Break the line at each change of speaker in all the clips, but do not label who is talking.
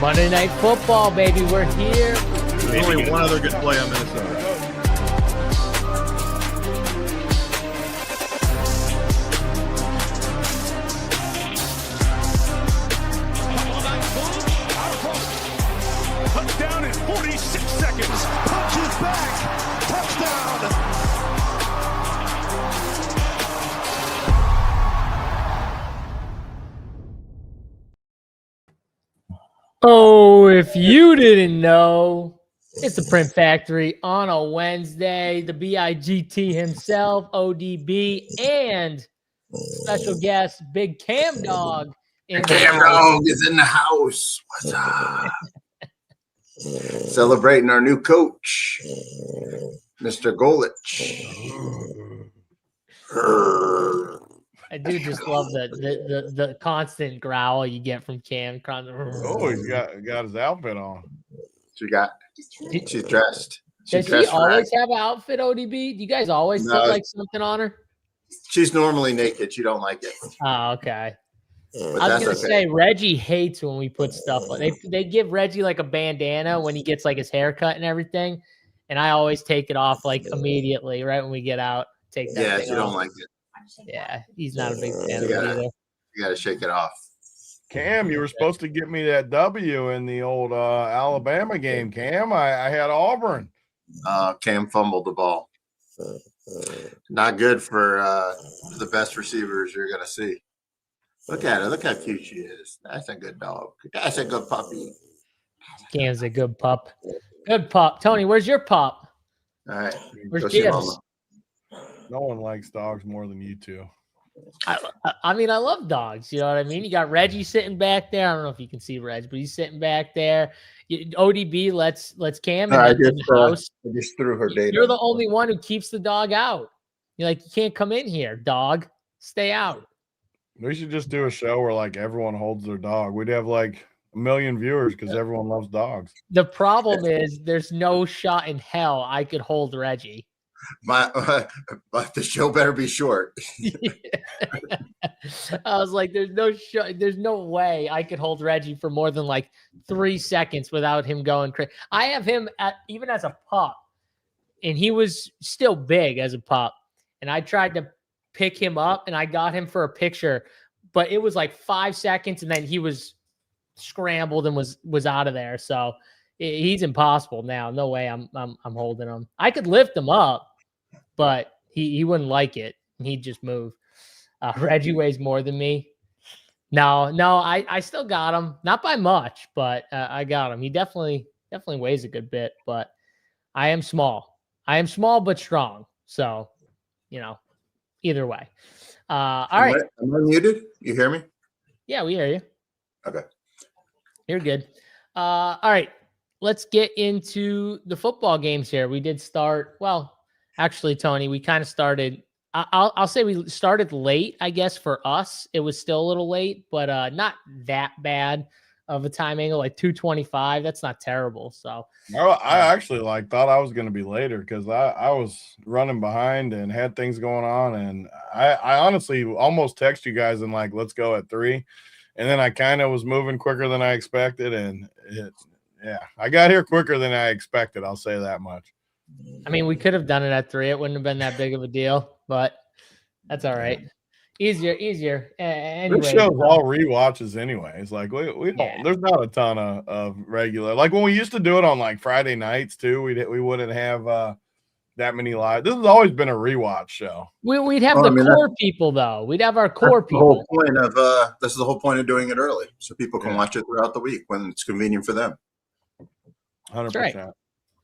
Monday Night Football, baby. We're here.
There's only one other good play on Minnesota.
Touchdown in 46 seconds. Punches back. Touchdown.
Oh, if you didn't know, it's the Print Factory on a Wednesday. The BIGT himself, ODB, and special guest, Big Cam Dog.
Cam Dog is in the house. What's up? Celebrating our new coach, Mr. Golich.
I do just love the constant growl you get from Cam.
Oh, he's got his outfit on.
She's dressed.
Does she always have an outfit, ODB? Do you guys always put like something on her?
She's normally naked. She don't like it.
Oh, okay.
But
I was gonna say Reggie hates when we put stuff on. They give Reggie like a bandana when he gets like his haircut and everything, and I always take it off like immediately right when we get out. Take that.
Yeah,
thing
she
off.
don't like it.
Yeah, he's not a big fan of it either.
You gotta shake it off.
Cam, you were supposed to get me that W in the old Alabama game. Cam, I had Auburn.
Cam fumbled the ball. Not good for the best receivers you're gonna see. Look at her. Look how cute she is. That's a good dog. That's a good puppy.
Cam's a good pup. Good pup. Tony, where's your pup?
All right.
Where's
Go see
Gibbs?
Mama.
No one likes dogs more than you two.
I mean, I love dogs. You know what I mean? You got Reggie sitting back there. I don't know if you can see Reg, but he's sitting back there. ODB, let's Cam in the house.
I just threw her data.
You're the only one who keeps the dog out. You're like, you can't come in here, dog. Stay out.
We should just do a show where like everyone holds their dog. We'd have like 1 million viewers because everyone loves dogs.
The problem is there's no shot in hell I could hold Reggie.
But the show better be short.
I was like, there's no way I could hold Reggie for more than like 3 seconds without him going crazy. I have him even as a pup, and he was still big as a pup. And I tried to pick him up, and I got him for a picture, but it was like 5 seconds, and then he was scrambled and was out of there. So he's impossible now. No way I'm holding him. I could lift him up, but he wouldn't like it. He'd just move. Reggie weighs more than me. No, I still got him. Not by much, but I got him. He definitely weighs a good bit, but I am small. I am small but strong. So, either way. All right.
Am I muted? You hear me?
Yeah, we hear you.
Okay.
You're good. All right. Let's get into the football games here. We did start, well, actually, Tony, we kind of started, I'll say we started late, I guess, for us. It was still a little late, but not that bad of a time angle, like 2:25. That's not terrible. So
I actually thought I was going to be later because I was running behind and had things going on. And I honestly almost text you guys and like, let's go at 3. And then I kind of was moving quicker than I expected. And I got here quicker than I expected. I'll say that much.
I mean, we could have done it at 3. It wouldn't have been that big of a deal, but that's all right. Easier. Anyway,
this show's all rewatches anyway. It's like we don't. There's not a ton of regular. Like when we used to do it on like Friday nights too. We wouldn't have that many live. This has always been a rewatch show.
We'd have core people though. We'd have our core people.
This is the whole point of doing it early, so people can watch it throughout the week when it's convenient for them.
100%.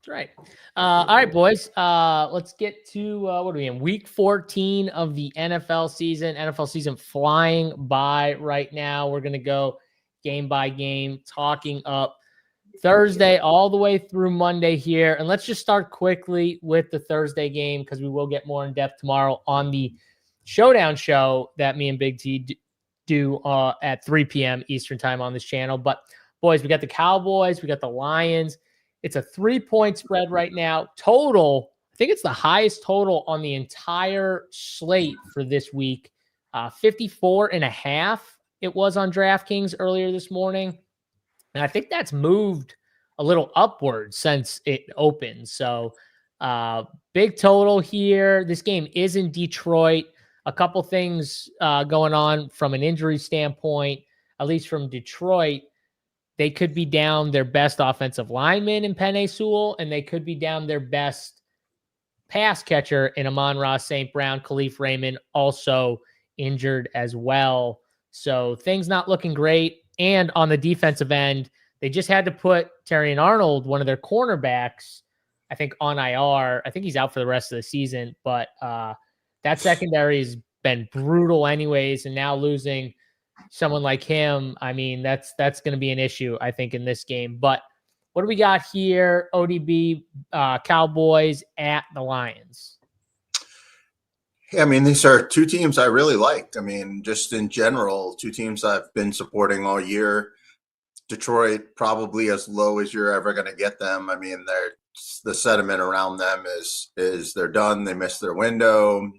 That's right. All right, boys. Let's get to what are we in? Week 14 of the NFL season. NFL season flying by right now. We're gonna go game by game, talking up Thursday all the way through Monday here. And let's just start quickly with the Thursday game because we will get more in depth tomorrow on the showdown show that me and Big T do at 3 p.m. Eastern time on this channel. But boys, we got the Cowboys, we got the Lions. It's a 3-point spread right now. Total, I think it's the highest total on the entire slate for this week. 54.5 it was on DraftKings earlier this morning. And I think that's moved a little upward since it opened. So big total here. This game is in Detroit. A couple things going on from an injury standpoint, at least from Detroit. They could be down their best offensive lineman in Penei Sewell, and they could be down their best pass catcher in Amon-Ra St. Brown. Khalif Raymond also injured as well. So things not looking great. And on the defensive end, they just had to put Terrion Arnold, one of their cornerbacks, I think on IR. I think he's out for the rest of the season, but that secondary has been brutal anyways. And now losing someone like him, I mean, that's going to be an issue, I think, in this game. But what do we got here? ODB, Cowboys at the Lions.
Yeah, I mean, these are two teams I really liked. I mean, just in general, two teams I've been supporting all year. Detroit, probably as low as you're ever going to get them. I mean, the sentiment around them is they're done. They missed their window.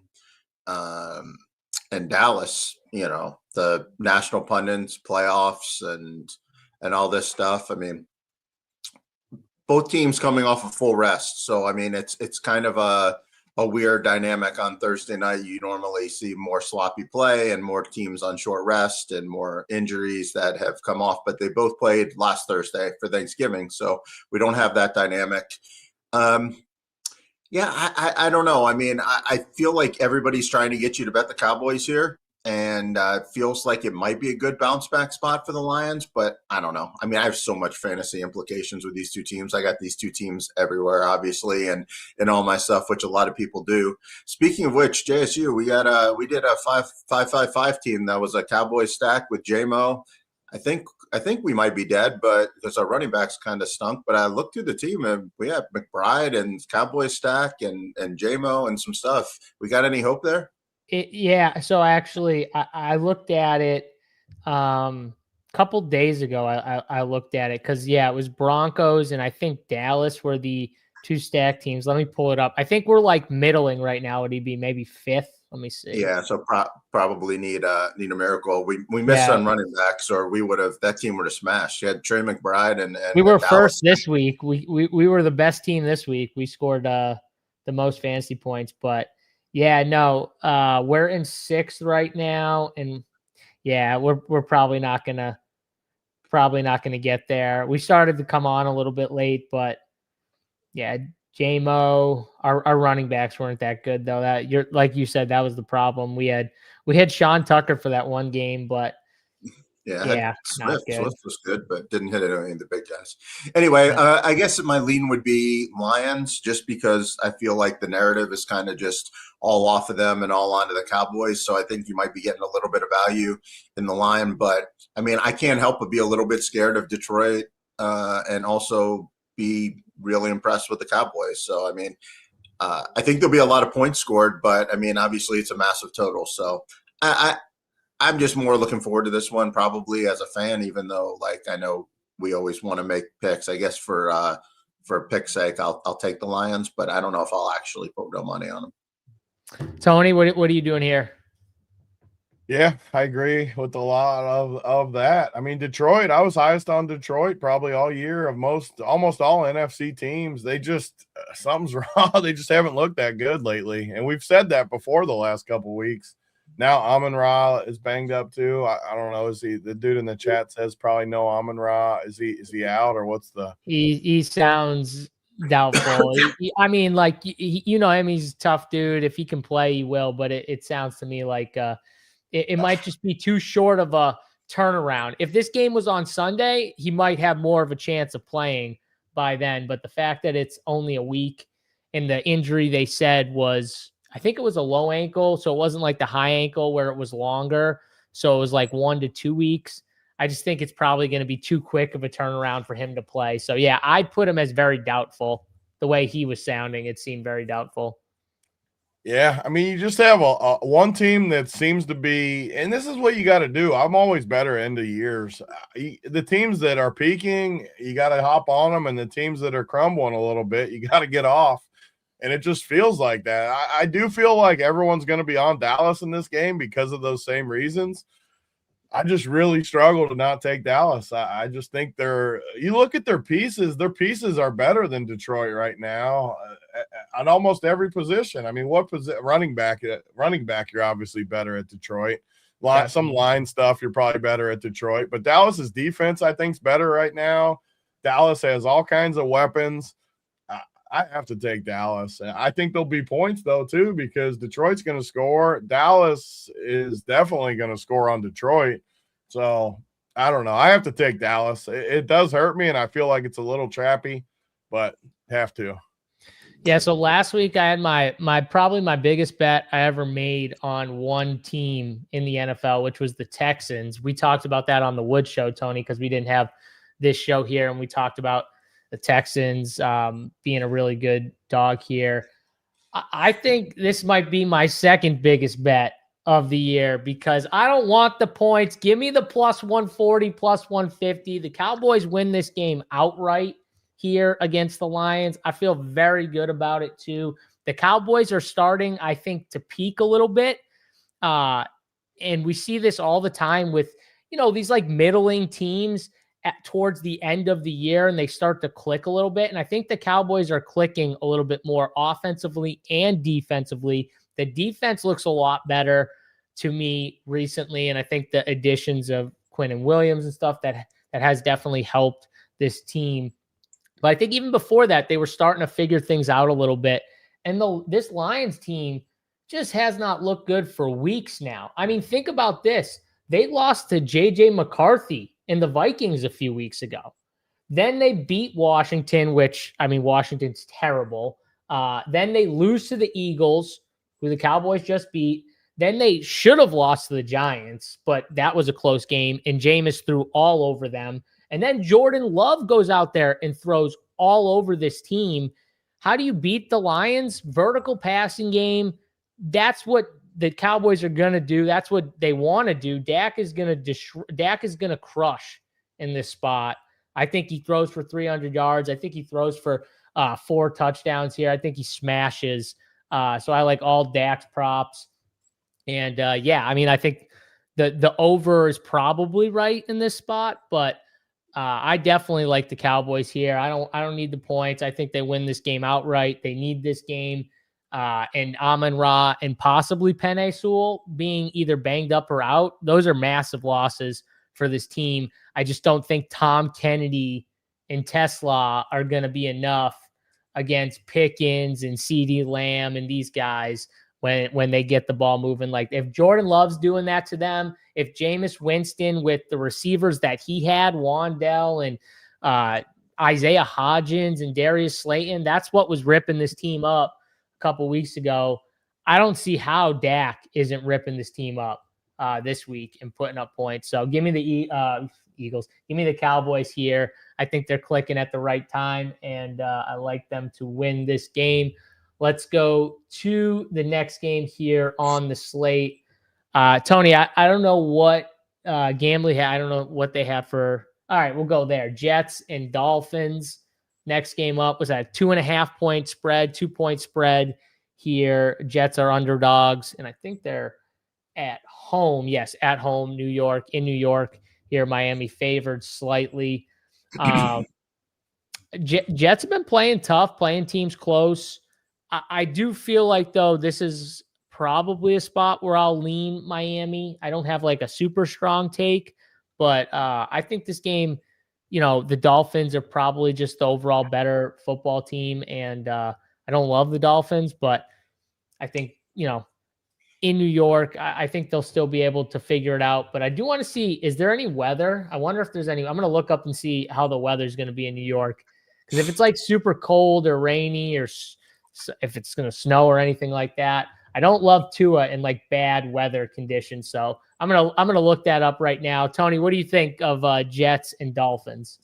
And Dallas, the national pundits, playoffs, and all this stuff. I mean, both teams coming off a full rest. So, I mean, it's kind of a weird dynamic on Thursday night. You normally see more sloppy play and more teams on short rest and more injuries that have come off, but they both played last Thursday for Thanksgiving. So we don't have that dynamic. Yeah, I don't know. I mean, I feel like everybody's trying to get you to bet the Cowboys here. And it feels like it might be a good bounce back spot for the Lions, but I don't know. I mean, I have so much fantasy implications with these two teams. I got these two teams everywhere, obviously, and all my stuff, which a lot of people do. Speaking of which, JSU, we did a 5-5-5 team that was a Cowboys stack with J-Mo. I think we might be dead, but because our running backs kind of stunk. But I looked through the team and we have McBride and Cowboys stack and J-Mo and some stuff. We got any hope there?
Yeah. So actually, I looked at it a couple days ago. I looked at it because, it was Broncos and I think Dallas were the two stack teams. Let me pull it up. I think we're like middling right now. Would he be maybe fifth? Let me see.
Yeah, so probably need a miracle. We missed on running backs, or that team would have smashed. You had Trey McBride and
we were
Dallas.
First this week. We were the best team this week. We scored the most fantasy points, but. Yeah, no, we're in sixth right now, and we're probably not gonna get there. We started to come on a little bit late, but J-Mo, our running backs weren't that good though. That like you said, that was the problem. We had Sean Tucker for that one game, but
Swift was good, but didn't hit any of the big guys. Anyway, I guess my lean would be Lions, just because I feel like the narrative is kind of just all off of them and all onto the Cowboys. So I think you might be getting a little bit of value in the line. But I mean, I can't help but be a little bit scared of Detroit and also be really impressed with the Cowboys. So I mean, I think there'll be a lot of points scored, but I mean, obviously it's a massive total. So I'm just more looking forward to this one, probably as a fan, even though, like, I know we always want to make picks. I guess for pick's sake, I'll take the Lions, but I don't know if I'll actually put real money on them.
Tony, what are you doing here?
Yeah, I agree with a lot of that. I mean, Detroit, I was highest on Detroit probably all year of almost all NFC teams. They just something's wrong. They just haven't looked that good lately, and we've said that before the last couple of weeks. Now Amon-Ra is banged up too. I don't know. Is he the dude in the chat says probably no Amon-Ra? Is he out or what's the?
He sounds doubtful. I mean, like you know him. He's a tough dude. If he can play, he will. But it sounds to me like it might just be too short of a turnaround. If this game was on Sunday, he might have more of a chance of playing by then. But the fact that it's only a week and the injury they said was. I think it was a low ankle, so it wasn't like the high ankle where it was longer. So it was like 1 to 2 weeks. I just think it's probably going to be too quick of a turnaround for him to play. So, I'd put him as very doubtful. The way he was sounding, it seemed very doubtful.
Yeah, I mean, you just have a one team that seems to be – and this is what you got to do. I'm always better end of years. The teams that are peaking, you got to hop on them, and the teams that are crumbling a little bit, you got to get off. And it just feels like that. I do feel like everyone's going to be on Dallas in this game because of those same reasons. I just really struggle to not take Dallas. I just think you look at their pieces are better than Detroit right now at almost every position. I mean, running back, you're obviously better at Detroit. Some line stuff, you're probably better at Detroit. But Dallas's defense, I think, is better right now. Dallas has all kinds of weapons. I have to take Dallas. I think there'll be points, though, too, because Detroit's going to score. Dallas is definitely going to score on Detroit. So, I don't know. I have to take Dallas. It does hurt me, and I feel like it's a little trappy, but have to.
Yeah, so last week I had probably my biggest bet I ever made on one team in the NFL, which was the Texans. We talked about that on the Wood Show, Tony, because we didn't have this show here, and we talked about the Texans being a really good dog here. I think this might be my second biggest bet of the year because I don't want the points. Give me the plus 140, plus 150. The Cowboys win this game outright here against the Lions. I feel very good about it too. The Cowboys are starting, I think, to peak a little bit. And we see this all the time with, these like middling teams towards the end of the year, and they start to click a little bit. And I think the Cowboys are clicking a little bit more offensively and defensively. The defense looks a lot better to me recently. And I think the additions of Quinn and Williams and stuff that has definitely helped this team. But I think even before that, they were starting to figure things out a little bit. And this Lions team just has not looked good for weeks now. I mean, think about this. They lost to J.J. McCarthy in the Vikings a few weeks ago. Then they beat Washington, which, I mean, Washington's terrible. Then they lose to the Eagles, who the Cowboys just beat. Then they should have lost to the Giants, but that was a close game, and Jameis threw all over them. And then Jordan Love goes out there and throws all over this team. How do you beat the Lions? Vertical passing game. That's what the Cowboys are going to do. That's what they want to do. Dak is going to crush in this spot. I think he throws for 300 yards. I think he throws for 4 touchdowns here. I think he smashes. So I like all Dak's props. And I think the over is probably right in this spot, but I definitely like the Cowboys here. I don't need the points. I think they win this game outright. They need this game. And Amon-Ra and possibly Penei Sewell being either banged up or out. Those are massive losses for this team. I just don't think Tom Kennedy and Tesla are going to be enough against Pickens and CeeDee Lamb and these guys when they get the ball moving. Like if Jordan Love's doing that to them, if Jameis Winston with the receivers that he had, Wandell and Isaiah Hodgins and Darius Slayton, that's what was ripping this team up a couple weeks ago. I don't see how Dak isn't ripping this team up this week and putting up points. So give me the Eagles. Give me the Cowboys here. I think they're clicking at the right time, and I like them to win this game. Let's go to the next game here on the slate. Tony, I don't know what Gambly had. I don't know what they have for. All right, we'll go there. Jets and Dolphins. Next game up was at 2.5 point spread, 2 point spread here. Jets are underdogs, and I think they're at home. Yes, at home, New York, in New York. Here, Miami favored slightly. Jets have been playing tough, playing teams close. I do feel like, though, this is probably a spot where I'll lean Miami. I don't have like a super strong take, but I think this game, the Dolphins are probably just the overall better football team. And I don't love the Dolphins, but I think, in New York, I think they'll still be able to figure it out. But I do want to see, is there any weather? I wonder if there's any. I'm going to look up and see how the weather is going to be in New York. Because if it's like super cold or rainy, or if it's going to snow or anything like that, I don't love Tua in like bad weather conditions. So I'm gonna look that up right now. Tony, what do you think of Jets and Dolphins?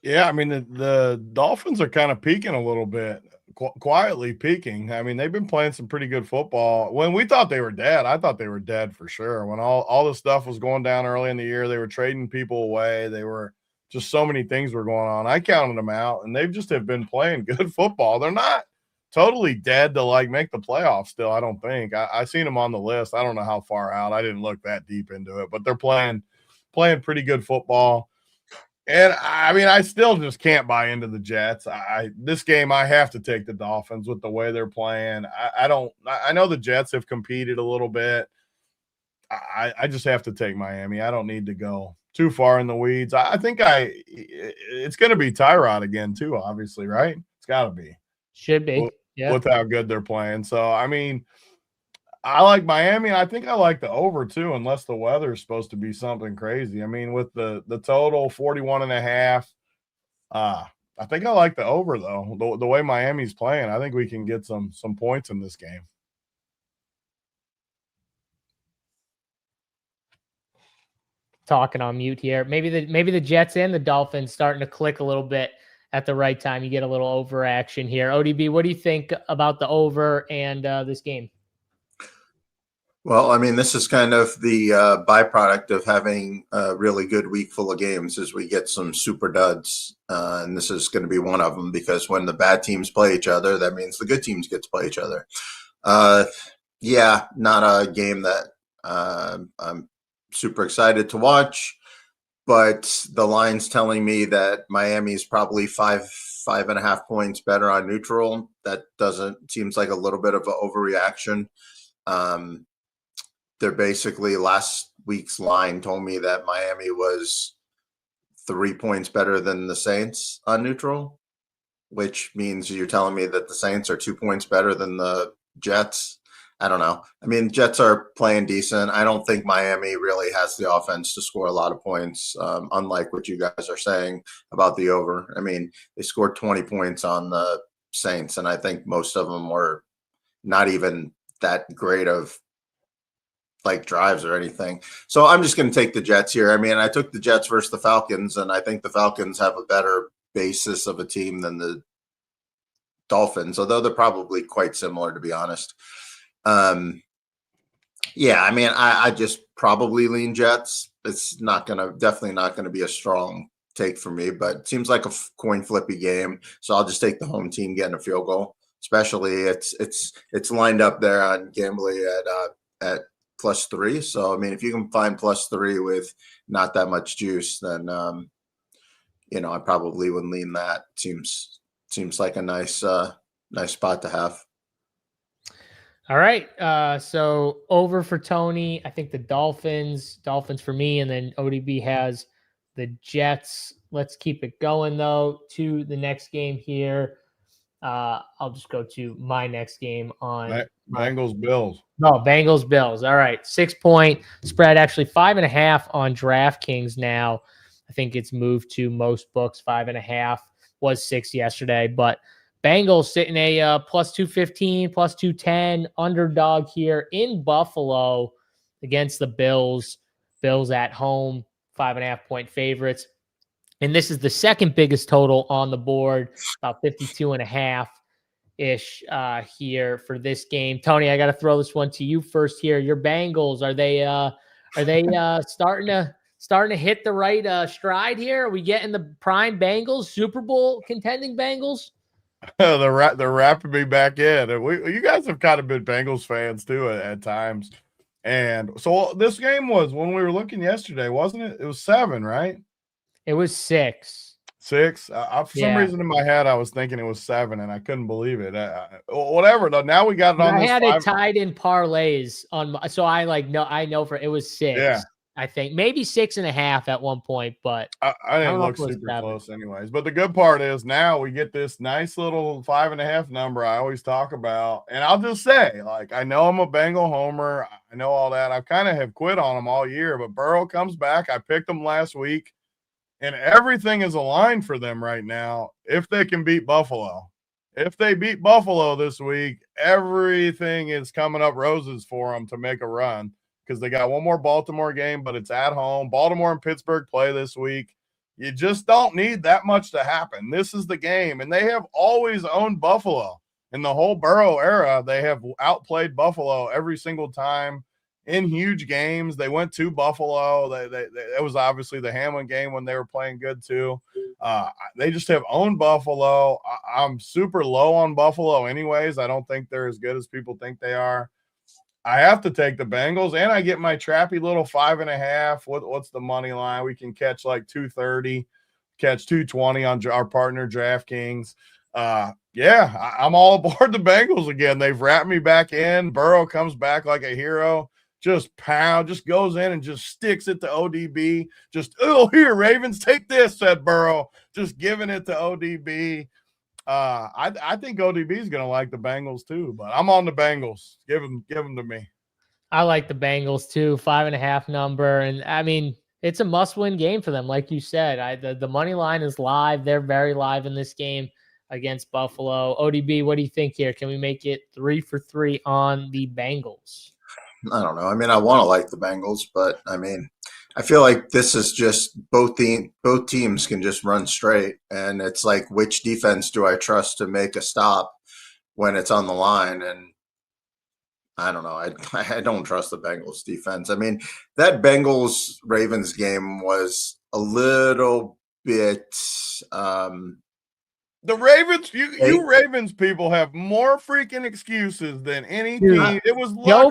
Yeah, I mean the Dolphins are kind of peaking a little bit, quietly peaking. I mean, they've been playing some pretty good football. When we thought they were dead, I thought they were dead for sure. When all the stuff was going down early in the year, they were trading people away. They were just so many things were going on. I counted them out, and they just have been playing good football. They're not totally dead to like make the playoffs still. I don't think. I seen them on the list. I don't know how far out. I didn't look that deep into it, but they're playing pretty good football. And I mean, I still just can't buy into the Jets. This game, I have to take the Dolphins with the way they're playing. I know the Jets have competed a little bit. I just have to take Miami. I don't need to go too far in the weeds. I think it's going to be Tyrod again too, obviously, right? It's got to be.
Should be. Yeah.
With how good they're playing. So, I mean, I like Miami. I think I like the over too, unless the weather is supposed to be something crazy. I mean, with the total 41.5, I think I like the over though. The way Miami's playing, I think we can get some points in this game.
Talking on mute here. Maybe the Jets and the Dolphins starting to click a little bit at the right time. You get a little over action here. ODB, what do you think about the over and this game?
Well, I mean, this is kind of the byproduct of having a really good week full of games as we get some super duds. And this is going to be one of them because when the bad teams play each other, that means the good teams get to play each other. Yeah, not a game that I'm super excited to watch, but the line's telling me that Miami's probably 5.5 points better on neutral. That seems like a little bit of an overreaction. They're basically last week's line told me that Miami was 3 points better than the Saints on neutral, which means you're telling me that the Saints are 2 points better than the Jets. I don't know. I mean, Jets are playing decent. I don't think Miami really has the offense to score a lot of points, unlike what you guys are saying about the over. I mean, they scored 20 points on the Saints, and I think most of them were not even that great of like drives or anything. So I'm just going to take the Jets here. I mean, I took the Jets versus the Falcons, and I think the Falcons have a better basis of a team than the Dolphins, although they're probably quite similar, to be honest. Yeah, I mean, I just probably lean Jets. It's definitely not going to be a strong take for me, but it seems like a coin flippy game. So I'll just take the home team getting a field goal, especially it's lined up there on Gambly at +3. So, I mean, if you can find +3 with not that much juice, then, I probably would lean that. Seems like a nice spot to have.
All right. So over for Tony. I think the Dolphins for me, and then ODB has the Jets. Let's keep it going though to the next game here. I'll just go to my next game on
Bengals Bills.
No, Bengals Bills. All right. 6-point spread, actually 5.5 on DraftKings now. I think it's moved to most books. 5.5 was 6 yesterday, but Bengals sitting a +215, +210 underdog here in Buffalo against the Bills. Bills at home, 5.5-point favorites. And this is the second biggest total on the board, about 52.5-ish here for this game. Tony, I got to throw this one to you first here. Your Bengals, are they starting to hit the right stride here? Are we getting the prime Bengals, Super Bowl contending Bengals?
They're wrapping me back in. And you guys have kind of been Bengals fans too at times. And so this game was, when we were looking yesterday, wasn't it? It was 7, right?
It was 6.
6. For some reason in my head, I was thinking it was 7, and I couldn't believe it. Whatever. Though, now we got it on. I had it
tied in parlays on, so I know for it was 6.
Yeah.
I think maybe 6.5 at one point, but
I didn't look super close anyways. But the good part is now we get this nice little 5.5 number I always talk about. And I'll just say, like, I know I'm a Bengal homer. I know all that. I kind of have quit on them all year, but Burrow comes back. I picked them last week, and everything is aligned for them right now if they can beat Buffalo. If they beat Buffalo this week, everything is coming up roses for them to make a run. Because they got one more Baltimore game, but it's at home. Baltimore and Pittsburgh play this week. You just don't need that much to happen. This is the game, and they have always owned Buffalo. In the whole Burrow era, they have outplayed Buffalo every single time in huge games. They went to Buffalo. It was obviously the Hamlin game when they were playing good too. They just have owned Buffalo. I'm super low on Buffalo anyways. I don't think they're as good as people think they are. I have to take the Bengals, and I get my trappy little 5.5. What's the money line? We can catch like 230, catch 220 on our partner DraftKings. I'm all aboard the Bengals again. They've wrapped me back in. Burrow comes back like a hero. Just goes in and just sticks it to ODB. Here, Ravens, take this, said Burrow. Just giving it to ODB. I think ODB is going to like the Bengals too, but I'm on the Bengals. Give them to me.
I like the Bengals too, 5.5 number. And I mean, it's a must-win game for them. Like you said, the money line is live. They're very live in this game against Buffalo. ODB, what do you think here? Can we make it 3 for 3 on the Bengals?
I don't know. I mean, I want to like the Bengals, but I mean, I feel like this is just both teams can just run straight. And it's like, which defense do I trust to make a stop when it's on the line? And I don't know. I don't trust the Bengals defense. I mean, that Bengals-Ravens game was a little bit
the Ravens, you Ravens people have more freaking excuses than any team. It was
Joe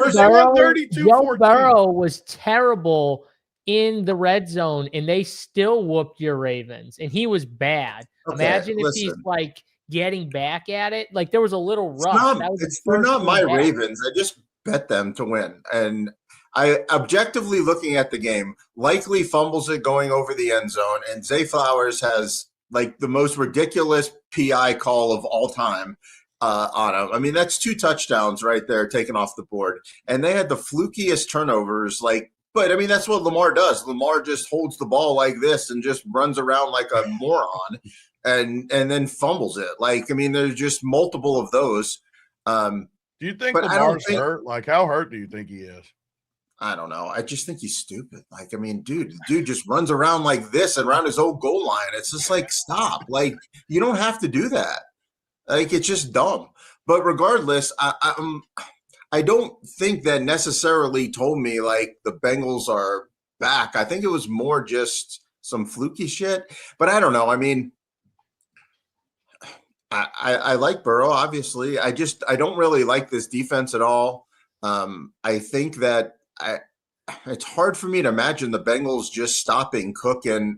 Burrow was terrible in the red zone, and they still whooped your Ravens, and he was bad. Imagine if he's like getting back at it. Like there was a little rough.
They're not my Ravens. I just bet them to win. And I objectively looking at the game, likely fumbles it going over the end zone, and Zay Flowers has like the most ridiculous PI call of all time on him. I mean, that's 2 touchdowns right there taken off the board. And they had the flukiest turnovers, but I mean, that's what Lamar does. Lamar just holds the ball like this and just runs around like a moron and then fumbles it. Like, I mean, there's just multiple of those.
Do you think Lamar's hurt? Like, how hurt do you think he is?
I don't know. I just think he's stupid. Like, I mean, dude just runs around like this and around his own goal line. It's just like, stop. Like, you don't have to do that. Like, it's just dumb. But regardless, I don't think that necessarily told me like the Bengals are back. I think it was more just some fluky shit. But I don't know. I mean, I like Burrow, obviously. I don't really like this defense at all. I think that it's hard for me to imagine the Bengals just stopping Cook and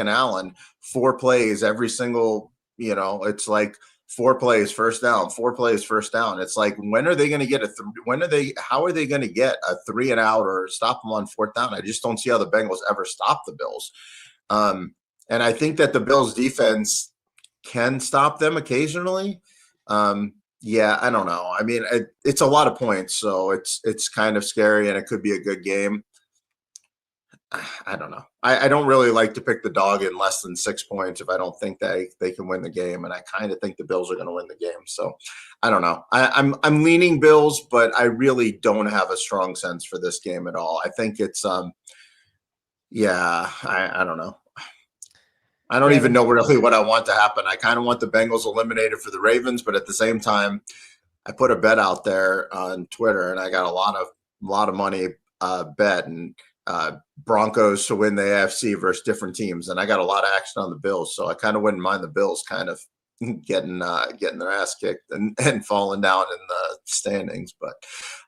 Allen 4 plays every single, it's like 4 plays, first down, 4 plays, first down. It's like, when are they going to get how are they going to get a 3 and out or stop them on 4th down? I just don't see how the Bengals ever stop the Bills. And I think that the Bills defense can stop them occasionally. Yeah, I don't know. I mean, it's a lot of points, so it's kind of scary, and it could be a good game. I don't know. I don't really like to pick the dog in less than 6 points if I don't think they can win the game, and I kind of think the Bills are going to win the game. So I don't know. I'm leaning Bills, but I really don't have a strong sense for this game at all. I think it's I don't know. I don't even know really what I want to happen. I kind of want the Bengals eliminated for the Ravens, but at the same time, I put a bet out there on Twitter, and I got a lot of money bet and Broncos to win the AFC versus different teams, and I got a lot of action on the Bills, so I kind of wouldn't mind the Bills kind of getting their ass kicked and falling down in the standings. But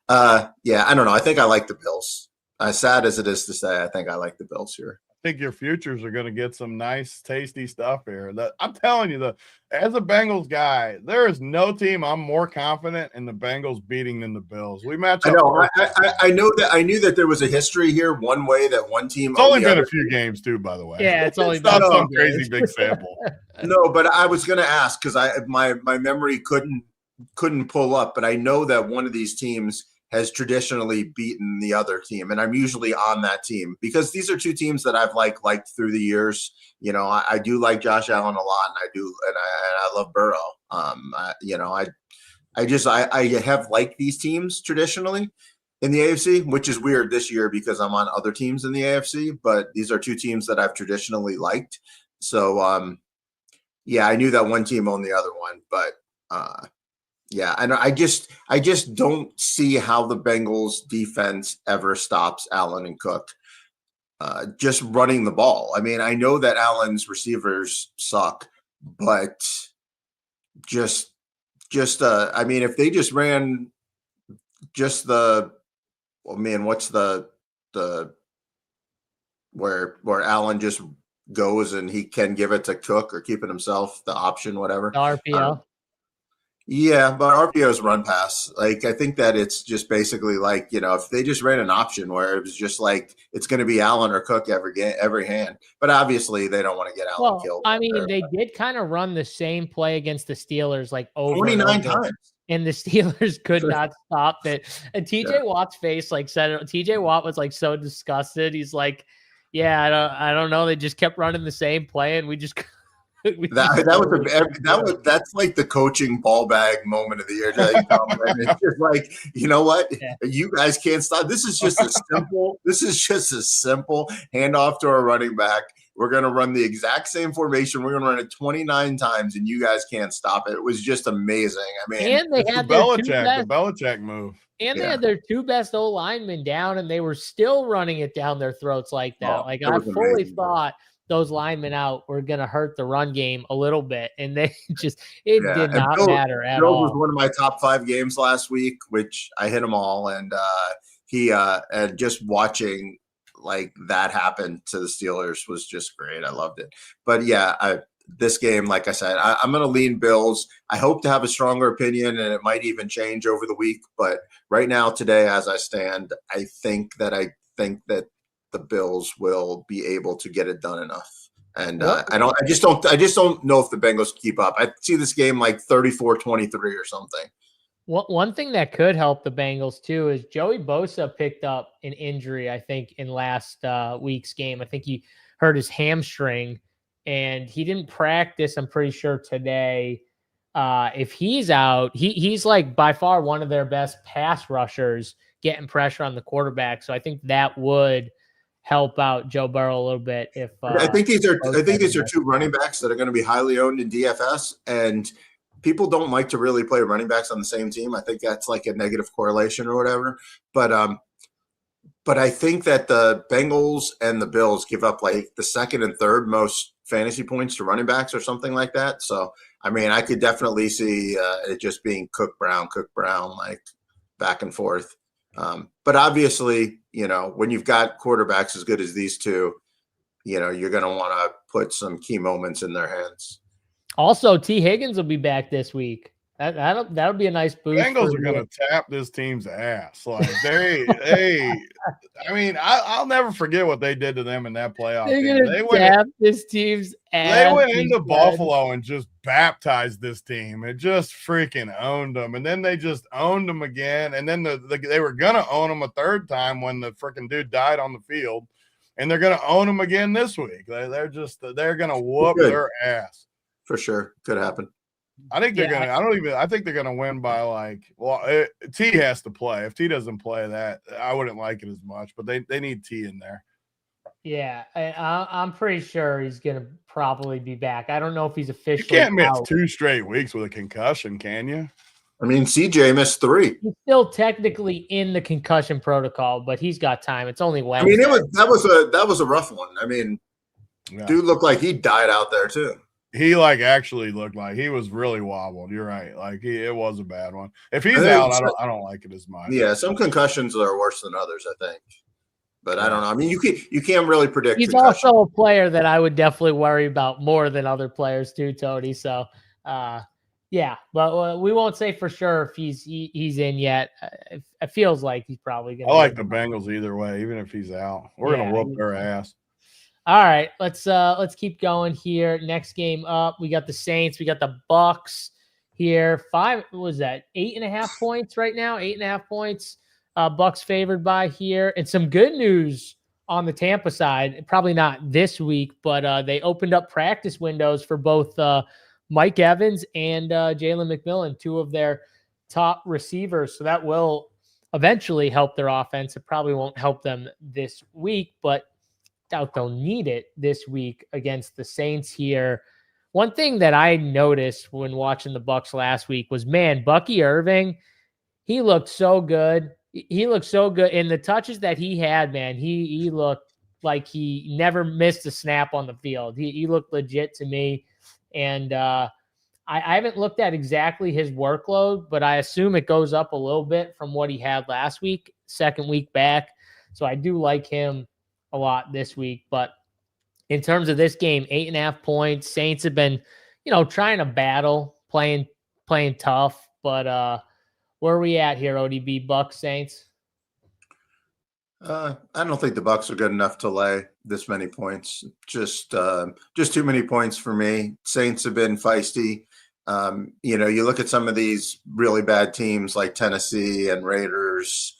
I don't know. I think I like the Bills. As sad as it is to say, I think I like the Bills here.
I think your futures are going to get some nice, tasty stuff here. I'm telling you, as a Bengals guy, there is no team I'm more confident in the Bengals beating than the Bills. We match up.
I know that. I knew that there was a history here. One way that one team.
It's only been a few games too, by the way.
Yeah, it's only
not some crazy big sample.
No, but I was going to ask because my memory couldn't pull up, but I know that one of these teams has traditionally beaten the other team, and I'm usually on that team because these are 2 teams that I've liked through the years. I do like Josh Allen a lot, and I love Burrow. I have liked these teams traditionally in the AFC, which is weird this year because I'm on other teams in the AFC, but these are 2 teams that I've traditionally liked. So, I knew that one team owned the other one, but and I just don't see how the Bengals defense ever stops Allen and Cook. just running the ball. I mean, I know that Allen's receivers suck, but I mean, if they just ran just what's the where Allen just goes and he can give it to Cook or keep it himself, the option, whatever.
RPO.
Yeah, but RPO's run pass. Like, I think that it's just basically like, if they just ran an option where it was just like it's going to be Allen or Cook every hand. But obviously they don't want to get Allen killed.
I mean, they did kind of run the same play against the Steelers like over
29 times.
And the Steelers could not stop it. And TJ Watt's face said it. TJ Watt was so disgusted. He's like, yeah, I don't know. They just kept running the same play and we just
that's like the coaching ball bag moment of the year. It's just like, you know what? Yeah. You guys can't stop. This is just a simple handoff to our running back. We're going to run the exact same formation. We're going to run it 29 times, and you guys can't stop it. It was just amazing. I mean,
and they had the Belichick move.
And they had their two best O linemen down, and they were still running it down their throats like that. I fully thought those linemen out were going to hurt the run game a little bit, and they just did not matter at all.
Was one of my top 5 games last week, which I hit them all, and and just watching that happen to the Steelers was just great. I loved it. But this game, like I said, I'm going to lean Bills. I hope to have a stronger opinion, and it might even change over the week. But right now, today, as I stand, I think that the Bills will be able to get it done enough. And I just don't know if the Bengals keep up. I see this game 34-23 or something.
One thing that could help the Bengals too is Joey Bosa picked up an injury, I think, in last week's game. I think he hurt his hamstring and he didn't practice, I'm pretty sure, today. If he's out, he's by far one of their best pass rushers, getting pressure on the quarterback. So I think that would help out Joe Burrow a little bit.
I think these are two running backs that are going to be highly owned in DFS, and people don't like to really play running backs on the same team. I think that's a negative correlation or whatever. But I think that the Bengals and the Bills give up the second and third most fantasy points to running backs or something like that. So, I mean, I could definitely see it just being Cook Brown, back and forth. But obviously, when you've got quarterbacks as good as these two, you're going to want to put some key moments in their hands.
Also, T. Higgins will be back this week. That'll be a nice boost.
Bengals are going to tap this team's ass. I mean, I'll never forget what they did to them in that playoff game.
They tap this team's ass.
They went into Buffalo and just baptized this team. It just freaking owned them. And then they just owned them again. And then they were going to own them a third time when the freaking dude died on the field. And they're going to own them again this week. They're going to whoop their ass.
For sure. Could happen.
I think they're gonna. I think they're gonna win by T has to play. If T doesn't play, that I wouldn't like it as much. But they need T in there.
Yeah, I'm pretty sure he's gonna probably be back. I don't know if he's officially.
You can't miss 2 straight weeks with a concussion, can you?
I mean, CJ missed 3.
He's still technically in the concussion protocol, but he's got time. It's only Wednesday.
I mean, that was a rough one. I mean, dude looked like he died out there too.
He actually looked like he was really wobbled. You're right. It was a bad one. If he's out, I don't like it as much.
Yeah, some concussions are worse than others, I think. But I don't know. I mean, you can't really predict.
He's also a player that I would definitely worry about more than other players too, Tony. So, yeah, but we won't say for sure if he's in yet. It feels like he's probably going to.
I like the Bengals either way, even if he's out. We're going to whoop their ass.
All right, let's keep going here. Next game up, we got the Saints, we got the Bucks here. 8.5 points right now? 8.5 points. Bucks favored by here, and some good news on the Tampa side. Probably not this week, but they opened up practice windows for both Mike Evans and Jalen McMillan, 2 of their top receivers. So that will eventually help their offense. It probably won't help them this week, but doubt they'll need it this week against the Saints here. One thing that I noticed when watching the Bucks last week was, man, Bucky Irving, he looked so good. He looked so good. And the touches that he had, man, he looked like he never missed a snap on the field. He looked legit to me. And I haven't looked at exactly his workload, but I assume it goes up a little bit from what he had last week, second week back. So I do like him a lot this week. But in terms of this game, 8.5 points. Saints have been, trying to battle, playing tough. But where are we at here, ODB? Bucks, Saints?
I don't think the Bucks are good enough to lay this many points. Just too many points for me. Saints have been feisty. You look at some of these really bad teams like Tennessee and Raiders.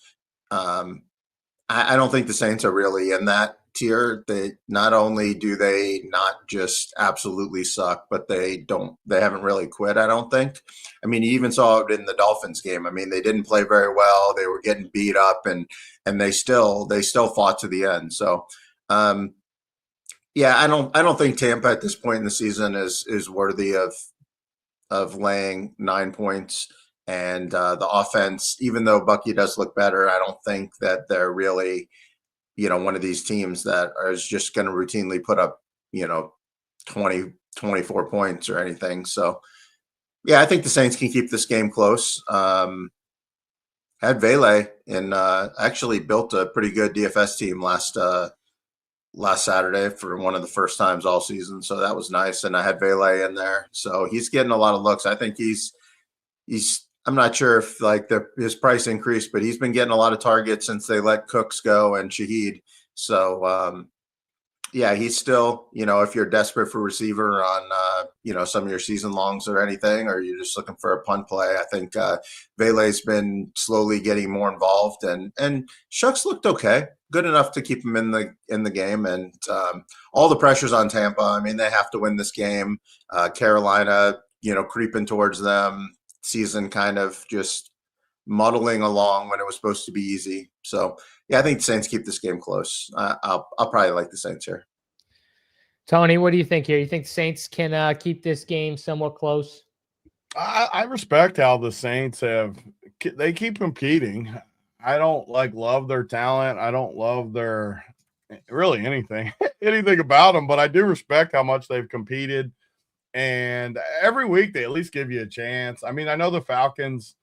I don't think the Saints are really in that tier. They not only do they not just absolutely suck, but they haven't really quit, I don't think. I mean, you even saw it in the Dolphins game. I mean, they didn't play very well. They were getting beat up and they still fought to the end. So I don't think Tampa at this point in the season is worthy of laying 9 points. And the offense, even though Bucky does look better, I don't think that they're really, one of these teams that is just going to routinely put up, 20, 24 points or anything. So, I think the Saints can keep this game close. Had Vele and actually built a pretty good DFS team last Saturday for one of the first times all season. So that was nice. And I had Vele in there. So he's getting a lot of looks. I think he's I'm not sure if his price increased, but he's been getting a lot of targets since they let Cooks go and Shaheed. So, he's still, if you're desperate for receiver on, some of your season longs or anything, or you're just looking for a punt play, I think Vele's been slowly getting more involved and Shucks looked okay, good enough to keep him in the game. And all the pressure's on Tampa. I mean, they have to win this game. Carolina, creeping towards them. Season kind of just muddling along when it was supposed to be easy. So I think the Saints keep this game close. I'll probably like the Saints here.
Tony, what do you think here? You think the Saints can keep this game somewhat close?
I respect how the Saints they keep competing. I don't love their talent. I don't love their really anything about them, but I do respect how much they've competed. And every week they at least give you a chance. I mean, I know the Falcons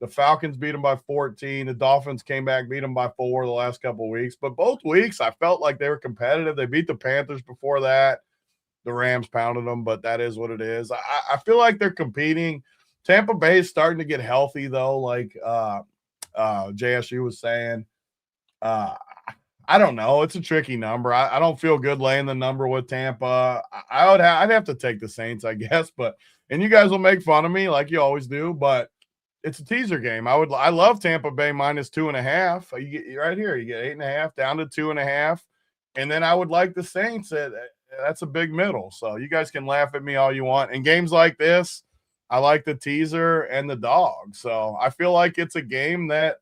beat them by 14. The Dolphins came back, beat them by 4 the last couple of weeks. But both weeks I felt like they were competitive. They beat the Panthers before that. The Rams pounded them, but that is what it is. I feel like they're competing. Tampa Bay is starting to get healthy, though, like JSU was saying. I don't know. It's a tricky number. I don't feel good laying the number with Tampa. I'd have to take the Saints, I guess. And you guys will make fun of me like you always do, but it's a teaser game. I love Tampa Bay minus 2.5. You get right here. You get 8.5 down to 2.5, and then I would like the Saints. That's a big middle. So you guys can laugh at me all you want. In games like this, I like the teaser and the dog. So I feel like it's a game that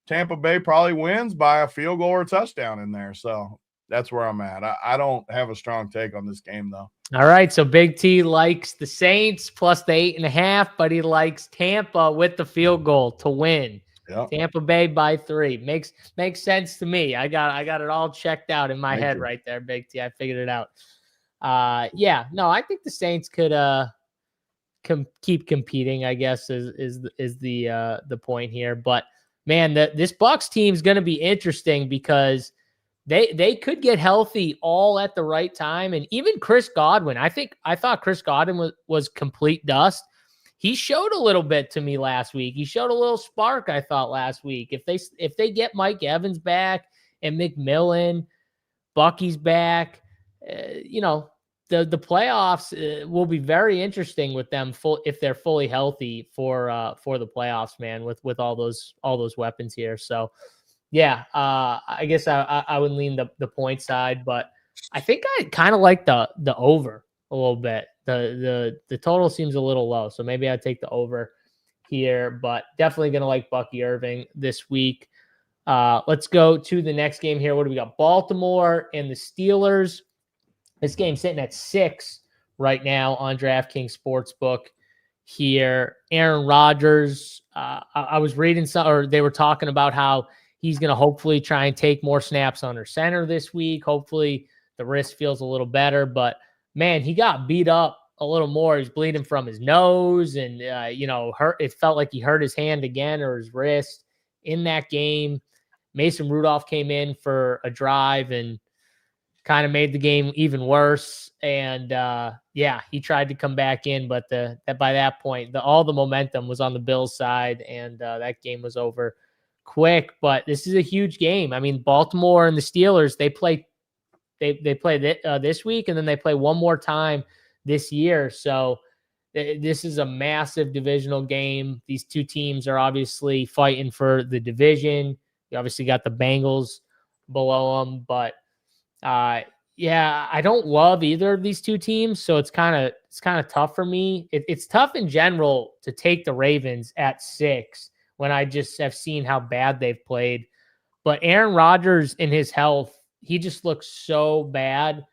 Tampa Bay probably wins by a field goal or a touchdown in there. So that's where I'm at. I don't have a strong take on this game, though.
All right. So Big T likes the Saints plus the 8.5, but he likes Tampa with the field goal to win.
Yep.
Tampa Bay by 3. Makes sense to me. I got it all checked out in my head right there, Big T. I figured it out. I think the Saints could keep competing, I guess is the point here. But man, this Bucs team is going to be interesting because they could get healthy all at the right time. And even Chris Godwin, I thought Chris Godwin was complete dust. He showed a little bit to me last week. He showed a little spark, I thought, last week. If they get Mike Evans back and McMillan, Bucky's back, the playoffs will be very interesting with them if they're fully healthy for the playoffs, man, with all those weapons here. So I guess I would lean the point side, but I think I kind of like the over a little bit. The total seems a little low, so maybe I'd take the over here, but definitely gonna like Bucky Irving this week. Let's go to the next game here. What do we got? Baltimore and the Steelers. This game's sitting at 6 right now on DraftKings Sportsbook here. Aaron Rodgers, I was reading they were talking about how he's going to hopefully try and take more snaps under center this week. Hopefully the wrist feels a little better, but man, he got beat up a little more. He's bleeding from his nose and, hurt. It felt like he hurt his hand again or his wrist in that game. Mason Rudolph came in for a drive and kind of made the game even worse. And he tried to come back in, but by that point, all the momentum was on the Bills side, and that game was over quick. But this is a huge game. I mean, Baltimore and the Steelers, they play this week, and then they play one more time this year. So this is a massive divisional game. These two teams are obviously fighting for the division. You obviously got the Bengals below them, but I don't love either of these two teams, so it's kind of tough for me. It's tough in general to take the Ravens at 6 when I just have seen how bad they've played. But Aaron Rodgers in his health, he just looks so bad.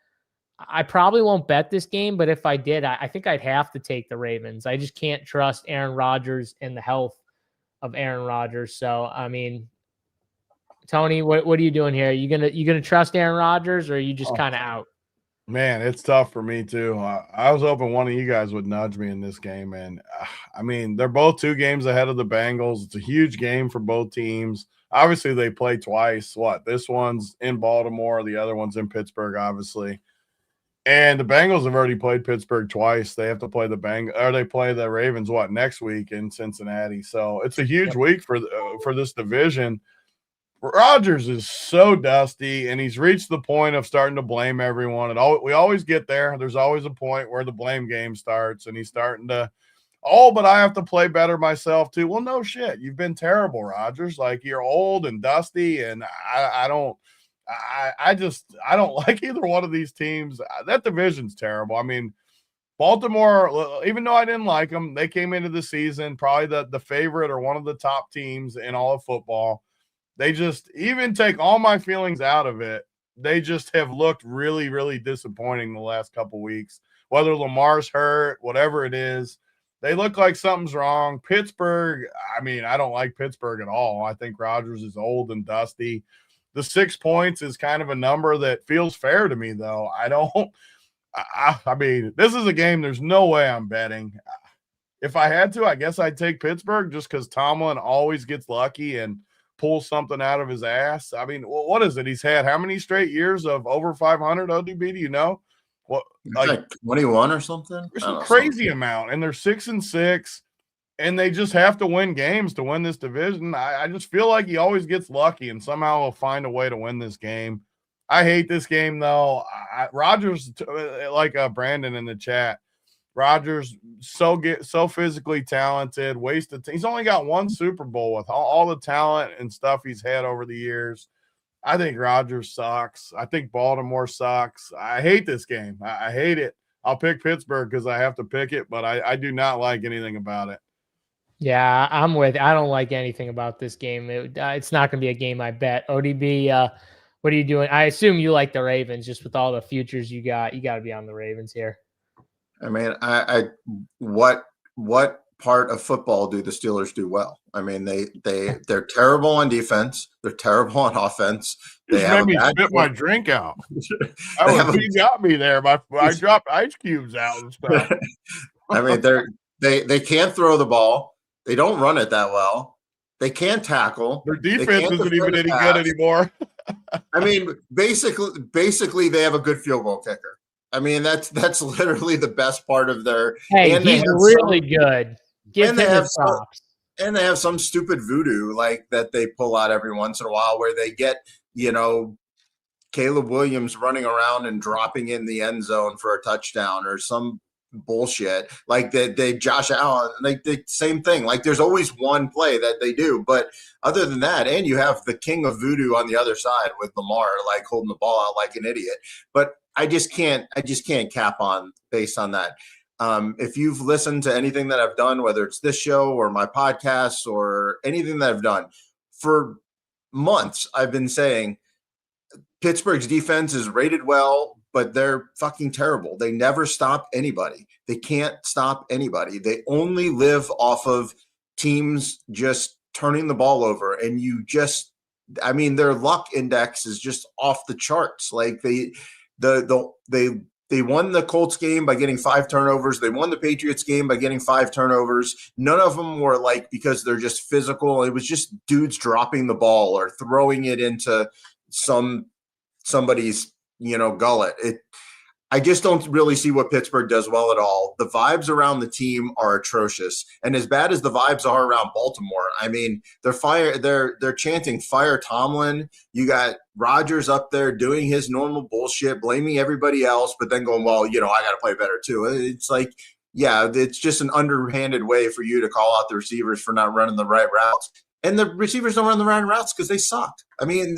I probably won't bet this game, but if I did, I think I'd have to take the Ravens. I just can't trust Aaron Rodgers and the health of Aaron Rodgers. So, I mean, Tony, what are you doing here? You gonna trust Aaron Rodgers, or are you just kind of out?
Man, it's tough for me too. I was hoping one of you guys would nudge me in this game, and I mean, they're both 2 games ahead of the Bengals. It's a huge game for both teams. Obviously, they play twice. This one's in Baltimore, the other one's in Pittsburgh, obviously. And the Bengals have already played Pittsburgh twice. They have to play they play the Ravens next week in Cincinnati. So it's a huge week for this division. Rodgers is so dusty, and he's reached the point of starting to blame everyone. We always get there. There's always a point where the blame game starts, and he's starting to, but I have to play better myself too. Well, no shit. You've been terrible, Rodgers. Like, you're old and dusty, and I don't like either one of these teams. That division's terrible. I mean, Baltimore, even though I didn't like them, they came into the season probably the favorite or one of the top teams in all of football. They just, even take all my feelings out of it, they just have looked really, really disappointing the last couple weeks. Whether Lamar's hurt, whatever it is, they look like something's wrong. Pittsburgh, I mean, I don't like Pittsburgh at all. I think Rodgers is old and dusty. The 6 points is kind of a number that feels fair to me, though. I mean, this is a game there's no way I'm betting. If I had to, I guess I'd take Pittsburgh just because Tomlin always gets lucky and pulls something out of his ass. I mean, what is it? He's had how many straight years of over 500 ODB? Do you know? What,
like 21 or something?
It's a crazy amount, and they're 6-6, and they just have to win games to win this division. I just feel like he always gets lucky, and somehow he'll find a way to win this game. I hate this game, though. Rodgers, like Brandon in the chat, Rodgers so physically talented, wasted. He's only got 1 Super Bowl with all the talent and stuff he's had over the years. I think Rodgers sucks. I think Baltimore sucks. I hate this game. I hate it. I'll pick Pittsburgh because I have to pick it, but I do not like anything about it.
Yeah, I'm with. I don't like anything about this game. It's not going to be a game I bet. ODB, what are you doing? I assume you like the Ravens just with all the futures you got. You got to be on the Ravens here.
I mean, what part of football do the Steelers do well? I mean, they're terrible on defense. They're terrible on offense. They
made me spit my drink out. You got me there. I dropped ice cubes out and stuff.
I mean, they can't throw the ball. They don't run it that well. They can't tackle.
Their defense isn't even any good anymore.
I mean, basically, they have a good field goal kicker. I mean, that's literally the best part of their.
Hey, he's really good. Give him his props.
And they have some stupid voodoo like that they pull out every once in a while where they get, Caleb Williams running around and dropping in the end zone for a touchdown or some bullshit like they Josh Allen, like the same thing. Like there's always one play that they do, but other than that, and you have the king of voodoo on the other side with Lamar like holding the ball out like an idiot. But I just can't cap on based on that. If you've listened to anything that I've done, whether it's this show or my podcasts or anything that I've done for months, I've been saying Pittsburgh's defense is rated well, but they're fucking terrible. They never stop anybody. They can't stop anybody. They only live off of teams just turning the ball over, and you just I mean, their luck index is just off the charts. Like they won the Colts game by getting 5 turnovers. They won the Patriots game by getting 5 turnovers. None of them were like because they're just physical. It was just dudes dropping the ball or throwing it into somebody's, gullet. I just don't really see what Pittsburgh does well at all. The vibes around the team are atrocious. And as bad as the vibes are around Baltimore, I mean, they're chanting fire Tomlin. You got Rodgers up there doing his normal bullshit, blaming everybody else, but then going, well, I got to play better too. It's like, yeah, it's just an underhanded way for you to call out the receivers for not running the right routes. And the receivers don't run the right routes because they suck. I mean,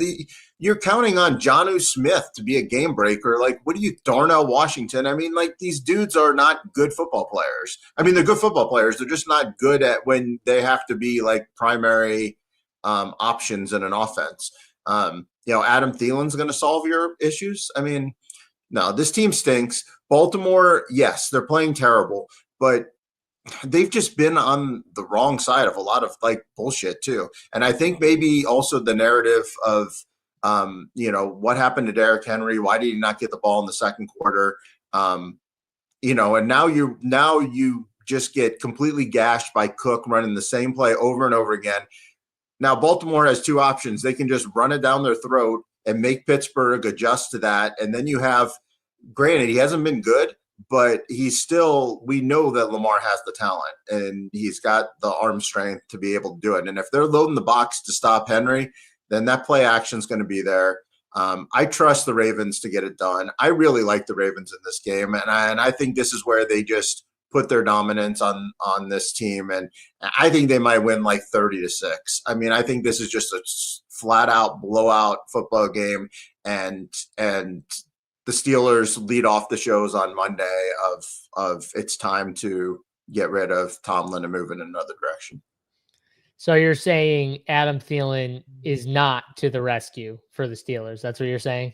you're counting on Jonnu Smith to be a game breaker. Like, what are you, Darnell Washington? I mean, like, these dudes are not good football players. I mean, they're good football players. They're just not good at when they have to be, like, primary options in an offense. Adam Thielen's going to solve your issues. I mean, no, this team stinks. Baltimore, yes, they're playing terrible, but they've just been on the wrong side of a lot of like bullshit too. And I think maybe also the narrative of, what happened to Derrick Henry? Why did he not get the ball in the second quarter? And now you just get completely gashed by Cook running the same play over and over again. Now Baltimore has 2 options. They can just run it down their throat and make Pittsburgh adjust to that. And then you have, granted, he hasn't been good, but we know that Lamar has the talent and he's got the arm strength to be able to do it. And if they're loading the box to stop Henry, then that play action is going to be there. I trust the Ravens to get it done. I really like the Ravens in this game. And I think this is where they just put their dominance on this team. And I think they might win like 30-6. I mean, I think this is just a flat out blowout football game. And the Steelers lead off the shows on Monday of it's time to get rid of Tomlin and move in another direction.
So you're saying Adam Thielen is not to the rescue for the Steelers. That's what you're saying?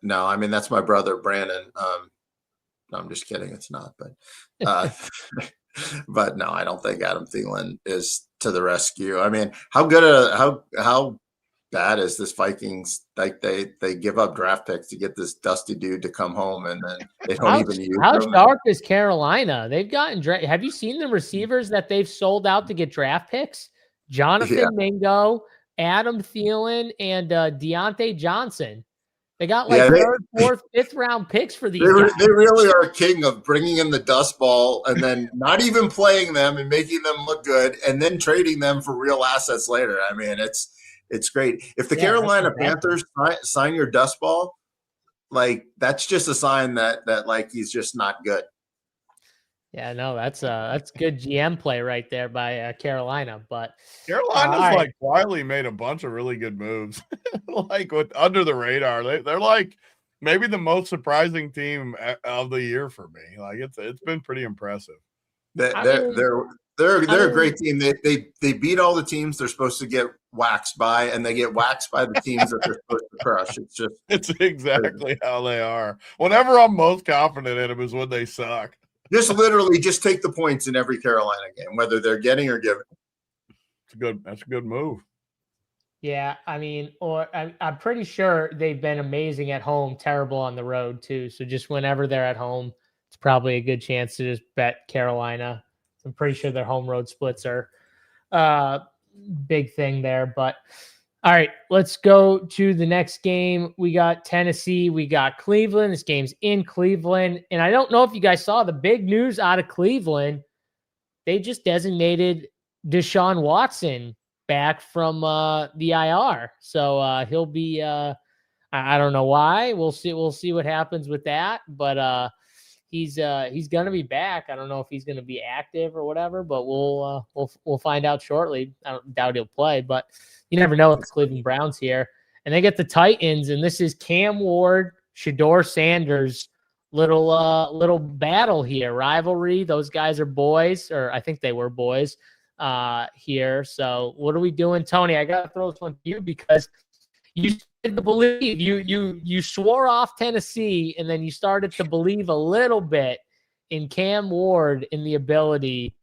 No, I mean, that's my brother, Brandon. No, I'm just kidding. It's not, but but no, I don't think Adam Thielen is to the rescue. I mean, how bad is this Vikings? Like they give up draft picks to get this dusty dude to come home, and then they don't even use
how
them.
sharp is Carolina? They've gotten have you seen the receivers that they've sold out to get draft picks? Jonathan Mingo, Adam Thielen, and Deontay Johnson. They got like 3rd, 4th, 5th round picks for these guys.
They really are king of bringing in the dust ball and then not even playing them and making them look good and then trading them for real assets later. I mean, it's great. If the Carolina Panthers sign your dust ball, like that's just a sign that like he's just not good.
Yeah, no, that's good GM play right there by Carolina. But
Carolina's quietly made a bunch of really good moves, like with under the radar. They're like maybe the most surprising team of the year for me. Like it's been pretty impressive.
They're a great team. They beat all the teams they're supposed to get waxed by, and they get waxed by the teams that they're supposed to crush. It's
exactly how they are. Whenever I'm most confident in them is when they suck.
Just literally just take the points in every Carolina game, whether they're getting or giving.
That's a good move.
Yeah, I mean, I'm pretty sure they've been amazing at home, terrible on the road too. So just whenever they're at home, it's probably a good chance to just bet Carolina. I'm pretty sure their home road splits are big thing there. But all right, let's go to the next game. We got Tennessee. We got Cleveland. This game's in Cleveland. And I don't know if you guys saw the big news out of Cleveland. They just designated Deshaun Watson back from the IR. So he'll be I don't know why. We'll see what happens with that. But he's gonna be back. I don't know if he's gonna be active or whatever, but we'll find out shortly. I doubt he'll play, but you never know with the Cleveland Browns here. And they get the Titans, and this is Cam Ward, Shador Sanders, little battle here, rivalry. Those guys are boys, or I think they were boys here. So what are we doing, Tony? I gotta throw this one to you because you started to believe. You swore off Tennessee, and then you started to believe a little bit in Cam Ward in the ability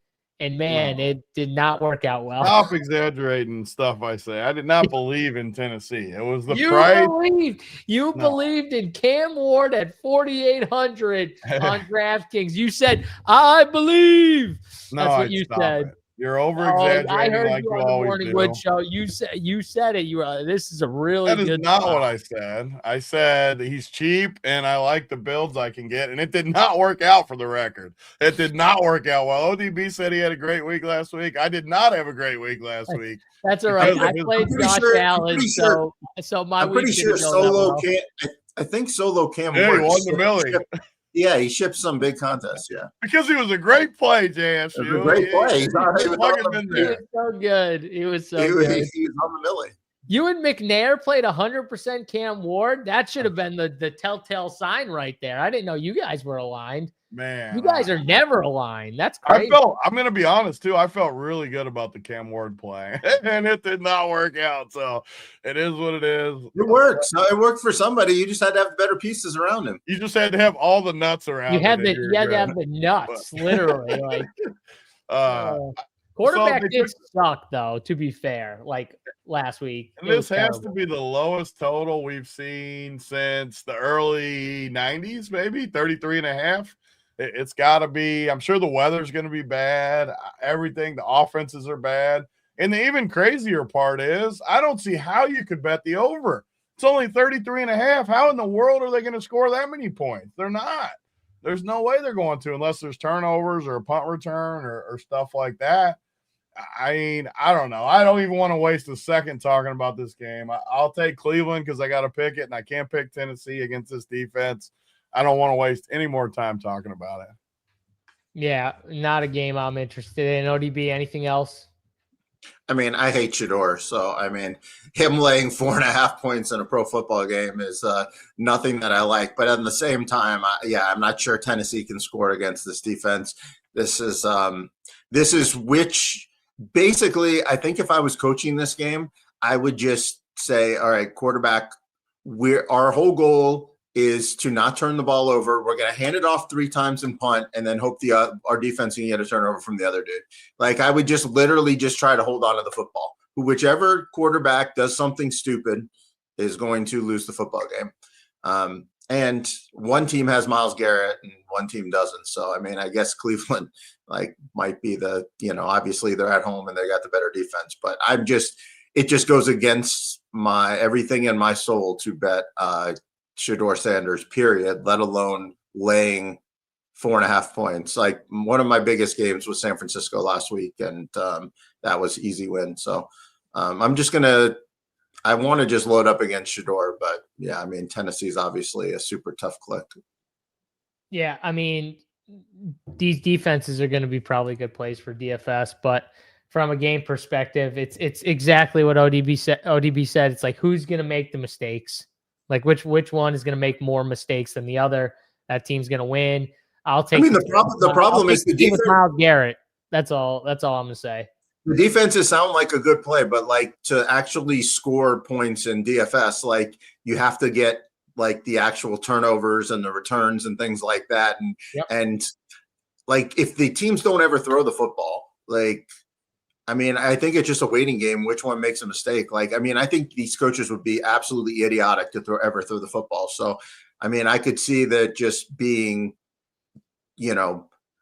And man, it did not work out well.
Stop exaggerating stuff I say. I did not believe in Tennessee. It was the
You
price.
believed in Cam Ward at 4,800 on DraftKings. You said, "I believe." That's what you said.
You're over exaggerating.
I heard
like
you on
you
the
always
Morning
do.
Wood show. You said it. You were. This is a really
That is
good.
not
spot.
what I said. I said he's cheap and I like the builds I can get, and it did not work out for the record. It did not work out well. ODB said he had a great week last week. I did not have a great week last week.
That's all right. I played Josh Allen, so my
I'm pretty
week
sure
didn't go that
Solo
well.
Cam. I think Solo Cam.
Yeah, he
works.
won the Millie.
Yeah, he shipped some big contests. Yeah,
Because he was a great play, JSU.
it was a great play. He
He was so good. He was so good.
He was on the Millie.
You and McNair played 100% Cam Ward. That should have been the telltale sign right there. I didn't know you guys were aligned.
Man,
You guys are never aligned. That's crazy.
I'm going to be honest, too. I felt really good about the Cam Ward play, and it did not work out. So it is what it is.
It works. No, it worked for somebody. You just had to have better pieces around him.
You just had to have all the nuts around.
You had
it if
you
you're
had to
good.
have the nuts, literally. Like quarterback
so
did suck, though, to be fair, like last week.
And this has to be the lowest total we've seen since the early 90s, maybe 33.5. It's got to be. I'm sure the weather's going to be bad. Everything, the offenses are bad. And the even crazier part is I don't see how you could bet the over. It's only 33.5. How in the world are they going to score that many points? They're not. There's no way they're going to unless there's turnovers or a punt return or stuff like that. I mean, I don't know. I don't even want to waste a second talking about this game. I'll take Cleveland because I got to pick it, and I can't pick Tennessee against this defense. I don't want to waste any more time talking about it.
Yeah, not a game I'm interested in. ODB, anything else?
I mean, I hate Shador, so I mean, him laying 4.5 points in a pro football game is nothing that I like. But at the same time, I'm not sure Tennessee can score against this defense. This is which basically I think if I was coaching this game, I would just say, all right, quarterback, our whole goal is to not turn the ball over. We're going to hand it off 3 times and punt, and then hope our defense can get a turnover from the other dude. Like I would just literally just try to hold on to the football. Whichever quarterback does something stupid is going to lose the football game. And one team has Myles Garrett and one team doesn't. So, I mean, I guess Cleveland might be obviously they're at home and they got the better defense, but it just goes against my everything in my soul to bet Shador Sanders, period, let alone laying 4.5 points. Like one of my biggest games was San Francisco last week, and that was easy win. So I want to just load up against Shador, but yeah, I mean, Tennessee's obviously a super tough click. Yeah,
I mean, these defenses are going to be probably good plays for DFS, but from a game perspective, it's exactly what ODB said. It's like, who's going to make the mistakes? Like which one is going to make more mistakes than the other? That team's going to win. I'll take. I mean,
the problem is the defense.
Myles Garrett. That's all I'm going to say.
The defenses sound like a good play, but like to actually score points in DFS, like you have to get like the actual turnovers and the returns and things like that. And like if the teams don't ever throw the football, like. I mean, I think it's just a waiting game. Which one makes a mistake? Like, I mean, I think these coaches would be absolutely idiotic to ever throw the football. So, I mean, I could see that just being,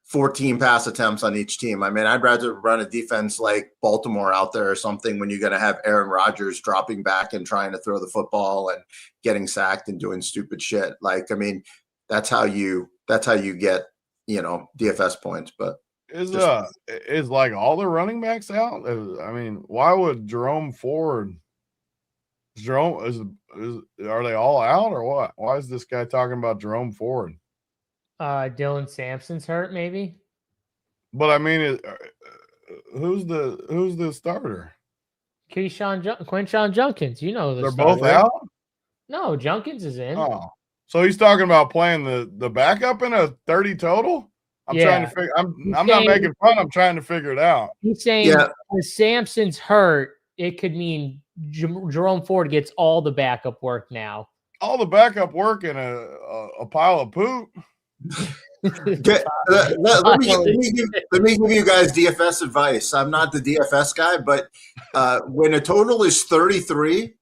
14 pass attempts on each team. I mean, I'd rather run a defense like Baltimore out there or something when you're going to have Aaron Rodgers dropping back and trying to throw the football and getting sacked and doing stupid shit. Like, I mean, that's how you get, DFS points, but.
Is like all the running backs out? I mean, why would Jerome Ford? Are they all out or what? Why is this guy talking about Jerome Ford?
Dylan Sampson's hurt, maybe.
But I mean, who's the starter?
Quinshon Junkins.
They're both out.
No, Junkins is in.
Oh, so he's talking about playing the backup in a 30 total. I'm trying to figure. I'm not making fun. I'm trying to figure it out.
He's saying if Sampson's hurt, it could mean Jerome Ford gets all the backup work now.
All the backup work in a pile of poop.
Let me give you guys DFS advice. I'm not the DFS guy, but when a total is 33,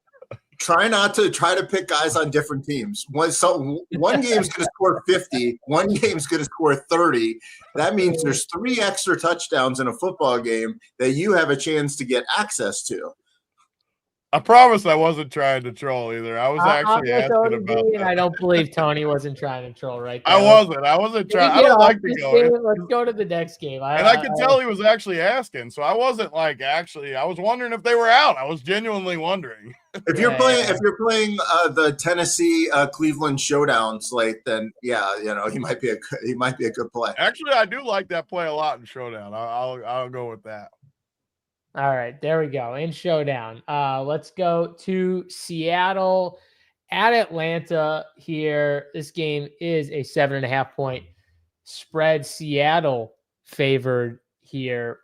try to pick guys on different teams. One game's going to score 50, one game's going to score 30. That means there's 3 extra touchdowns in a football game that you have a chance to get access to.
I promise I wasn't trying to troll either. I was actually asking about that.
And I don't believe Tony wasn't trying to troll right there.
I wasn't trying. I don't like to go.
Let's go to the next game.
I could tell he was actually asking, so I wasn't like actually. I was wondering if they were out. I was genuinely wondering.
If you're playing the Tennessee Cleveland showdown slate, then yeah, he might be a good play.
Actually, I do like that play a lot in showdown. I'll go with that.
All right, there we go. In showdown. Let's go to Seattle at Atlanta here. This game is a 7.5 point spread. Seattle favored here.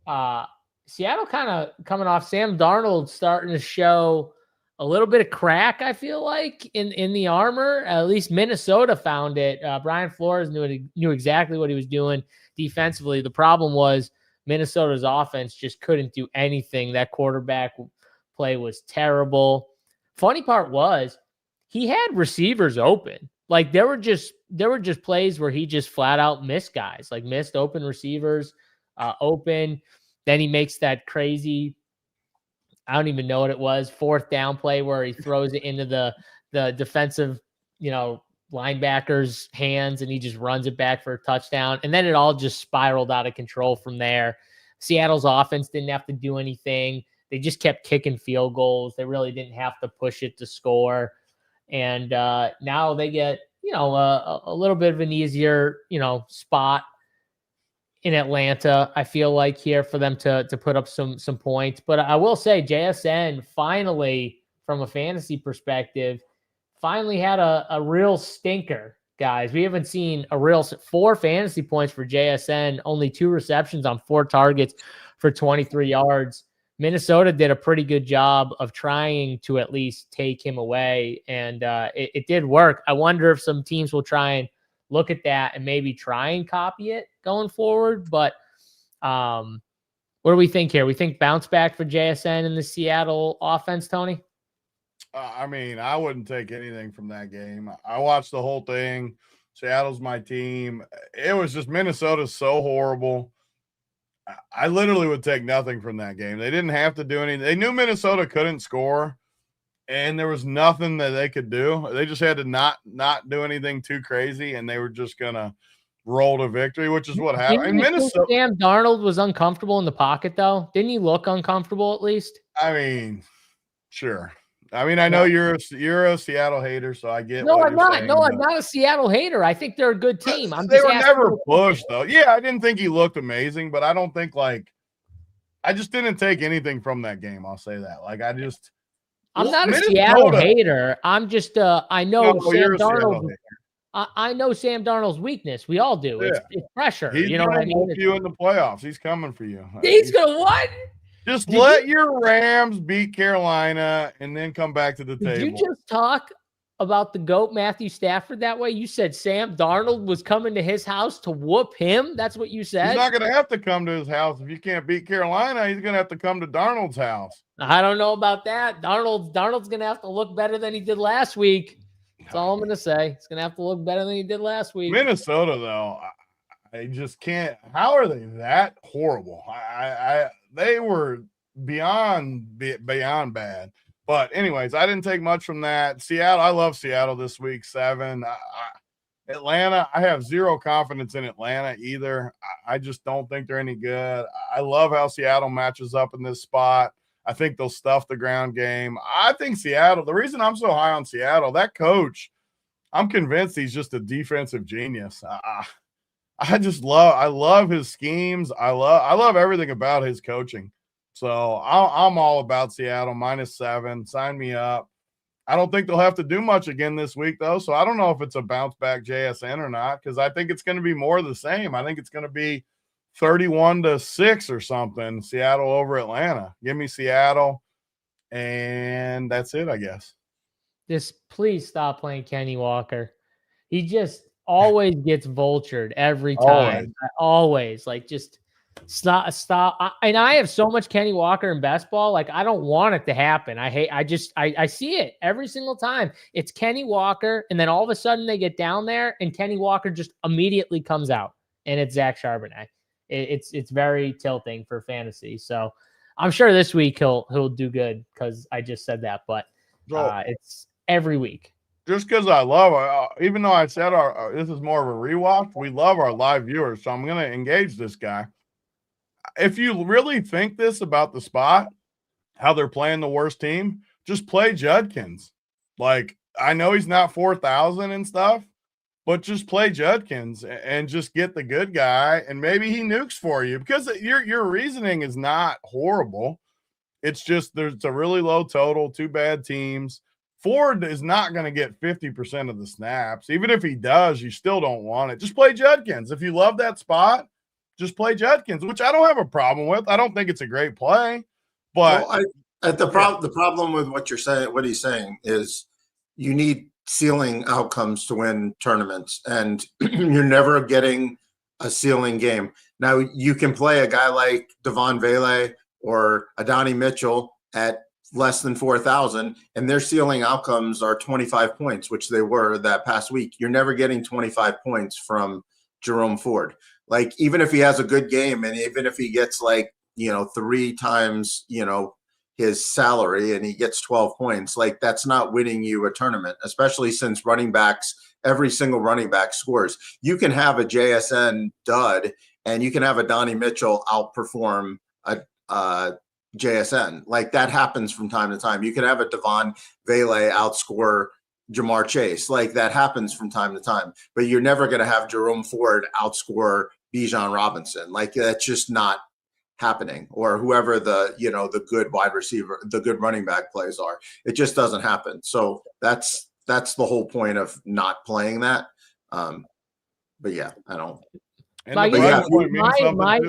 Seattle kind of coming off Sam Darnold starting to show a little bit of crack, I feel like, in the armor. At least Minnesota found it. Brian Flores knew exactly what he was doing defensively. The problem was Minnesota's offense just couldn't do anything. That quarterback play was terrible. Funny part was he had receivers open. Like there were just plays where he just flat out missed guys, like missed open receivers open. Then he makes that crazy, I don't even know what it was, 4th down play where he throws it into the defensive, linebacker's hands and he just runs it back for a touchdown. And then it all just spiraled out of control from there. Seattle's offense didn't have to do anything. They just kept kicking field goals. They really didn't have to push it to score. And now they get, a little bit of an easier, spot in Atlanta, I feel like, here for them to put up some points. But I will say JSN finally, from a fantasy perspective, finally had a real stinker, guys. We haven't seen a real 4 fantasy points for JSN, only 2 receptions on 4 targets for 23 yards. Minnesota did a pretty good job of trying to at least take him away, and it did work. I wonder if some teams will try and look at that and maybe try and copy it going forward. But what do we think here? We think bounce back for JSN in the Seattle offense, Tony?
I wouldn't take anything from that game. I watched the whole thing. Seattle's my team. It was just Minnesota's so horrible. I literally would take nothing from that game. They didn't have to do anything. They knew Minnesota couldn't score, and there was nothing that they could do. They just had to not do anything too crazy, and they were just going to roll to victory, which is what happened.
Didn't Minnesota. Sam Darnold was uncomfortable in the pocket, though. Didn't he look uncomfortable at least?
Sure. I know you're a Seattle hater, so I get.
No, I'm not. No, I'm not a Seattle hater. I think they're a good team.
They were never pushed, though. Yeah, I didn't think he looked amazing, but I don't think I just didn't take anything from that game. I'll say that.
I'm not a Seattle hater. I'm just I know Sam Darnold. I know Sam Darnold's weakness. We all do.
Yeah.
It's pressure.
He's
you know what I mean?
You in the playoffs. He's coming for you.
He's gonna what?
Just let your Rams beat Carolina and then come back to the table.
Did you just talk about the GOAT Matthew Stafford that way? You said Sam Darnold was coming to his house to whoop him? That's what you said?
He's not going to have to come to his house. If you can't beat Carolina, he's going to have to come to Darnold's house.
I don't know about that. Darnold's going to have to look better than he did last week. That's all I'm going to say. He's going to have to look better than he did last week.
Minnesota, though, I just can't. How are they that horrible? They were beyond bad. But anyways, I didn't take much from that. Seattle, I love Seattle this week, 7. Atlanta, I have zero confidence in Atlanta either. I just don't think they're any good. I love how Seattle matches up in this spot. I think they'll stuff the ground game. I think Seattle, the reason I'm so high on Seattle, that coach, I'm convinced he's just a defensive genius. I love his schemes. I love everything about his coaching. So I'm all about Seattle -7. Sign me up. I don't think they'll have to do much again this week, though. So I don't know if it's a bounce back JSN or not, because I think it's going to be more of the same. I think it's going to be 31-6 or something. Seattle over Atlanta. Give me Seattle, and that's it, I guess.
Just please stop playing Kenny Walker. He just always gets vultured every time. Always like just stop. And I have so much Kenny Walker in best ball. Like I don't want it to happen. I see it every single time. It's Kenny Walker, and then all of a sudden they get down there, and Kenny Walker just immediately comes out, and it's Zach Charbonnet. It's very tilting for fantasy. So I'm sure this week he'll do good because I just said that, but it's every week.
Just because I love even though I said this is more of a rewatch, we love our live viewers, so I'm going to engage this guy. If you really think this about the spot, how they're playing the worst team, just play Judkins. Like, I know he's not 4,000 and stuff, but just play Judkins and just get the good guy, and maybe he nukes for you because your reasoning is not horrible. It's just there's a really low total, two bad teams. Ford is not going to get 50% of the snaps. Even if he does, you still don't want it. Just play Judkins. If you love that spot, just play Judkins, which I don't have a problem with. I don't think it's a great play, but
the problem with what you're saying, what he's saying is you need ceiling outcomes to win tournaments, and you're never getting a ceiling game. Now you can play a guy like Devon Vele or Adonai Mitchell at less than 4,000, and their ceiling outcomes are 25 points, which they were that past week. You're never getting 25 points from Jerome Ford. Like, even if he has a good game, and even if he gets 3 times, his salary and he gets 12 points, like that's not winning you a tournament, especially since running backs, every single running back scores. You can have a JSN dud and you can have a Donnie Mitchell outperform a JSN. Like that happens from time to time. You can have a Devon Vele outscore Jamar Chase. Like that happens from time to time, but you're never going to have Jerome Ford outscore Bijan Robinson. Like that's just not happening, or whoever the good wide receiver, the good running back plays are. It just doesn't happen. So that's the whole point of not playing that. But yeah, I don't.
My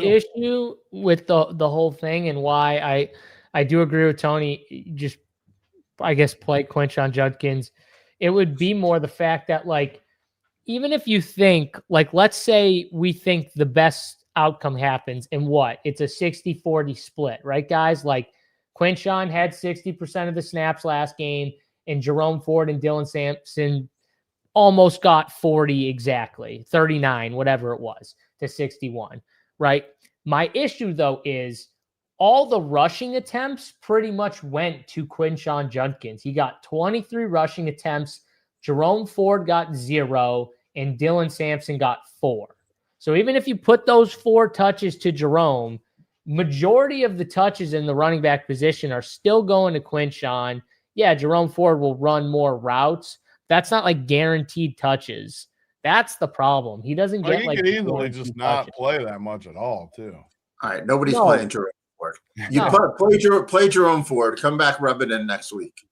issue with the whole thing, and why I do agree with Tony, just I guess play Quinshon Judkins, it would be more the fact that like, even if you think, like, let's say we think the best outcome happens and it's a 60-40 split, right, guys? Like Quinshon had 60% of the snaps last game, and Jerome Ford and Dylan Sampson almost got 40 exactly, 39, whatever it was, to 61, right? My issue, though, is all the rushing attempts pretty much went to Quinshon Judkins. He got 23 rushing attempts. Jerome Ford got 0, and Dylan Sampson got 4. So even if you put those 4 touches to Jerome, majority of the touches in the running back position are still going to Quinshon. Yeah, Jerome Ford will run more routes. That's not like guaranteed touches. That's the problem. He doesn't get
like. He could easily just not play that much at all, too.
All right, nobody's playing Jerome Ford. Play Jerome Ford. Come back, rub it in next week.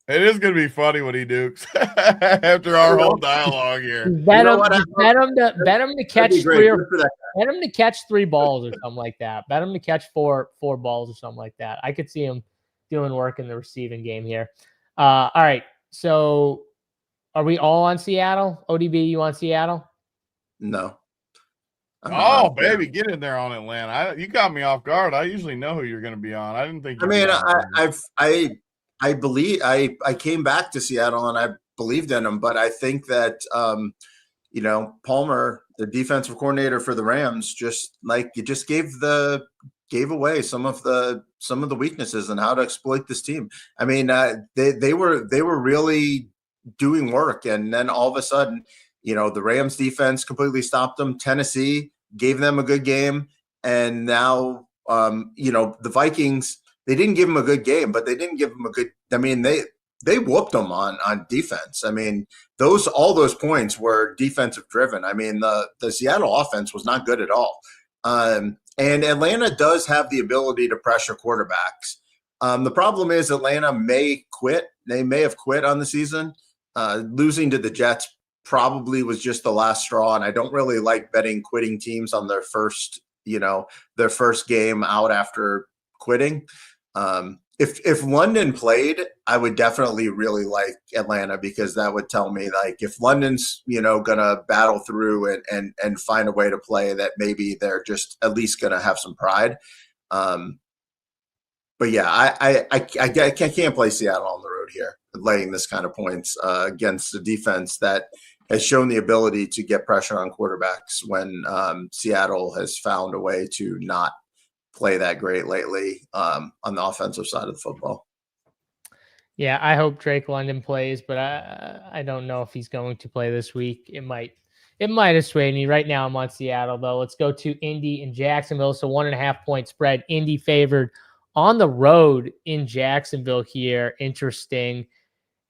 It is going to be funny when he dukes after our whole dialogue here.
Bet him to catch 3 bet him to catch 3 balls or something like that. Bet him to catch 4 balls or something like that. I could see him doing work in the receiving game here. All right. So are we all on Seattle? ODB, you on Seattle?
No.
Baby, get in there on Atlanta. You got me off guard. I usually know who you're going to be on. I didn't think.
I believe I came back to Seattle and I believed in them, but I think that Palmer, the defensive coordinator for the Rams, just gave away some of the weaknesses and how to exploit this team. I mean, they were really doing work, and then all of a sudden, the Rams defense completely stopped them. Tennessee gave them a good game, and now the Vikings. They didn't give him a good game, but they didn't give him a good. I mean, they whooped them on defense. I mean, all those points were defensive driven. I mean, the Seattle offense was not good at all. And Atlanta does have the ability to pressure quarterbacks. The problem is Atlanta may quit. They may have quit on the season. Losing to the Jets probably was just the last straw. And I don't really like betting quitting teams on their first game out after quitting. if London played, I would definitely really like Atlanta, because that would tell me, like, if London's, gonna battle through and find a way to play, that maybe they're just at least gonna have some pride. But yeah, I can't play Seattle on the road here, laying this kind of points against a defense that has shown the ability to get pressure on quarterbacks when Seattle has found a way to not play that great lately on the offensive side of the football.
Yeah, I hope Drake London plays, but I don't know if he's going to play this week. It might have swayed me. Right now I'm on Seattle, though. Let's go to Indy and Jacksonville. So 1.5 point spread. Indy favored on the road in Jacksonville here. Interesting.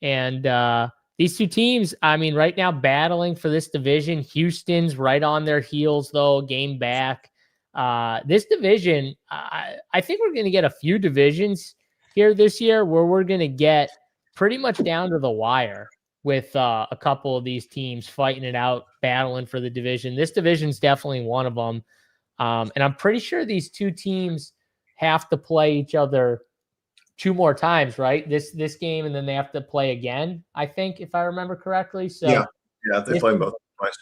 And these two teams, I mean, right now battling for this division. Houston's right on their heels, though, game back. This division, I think we're going to get a few divisions here this year where we're going to get pretty much down to the wire with a couple of these teams fighting it out, battling for the division. This division's definitely one of them. And I'm pretty sure these two teams have to play each other 2 more times, right? This game, and then they have to play again, I think, if I remember correctly. So
yeah, they play both twice.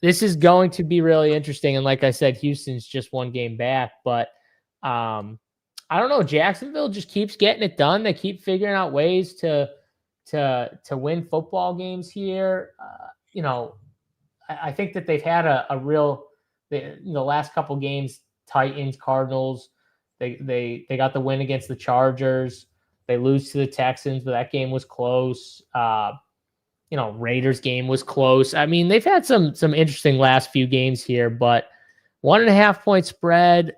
This is going to be really interesting. And like I said, Houston's just 1 game back, but I don't know. Jacksonville just keeps getting it done. They keep figuring out ways to win football games here. I think that they've had a real, the last couple games, Titans, Cardinals, they got the win against the Chargers. They lose to the Texans, but that game was close. Raiders game was close. I mean, they've had some interesting last few games here, but 1.5 point spread.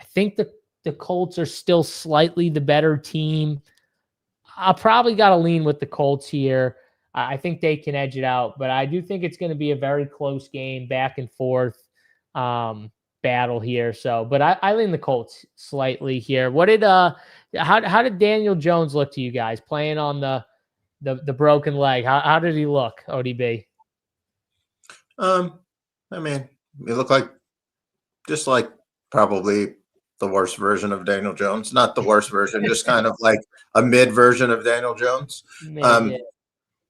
I think the Colts are still slightly the better team. I probably got to lean with the Colts here. I think they can edge it out, but I do think it's going to be a very close game, back and forth battle here. So, but I lean the Colts slightly here. What did how did Daniel Jones look to you guys playing on the broken leg? How did he look, ODB?
I mean, he looked just like probably the worst version of Daniel Jones. Not the worst version, just kind of like a mid version of Daniel Jones.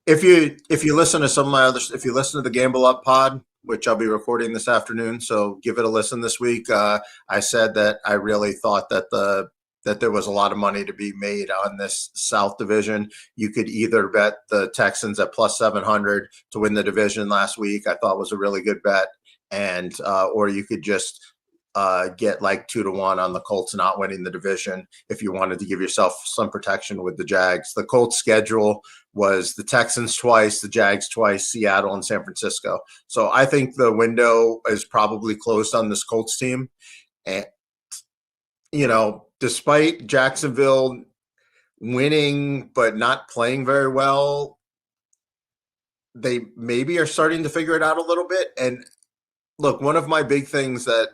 If you listen to some of my others, if you listen to the Gamble Up pod, which I'll be recording this afternoon, so give it a listen this week. I said that I really thought that there was a lot of money to be made on this South division. You could either bet the Texans at plus 700 to win the division last week. I thought was a really good bet, and or you could just get like 2-1 on the Colts not winning the division if you wanted to give yourself some protection with the Jags. The Colts schedule was the Texans twice, the Jags twice, Seattle and San Francisco. So I think the window is probably closed on this Colts team. And, despite Jacksonville winning but not playing very well, they maybe are starting to figure it out a little bit. And look, one of my big things that,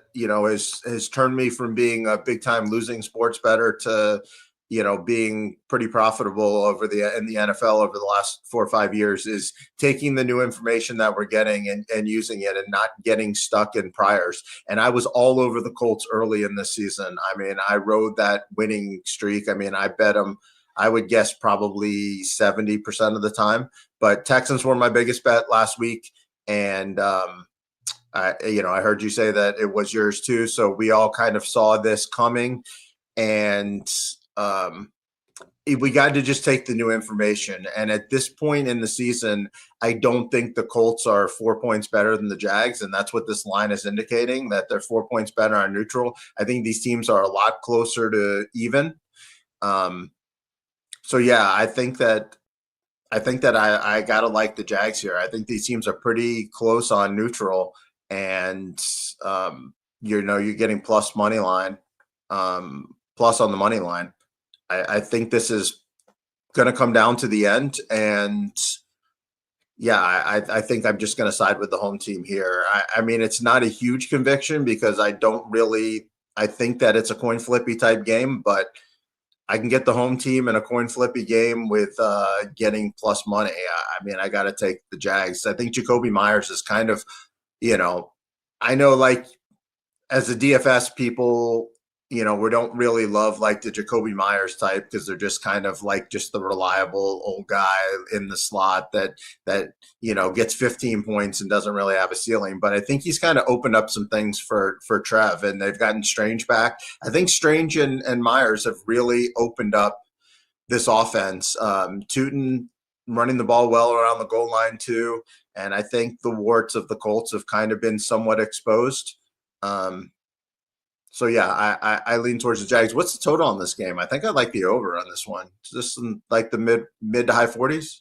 has turned me from being a big time losing sports bettor to, being pretty profitable in the NFL over the last 4 or 5 years is taking the new information that we're getting and using it and not getting stuck in priors. And I was all over the Colts early in this season. I mean, I rode that winning streak. I mean, I bet them, I would guess probably 70% of the time, but Texans were my biggest bet last week. And, I heard you say that it was yours too. So we all kind of saw this coming, and we got to just take the new information. And at this point in the season, I don't think the Colts are 4 points better than the Jags. And that's what this line is indicating, that they're 4 points better on neutral. I think these teams are a lot closer to even. So yeah, I think that I gotta like the Jags here. I think these teams are pretty close on neutral. And you're getting plus money line, plus on the money line. I think this is going to come down to the end, and yeah, I think I'm just going to side with the home team here. I mean, it's not a huge conviction because I think that it's a coin flippy type game, but I can get the home team in a coin flippy game with getting plus money. I mean, I got to take the Jags. I think Jacoby Myers is kind of, I know, like, as the DFS people, we don't really love like the Jacoby Myers type because they're just kind of like just the reliable old guy in the slot that gets 15 points and doesn't really have a ceiling. But I think he's kind of opened up some things for Trev, and they've gotten Strange back. I think Strange and Myers have really opened up this offense. Tootin running the ball well around the goal line too, and I think the warts of the Colts have kind of been somewhat exposed. So yeah, I lean towards the Jags. What's the total on this game? I think I like the over on this one. Is this in like the mid to high 40s?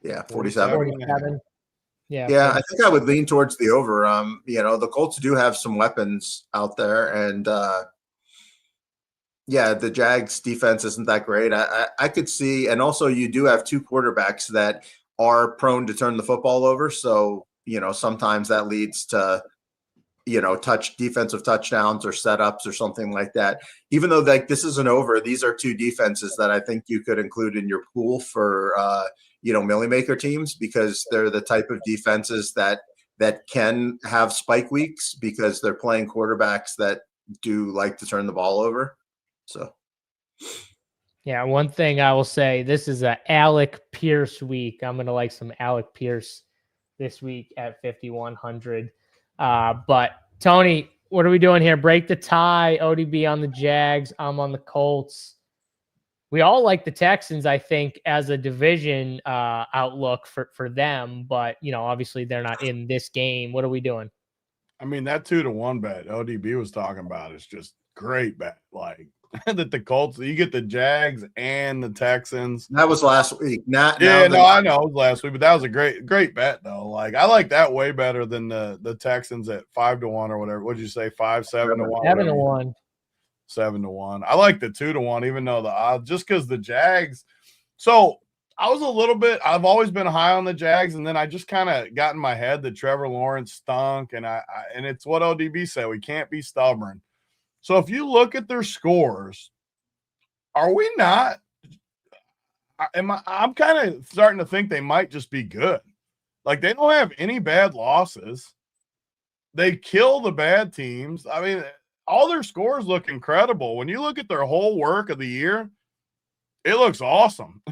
Yeah, 47.
47. Yeah.
Yeah, I think I would lean towards the over. The Colts do have some weapons out there, and the Jags defense isn't that great. I could see, and also you do have two quarterbacks that are prone to turn the football over. So, sometimes that leads to defensive touchdowns or setups or something like that. Even though like this is an over, these are two defenses that I think you could include in your pool for Millie Maker teams, because they're the type of defenses that can have spike weeks because they're playing quarterbacks that do like to turn the ball over. So
yeah, one thing I will say, this is a Alec Pierce week. I'm gonna like some Alec Pierce this week at 5,100. But Tony, what are we doing here? Break the tie. ODB on the Jags. I'm on the Colts. We all like the Texans, I think, as a division outlook for them. But, obviously they're not in this game. What are we doing?
I mean, that 2-1 bet ODB was talking about is just great bet. Like that the Colts, you get the Jags and the Texans.
That was last week.
I know it was last week, but that was a great bet though. Like I like that way better than the Texans at 5-1 or whatever. What'd you say? 7-1.
7-1.
7-1. I like the 2-1, even though the odds, just because the Jags. So I've always been high on the Jags, and then I just kind of got in my head that Trevor Lawrence stunk, and and it's what ODB said, we can't be stubborn. So if you look at their scores, are we not? I'm kind of starting to think they might just be good. Like they don't have any bad losses. They kill the bad teams. I mean, all their scores look incredible. When you look at their whole work of the year, it looks awesome.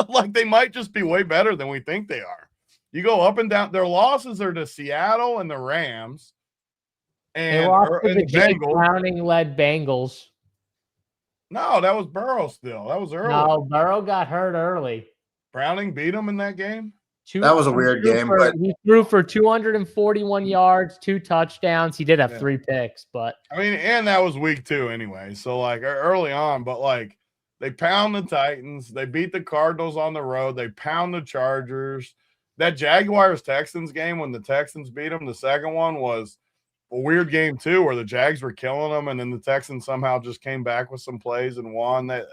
Like they might just be way better than we think they are. You go up and down. Their losses are to Seattle and the Rams. And,
they lost to the
Bengals.
Browning-led Bengals.
No, that was Burrow still. That was early.
No, Burrow got hurt early.
Browning beat him in that game?
That was a weird game. But
he threw for 241 yards, 2 touchdowns. He did have 3 picks, but
I mean, and that was week 2 anyway. So like early on, but like they pound the Titans. They beat the Cardinals on the road. They pound the Chargers. That Jaguars-Texans game when the Texans beat them, the second one was a weird game too, where the Jags were killing them, and then the Texans somehow just came back with some plays and won. That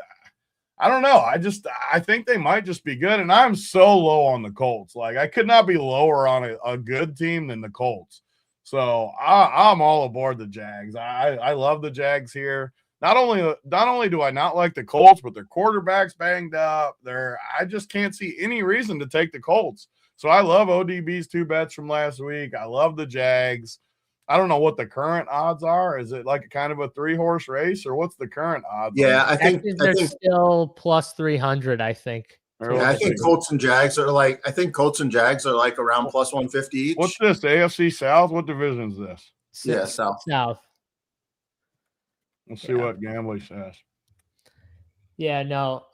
I don't know. I think they might just be good, and I'm so low on the Colts. Like I could not be lower on a good team than the Colts. So I'm all aboard the Jags. I love the Jags here. Not only do I not like the Colts, but their quarterback's banged up. I just can't see any reason to take the Colts. So I love ODB's 2 bets from last week. I love the Jags. I don't know what the current odds are. Is it like a kind of a 3-horse race, or what's the current odds?
Yeah, I think
they're still plus 300. I think.
Yeah, I think Colts and Jags are like around plus 150 each.
What's this? AFC South? What division is this?
Yeah, South.
Let's see what Gambly says.
Yeah, no,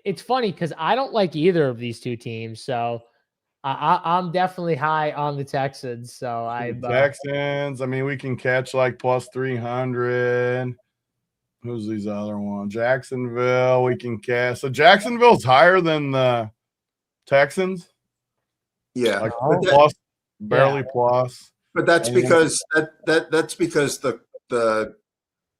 it's funny because I don't like either of these two teams, so I'm definitely high on the Texans. So
Texans. I mean, we can catch like plus 300. Who's these other ones? Jacksonville. We can catch. So Jacksonville's higher than the Texans.
Yeah,
like plus, barely plus.
But that's because that's because the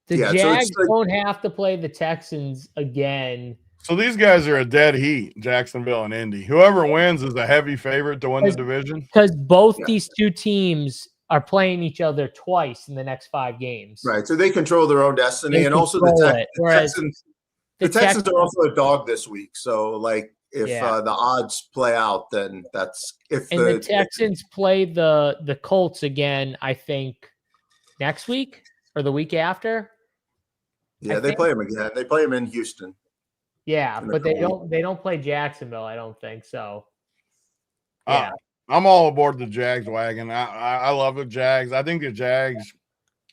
Jags don't have to play the Texans again.
So these guys are a dead heat, Jacksonville and Indy. Whoever wins is a heavy favorite to win the division.
Because both these two teams are playing each other twice in the next 5 games.
Right. So they control their own destiny. And also the Texans are also a dog this week. So like if the odds play out, then that's
the Texans play the Colts again, I think next week or the week after.
Yeah, they play them again. They play them in Houston.
Yeah,
in a
but they
couple
don't. They don't play Jacksonville. I don't think so. Yeah,
I'm all aboard the Jags wagon. I love the Jags. I think the Jags.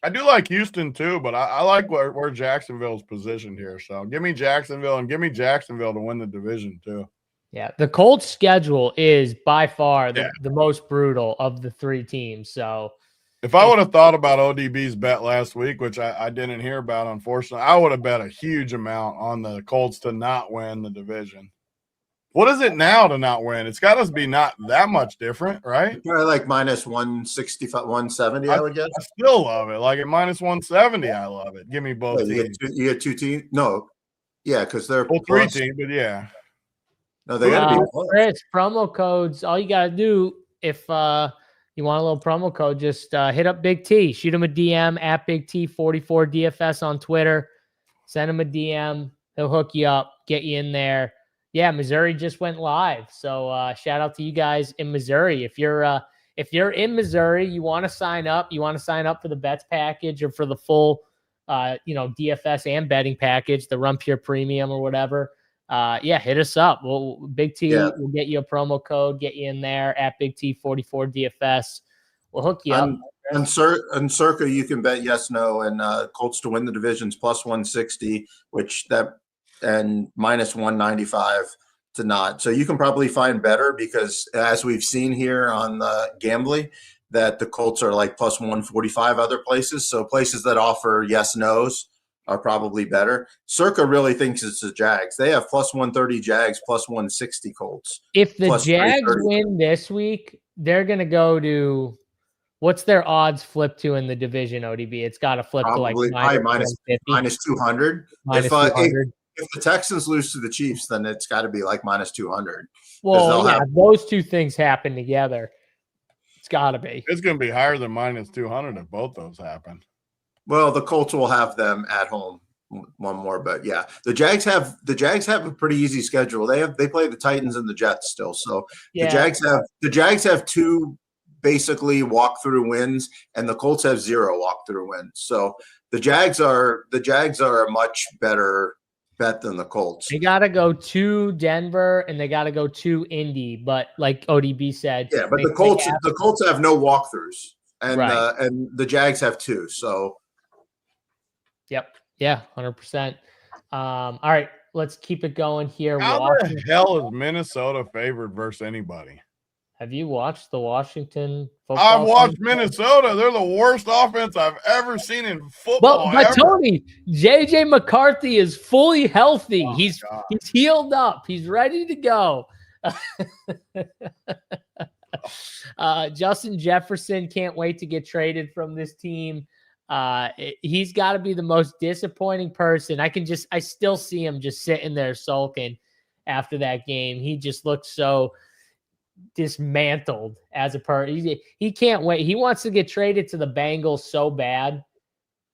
I do like Houston too, but I like where Jacksonville's positioned here. So give me Jacksonville and give me Jacksonville to win the division too.
yeah. The Colts' schedule is by far the most brutal of the three teams. So
if I would have thought about ODB's bet last week, which I didn't hear about, unfortunately, I would have bet a huge amount on the Colts to not win the division. What is it now to not win? It's got to be not that much different, right?
Probably like minus 165, 170, I would guess.
I still love it. Like at minus 170, I love it. Give me both teams.
You get two teams? No. Yeah, because they're
three teams, but yeah.
No, they got to be
Chris, promo codes. All you got to do if you want a little promo code, just hit up Big T. Shoot him a DM at Big T44 DFS on Twitter. Send him a DM. He'll hook you up, get you in there. Yeah, Missouri just went live. So shout out to you guys in Missouri. If you're in Missouri, you want to sign up. You want to sign up for the bets package or for the full, DFS and betting package, the Run Pure Premium or whatever. Hit us up. Big T will get you a promo code, get you in there at Big T44 DFS. We'll hook you up.
On Circa, you can bet yes, no, and Colts to win the divisions plus 160, and minus 195 to not. So you can probably find better because as we've seen here on the Gambly, that the Colts are like plus 145 other places. So places that offer yes, no's are probably better. Circa really thinks it's the Jags. They have plus 130 Jags, plus 160 Colts.
If the Jags win this week, they're going to go to what's their odds flip to in the division, ODB? It's got to flip
probably
to like
minus 200.
Minus 200.
If the Texans lose to the Chiefs, then it's got to be like minus 200.
Well, yeah, those two things happen together. It's got to be.
It's going to be higher than minus 200 if both those happen.
Well, the Colts will have them at home one more, but yeah, the Jags have a pretty easy schedule. They play the Titans and the Jets still. So the Jags have two basically walkthrough wins, and the Colts have 0 walkthrough wins. So the Jags are a much better bet than the Colts.
They got to go to Denver and they got to go to Indy, but like ODB said,
yeah, but the Colts have no walkthroughs, and and the Jags have 2. So,
yep, yeah, 100%. All right, let's keep it going here.
How the hell is Minnesota favored versus anybody?
Have you watched the Washington football?
I've watched Minnesota. They're the worst offense I've ever seen in football.
But Tony, JJ McCarthy is fully healthy. He's healed up. He's ready to go. Justin Jefferson can't wait to get traded from this team. He's got to be the most disappointing person. I still see him just sitting there sulking after that game. He just looks so dismantled as a person. He can't wait. He wants to get traded to the Bengals so bad.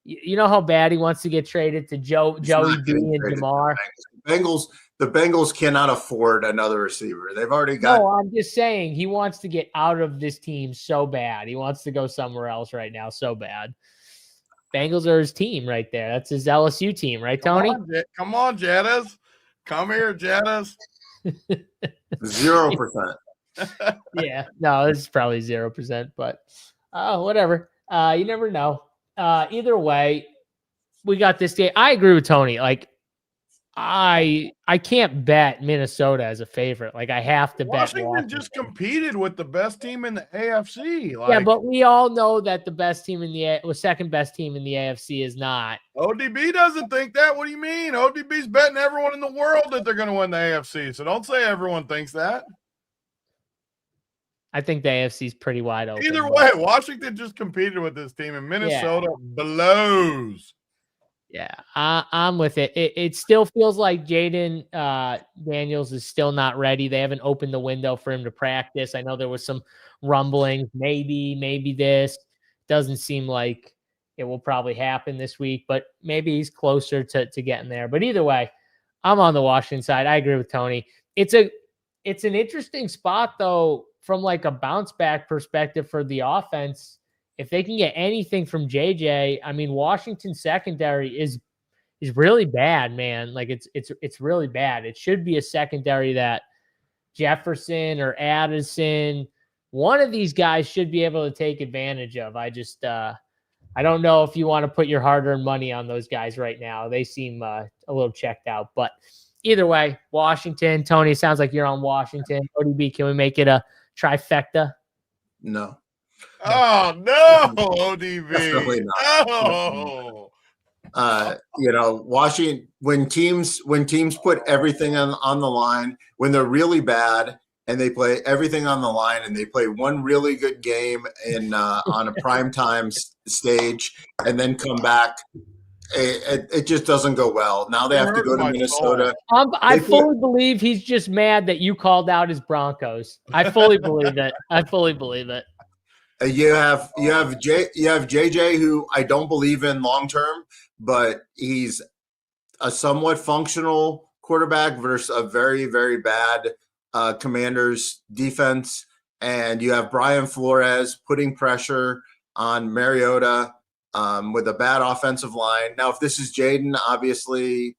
You know how bad he wants to get traded to Joey B and Jamar.
The Bengals cannot afford another receiver. They've already got.
No, I'm just saying he wants to get out of this team so bad. He wants to go somewhere else right now so bad. Bengals are his team right there. That's his LSU team, right, Tony?
Come on, Jettas. Come here, Jettas.
0%.
Yeah, no, this is probably 0%, but whatever. You never know. Either way, we got this day. I agree with Tony. Like, I can't bet Minnesota as a favorite. Like, I have to bet
Washington just competed with the best team in the AFC.
Yeah, but we all know that the best team in the second best team in the AFC is not.
ODB doesn't think that. What do you mean? ODB's betting everyone in the world that they're going to win the AFC. So don't say everyone thinks that.
I think the AFC is pretty wide open.
Either way, Washington just competed with this team, and Minnesota blows.
Yeah, I'm with it. It still feels like Jaden Daniels is still not ready. They haven't opened the window for him to practice. I know there was some rumblings. Maybe this doesn't seem like it will probably happen this week, but maybe he's closer to getting there. But either way, I'm on the Washington side. I agree with Tony. It's an interesting spot, though, from like a bounce back perspective for the offense. If they can get anything from JJ, I mean, Washington secondary is is really bad, man. Like it's really bad. It should be a secondary that Jefferson or Addison, one of these guys should be able to take advantage of. I just I don't know if you want to put your hard-earned money on those guys right now. They seem a little checked out. But either way, Washington. Tony, sounds like you're on Washington. ODB, can we make it a trifecta?
No.
Oh no, ODB.
Definitely not.
No.
Washington, when teams put everything on the line, when they're really bad and they play everything on the line and they play one really good game on a primetime stage and then come back, it just doesn't go well. Now they have to go to Minnesota.
I fully believe he's just mad that you called out his Broncos. I fully believe it. I fully believe it.
You have JJ, who I don't believe in long term, but he's a somewhat functional quarterback versus a very, very bad Commanders defense. And you have Brian Flores putting pressure on Mariota with a bad offensive line. Now, if this is Jaden, obviously,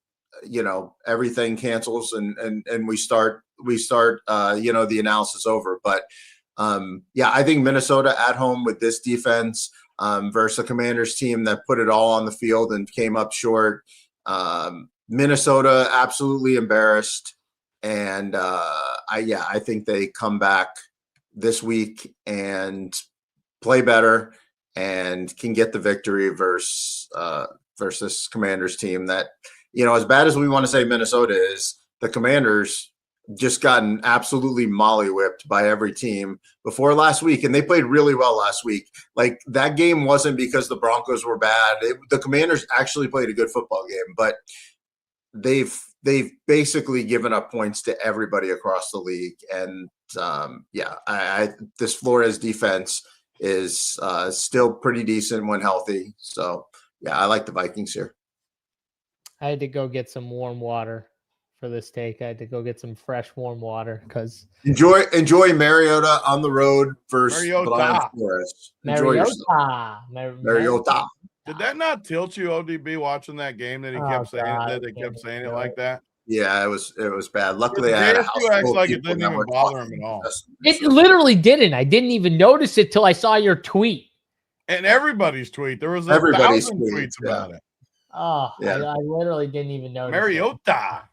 everything cancels and we start the analysis over. But I think Minnesota at home with this defense versus a Commanders team that put it all on the field and came up short. Minnesota absolutely embarrassed. And I think they come back this week and play better and can get the victory versus this Commanders team that, as bad as we want to say Minnesota is, the Commanders just gotten absolutely molly-whipped by every team before last week, and they played really well last week. Like, that game wasn't because the Broncos were bad. The Commanders actually played a good football game, but they've basically given up points to everybody across the league. And this Flores defense is still pretty decent when healthy. So I like the Vikings here.
I had to go get some warm water for this take. I had to go get some fresh warm water because
enjoy Mariota on the road versus Brian Flores. Mariota.
Did that not tilt you, ODB, watching that game that he kept saying it like that?
Yeah, it was bad. Luckily, I had a house
acts like it didn't even bother him at all.
It literally didn't. I didn't even notice it till I saw your tweet.
And everybody's tweet. There was 1,000 tweets about it.
Oh, yeah. I literally didn't even notice.
Mariota.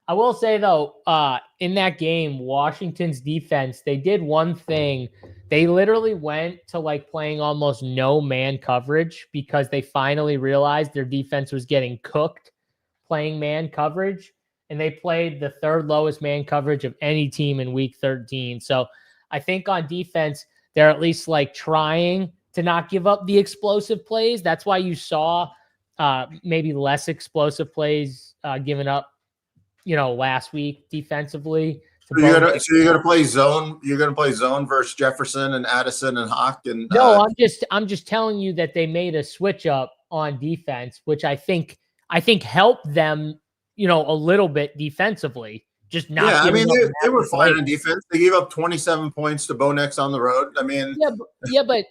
I will say, though, in that game, Washington's defense, they did one thing. They literally went to playing almost no man coverage because they finally realized their defense was getting cooked playing man coverage. And they played the third lowest man coverage of any team in week 13. So I think on defense, they're at least trying to not give up the explosive plays. That's why you saw maybe less explosive plays given up, last week defensively.
So you're gonna play zone. You're gonna play zone versus Jefferson and Addison and Hawk. And
no, I'm just telling you that they made a switch up on defense, which I think helped them, a little bit defensively. Just not.
Yeah, I mean they were fine on defense. They gave up 27 points to Bo Nix on the road. I mean,
but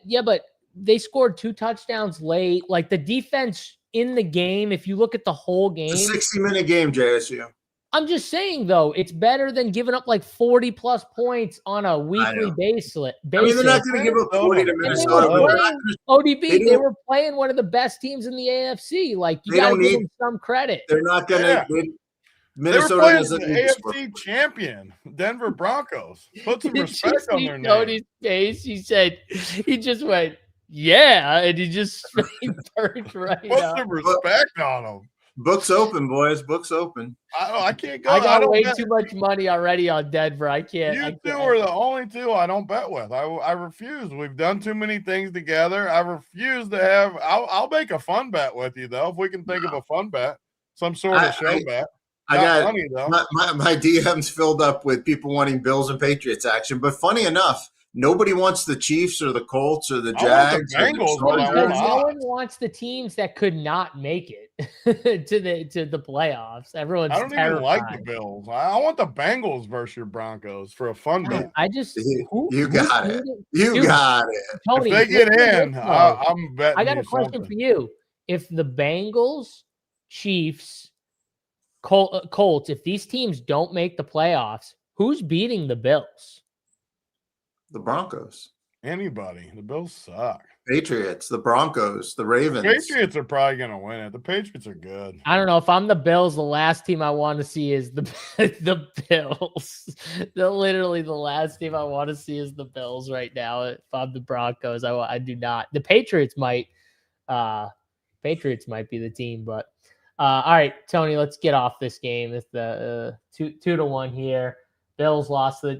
they scored 2 touchdowns late. Like, the defense in the game, if you look at the whole game,
it's a 60-minute game, JSU.
I'm just saying, though, it's better than giving up 40-plus points on a weekly basis.
I mean, they're not going to give up 40 to Minnesota.
They were playing one of the best teams in the AFC. You got to give them some credit.
They're not going to.
Yeah.
Minnesota
doesn't the AFC champion, Denver Broncos. Put some respect on their name.
Cody's face. He just went, yeah, and he just turned right
Put
up.
some respect on them.
Books open, boys. Books open.
I can't go.
I got way too much money already on Denver. I can't.
You two are the only two I don't bet with. I refuse. We've done too many things together. I refuse to have. I'll make a fun bet with you though, if we can think of a fun bet, some sort of show bet.
I got my DMs filled up with people wanting Bills and Patriots action, but funny enough, nobody wants the Chiefs or the Colts or the Jags.
The Bengals,
no one wants the teams that could not make it to the playoffs. Everyone's
I don't
terrified.
even like the Bills. I want the Bengals versus your Broncos for a fun bet.
You got it.
Tony,
if they get in, I'm betting.
I got a question for you. If the Bengals Chiefs, Colts, if these teams don't make the playoffs, who's beating the Bills?
The Broncos.
Anybody. The Bills suck.
Patriots, the Broncos, the Ravens.
Patriots are probably going to win it. The Patriots are good.
I don't know. If I'm the Bills, the last team I want to see is the Bills. Literally the last team I want to see is the Bills right now. If I'm the Broncos, I do not. The Patriots might be the team, but all right, Tony, let's get off this game. It's the 2-1 here. Bills lost the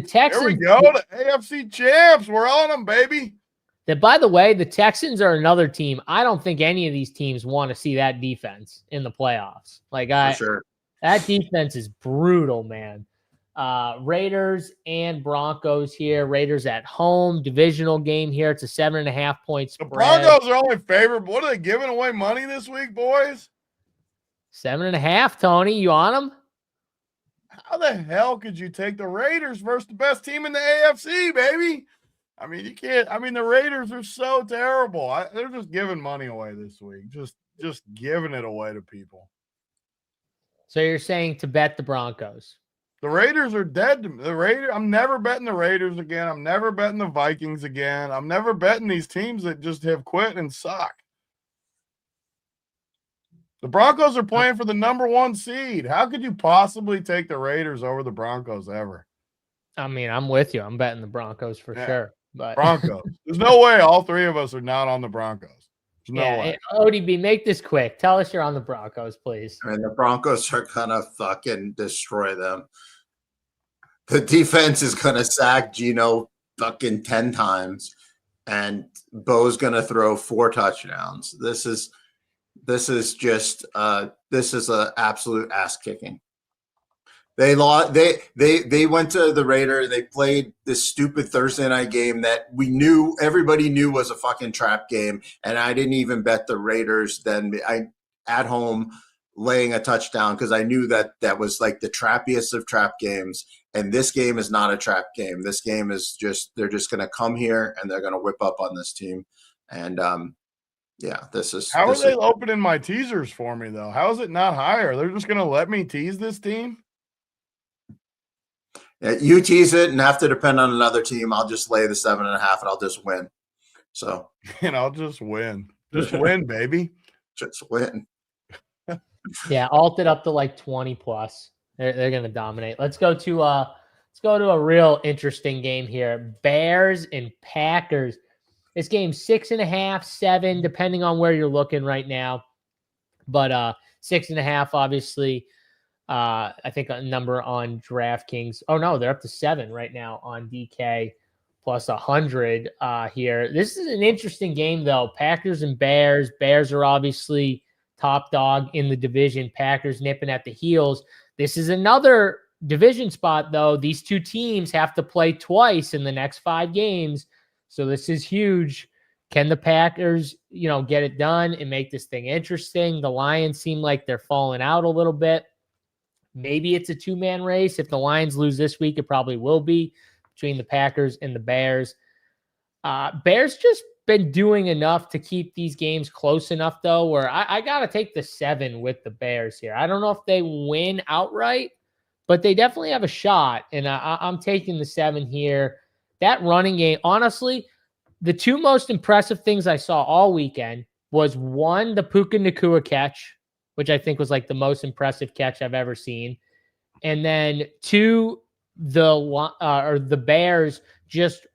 Texans.
Here we go. The AFC champs. We're on them, baby.
That, by the way, the Texans are another team. I don't think any of these teams want to see that defense in the playoffs. That defense is brutal, man. Raiders and Broncos here. Raiders at home, divisional game here. It's a 7.5 point spread.
The Broncos are only favored. What are they giving away money this week, boys?
7.5, Tony. You on them?
How the hell could you take the Raiders versus the best team in the AFC, baby? I mean, you can't. I mean, the Raiders are so terrible. They're just giving money away this week. Just giving it away to people.
So you're saying to bet the Broncos?
The Raiders are dead. The Raiders. I'm never betting the Raiders again. I'm never betting the Vikings again. I'm never betting these teams that just have quit and suck. The Broncos are playing for the number 1 seed. How could you possibly take the Raiders over the Broncos ever?
I mean, I'm with you. I'm betting the Broncos for sure. But
Broncos. There's no way all three of us are not on the Broncos. There's no way.
ODB, make this quick. Tell us you're on the Broncos, please.
I mean, the Broncos are going to fucking destroy them. The defense is going to sack Geno fucking 10 times, and Bo's going to throw 4 touchdowns. This is just this is an absolute ass kicking. They lost. They went to the Raiders. They played this stupid Thursday night game that everybody knew was a fucking trap game, and I didn't even bet the Raiders. Then at home laying a touchdown because I knew that was like the trappiest of trap games. And this game is not a trap game. This game is they're just going to come here and they're going to whip up on this team. And this is.
How are they opening my teasers for me though? How is it not higher? They're just going to let me tease this team.
You tease it and have to depend on another team. I'll just lay the 7.5 and I'll just win. So,
and I'll just win. Just win, baby.
Just win.
Yeah, alt it up to like 20 plus. They're going to dominate. Let's go to a real interesting game here. Bears and Packers. This game's 6.5, 7, depending on where you're looking right now. But 6.5, obviously. I think a number on DraftKings. Oh no, they're up to 7 right now on DK plus 100 here. This is an interesting game though. Packers and Bears. Bears are obviously top dog in the division. Packers nipping at the heels. This is another division spot though. These two teams have to play twice in the next 5 games. So this is huge. Can the Packers, get it done and make this thing interesting? The Lions seem like they're falling out a little bit. Maybe it's a 2-man race. If the Lions lose this week, it probably will be between the Packers and the Bears. Bears just been doing enough to keep these games close enough, though, where I got to take the 7 with the Bears here. I don't know if they win outright, but they definitely have a shot, and I'm taking the 7 here. That running game, honestly, the 2 most impressive things I saw all weekend was 1, the Puka Nacua catch, which I think was like the most impressive catch I've ever seen. And then 2, the Bears just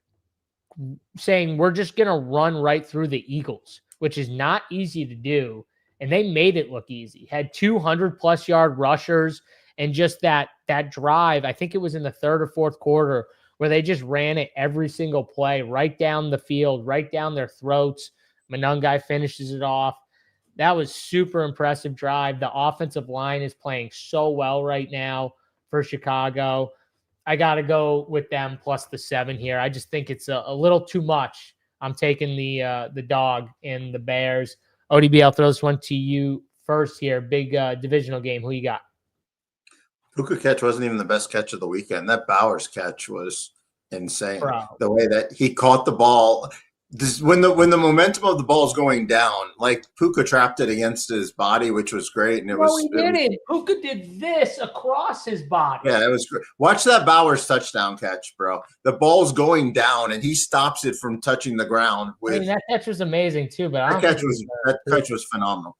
saying, we're just going to run right through the Eagles, which is not easy to do. And they made it look easy. Had 200+ yard rushers and just that drive. I think it was in the 3rd or 4th quarter where they just ran it every single play right down the field, right down their throats. Monangai finishes it off. That was super impressive drive. The offensive line is playing so well right now for Chicago. I got to go with them plus the 7 here. I just think it's a little too much. I'm taking the dog in the Bears. ODB, I'll throw this one to you first here. Big divisional game. Who you got?
Puka catch wasn't even the best catch of the weekend. That Bowers catch was insane.
Bro.
The way that he caught the ball. when the momentum of the ball is going down, like Puka trapped it against his body, which was great, and
He didn't. Puka did this across his body.
Yeah, it was great. Watch that Bowers touchdown catch, bro. The ball's going down, and he stops it from touching the ground.
That catch was amazing too, but
that catch was phenomenal.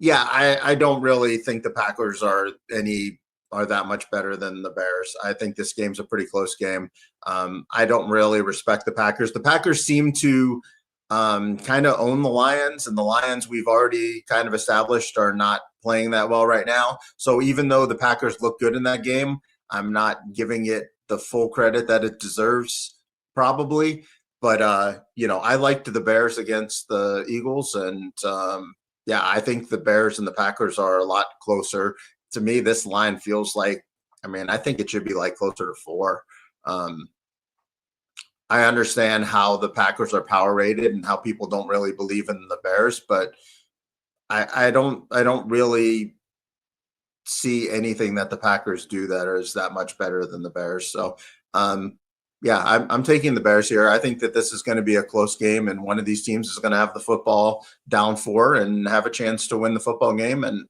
Yeah, I don't really think the Packers are that much better than the Bears. I think this game's a pretty close game. I don't really respect the Packers. The Packers seem to kind of own the Lions, and the Lions we've already kind of established are not playing that well right now. So even though the Packers look good in that game, I'm not giving it the full credit that it deserves, probably. But I liked the Bears against the Eagles, and I think the Bears and the Packers are a lot closer. To me, this line feels like, I think it should be like closer to 4. I understand how the Packers are power rated and how people don't really believe in the Bears, but I don't really see anything that the Packers do that is that much better than the Bears. So, I'm taking the Bears here. I think that this is going to be a close game, and one of these teams is going to have the football down 4 and have a chance to win the football game. And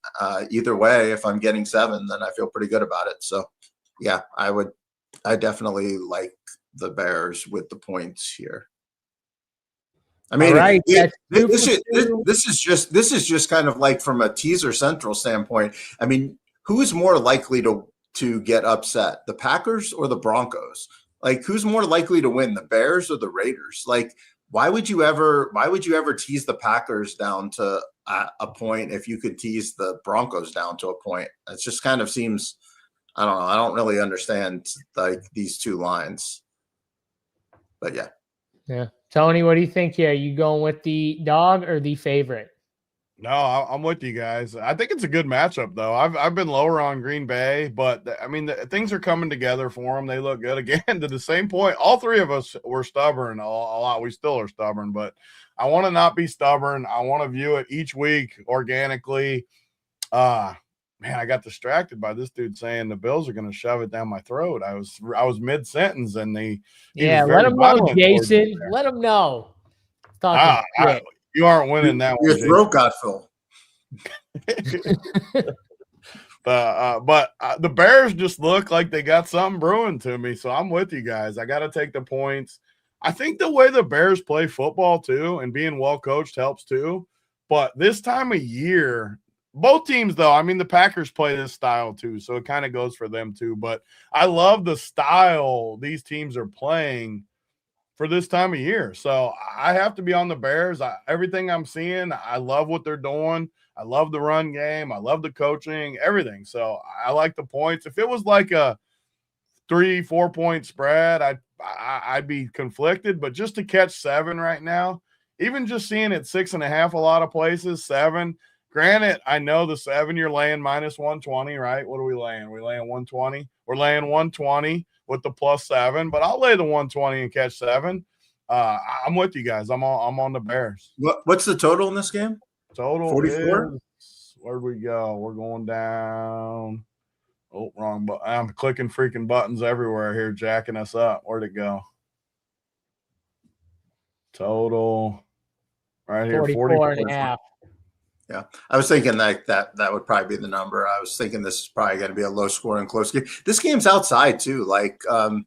either way, if I'm getting 7, then I feel pretty good about it. So, I definitely like the Bears with the points here.
Right.
This is just kind of like from a teaser central standpoint. Who's more likely to get upset, the Packers or the Broncos? Like, who's more likely to win, the Bears or the Raiders? Like, why would you ever tease the Packers down to a point if you could tease the Broncos down to a point? It just kind of seems, I don't know. I don't really understand like these two lines. But
yeah. Tony, what do you think here? You going with the dog or the favorite?
No, I'm with you guys. I think it's a good matchup, though. I've been lower on Green Bay, but things are coming together for them. They look good again. To the same point, all three of us were stubborn a lot. We still are stubborn, but I want to not be stubborn. I want to view it each week organically. Man, I got distracted by this dude saying the Bills are going to shove it down my throat. I was mid sentence, and
let him know, Jason. Let him know.
You aren't winning that one.
Your throat got full.
But the Bears just look like they got something brewing to me, so I'm with you guys. I got to take the points. I think the way the Bears play football too, and being well coached helps too. But this time of year, both teams though, the Packers play this style too, so it kind of goes for them too. But I love the style these teams are playing for this time of year. So I have to be on the Bears. Everything I'm seeing, I love what they're doing. I love the run game. I love the coaching, everything. So I like the points. If it was like a 3-4 point spread, I'd be conflicted, but just to catch 7 right now, even just seeing it 6.5, a lot of places, 7. Granted, I know the 7 you're laying minus 120, right? What are we laying? We're laying 120. We're laying 120 with the plus 7, but I'll lay the 120 and catch 7. I'm with you guys. I'm on the Bears.
What's the total in this game?
Total
44.
Where'd we go? We're going down. Oh, wrong button. I'm clicking freaking buttons everywhere here, jacking us up. Where'd it go? Total right here,
44.5.
Yeah, I was thinking that would probably be the number. I was thinking this is probably going to be a low scoring, close game. This game's outside too. Like, I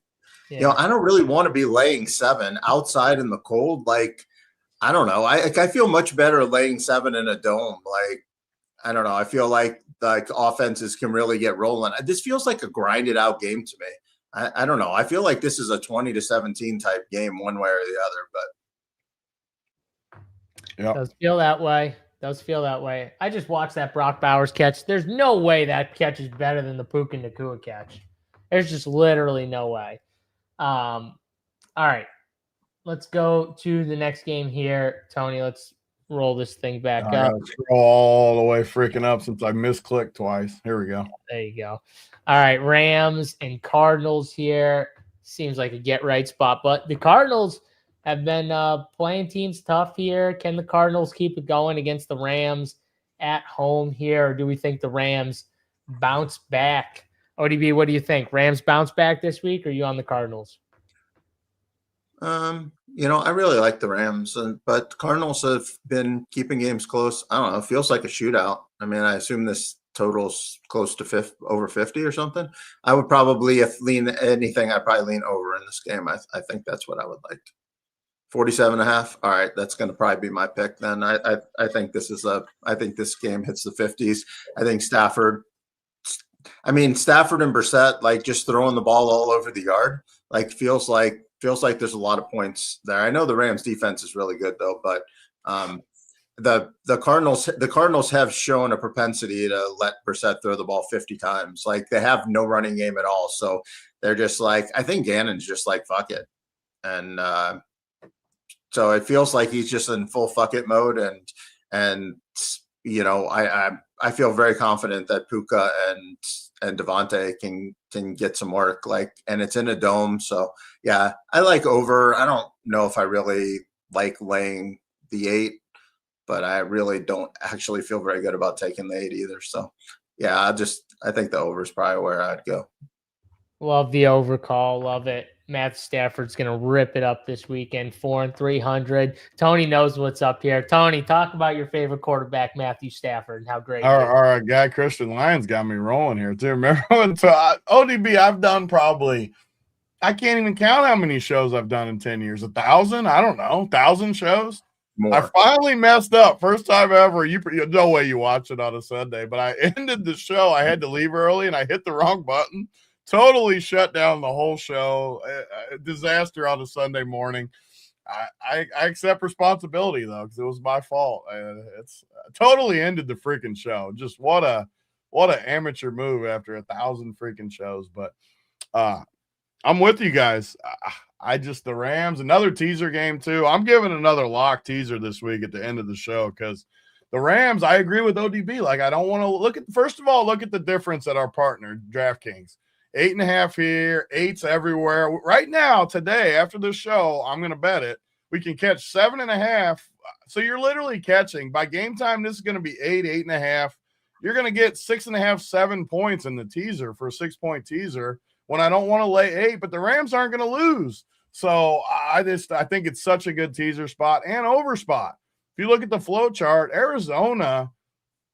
don't really want to be laying 7 outside in the cold. Like, I don't know. I feel much better laying 7 in a dome. Like, I don't know. I feel like offenses can really get rolling. This feels like a grinded out game to me. I don't know. I feel like this is a 20-17 type game, one way or the other.
But yeah,
does feel that way. I just watched that Brock Bowers catch. There's no way that catch is better than the Puka Nacua catch. There's just literally no way. All right. Let's go to the next game here. Tony, let's roll this thing back up.
Scroll all the way freaking up since I misclicked twice. Here we go.
There you go. All right. Rams and Cardinals here. Seems like a get right spot, but the Cardinals have been playing teams tough here. Can the Cardinals keep it going against the Rams at home here, or do we think the Rams bounce back? ODB, what do you think? Rams bounce back this week, or are you on the Cardinals?
I really like the Rams, but the Cardinals have been keeping games close. I don't know. It feels like a shootout. I mean, I assume this total's close to over 50 or something. I would probably, if lean anything, I'd probably lean over in this game. I think that's what I would like. 47.5. All right, that's going to probably be my pick then. I think I think this game hits the 50s. I think Stafford and Brissett, like just throwing the ball all over the yard, like feels like there's a lot of points there. I know the Rams defense is really good though, but the Cardinals have shown a propensity to let Brissett throw the ball 50 times. Like they have no running game at all. So they're just like, I think Gannon's just like, fuck it. And so it feels like he's just in full fuck it mode. And I feel very confident that Puka and Devontae can get some work, and it's in a dome. So yeah, I like over. I don't know if I really like laying the 8, but I really don't actually feel very good about taking the 8 either. So yeah, I think the over is probably where I'd go.
Love the over call. Love it. Matt Stafford's going to rip it up this weekend, 4-300. Tony knows what's up here. Tony, talk about your favorite quarterback, Matthew Stafford, and how great
our guy Christian Lyons got me rolling here too. Remember when ODB, I've done probably, I can't even count how many shows I've done in 10 years. 1,000? I don't know. 1,000 shows? More. I finally messed up. First time ever. No way you watch it on a Sunday, but I ended the show. I had to leave early and I hit the wrong button. Totally shut down the whole show. A disaster on a Sunday morning. I accept responsibility though, because it was my fault. It's totally ended the freaking show. Just what an amateur move after 1,000 freaking shows. But I'm with you guys. The Rams, another teaser game too. I'm giving another lock teaser this week at the end of the show because the Rams, I agree with ODB. Like I don't want to look at the difference at our partner DraftKings. 8.5 here, 8s everywhere. Right now, today, after the show, I'm going to bet it. We can catch 7.5. So you're literally catching. By game time, this is going to be 8, 8.5. You're going to get 6.5, 7 points in the teaser for a 6-point teaser when I don't want to lay 8, but the Rams aren't going to lose. So I think it's such a good teaser spot and over spot. If you look at the flow chart, Arizona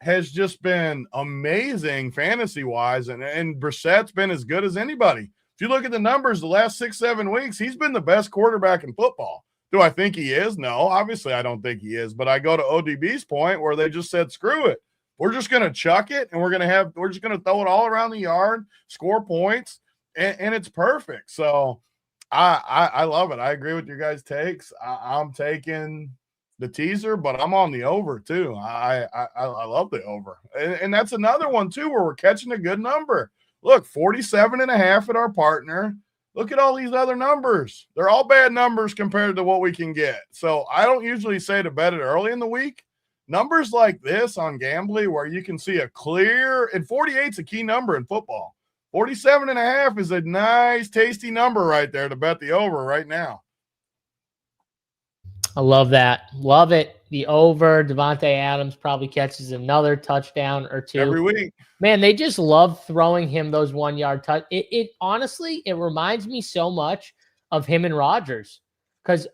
has just been amazing fantasy-wise, and Brissett's been as good as anybody. If you look at the numbers the last 6-7 weeks, he's been the best quarterback in football. Do I think he is? No, obviously I don't think he is, but I go to ODB's point where they just said, screw it. We're just going to chuck it, and we're just going to throw it all around the yard, score points, and it's perfect. So I love it. I agree with your guys' takes. I'm taking the teaser, but I'm on the over too. I love the over. And that's another one too, where we're catching a good number. Look, 47.5 at our partner. Look at all these other numbers. They're all bad numbers compared to what we can get. So I don't usually say to bet it early in the week. Numbers like this on Gambly where you can see a clear, and 48 is a key number in football. 47.5 is a nice, tasty number right there to bet the over right now.
I love that. Love it. The over. Devontae Adams probably catches another touchdown or 2
every week.
Man, they just love throwing him those 1-yard touch. It honestly, it reminds me so much of him and Rodgers, because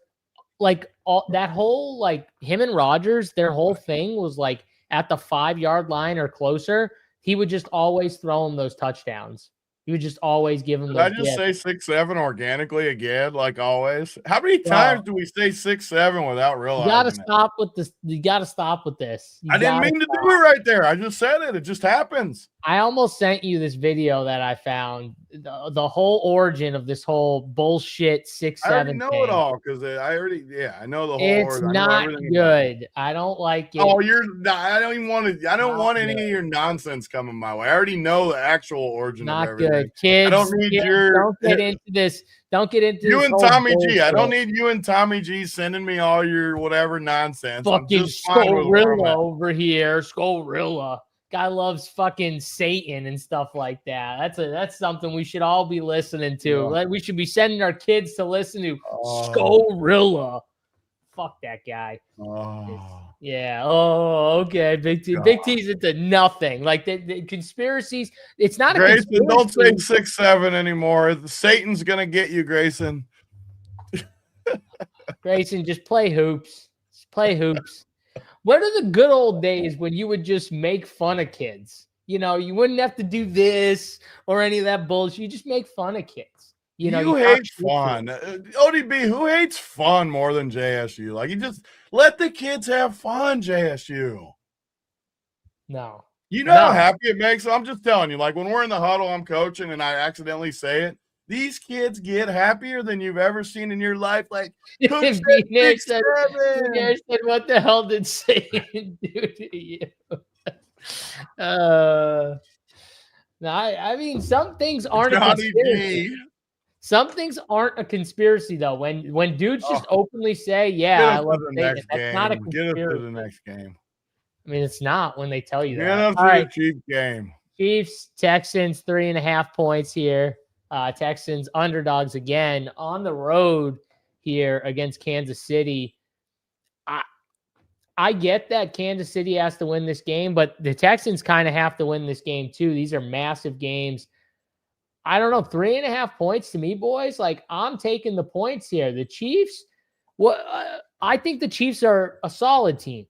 that whole him and Rodgers, their whole thing was at the 5-yard line or closer. He would just always throw him those touchdowns. You would just always give him.
Did I just say 6'7" organically again, like always? How many times do we say 6'7" without realizing?
You got to stop with this. You got to stop with this.
I didn't mean to do it right there. I just said it. It just happens.
I almost sent you this video that I found. The whole origin of this whole bullshit 6'7"
I already know
thing.
it all because I know the whole.
It's not good. I don't like it.
Oh, I don't even want to. I don't want any of your nonsense coming my way. I already know the actual origin of everything.
Not good, kids.
I don't need
don't get into this. Don't get into
you
this
and Tommy G. I don't need you and Tommy G sending me all your whatever nonsense.
Fucking Scorilla over here. Scorilla. Guy loves fucking Satan and stuff like that. That's something we should all be listening to.
Yeah.
We should be sending our kids to listen to Scorilla. Fuck that guy. Yeah. Oh, okay. Big T. Big T's into nothing. The conspiracies. It's not
Grayson,
a conspiracy.
don't say 6'7" anymore. Satan's gonna get you, Grayson.
Grayson, just play hoops. Just play hoops. What are the good old days when you would just make fun of kids? You know, you wouldn't have to do this or any of that bullshit. You just make fun of kids. You know,
you hate fun. ODB, who hates fun more than JSU? Like, you just let the kids have fun, JSU.
No.
You know how happy it makes? I'm just telling you, like when we're in the huddle, I'm coaching and I accidentally say it. These kids get happier than you've ever seen in your life. Like,
Said, what the hell did Satan do to you? No, I mean, some things aren't a conspiracy. Some things aren't a conspiracy, though. When dudes just openly say, "Yeah, I love Satan," that's not a conspiracy.
Get us to the next game.
I mean, it's not when they tell you that.
Get us to the Chiefs game.
Chiefs, Texans, 3.5 points here. Texans underdogs again on the road here against Kansas City. I get that Kansas City has to win this game, but the Texans kind of have to win this game too. These are massive games. I don't know, 3.5 points to me, boys. Like, I'm taking the points here. The Chiefs, I think the Chiefs are a solid team,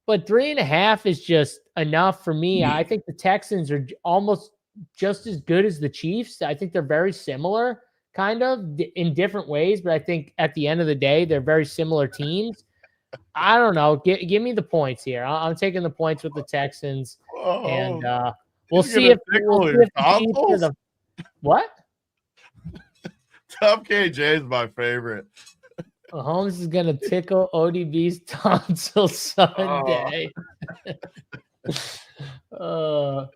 but 3.5 is just enough for me. I think the Texans are almost just as good as the Chiefs. I think they're very similar, kind of in different ways, but I think at the end of the day, they're very similar teams. I don't know. Give me the points here. I'm taking the points with the Texans, and we'll see if what?
Top KJ is my favorite.
Mahomes is gonna tickle ODB's tonsil Sunday. We'll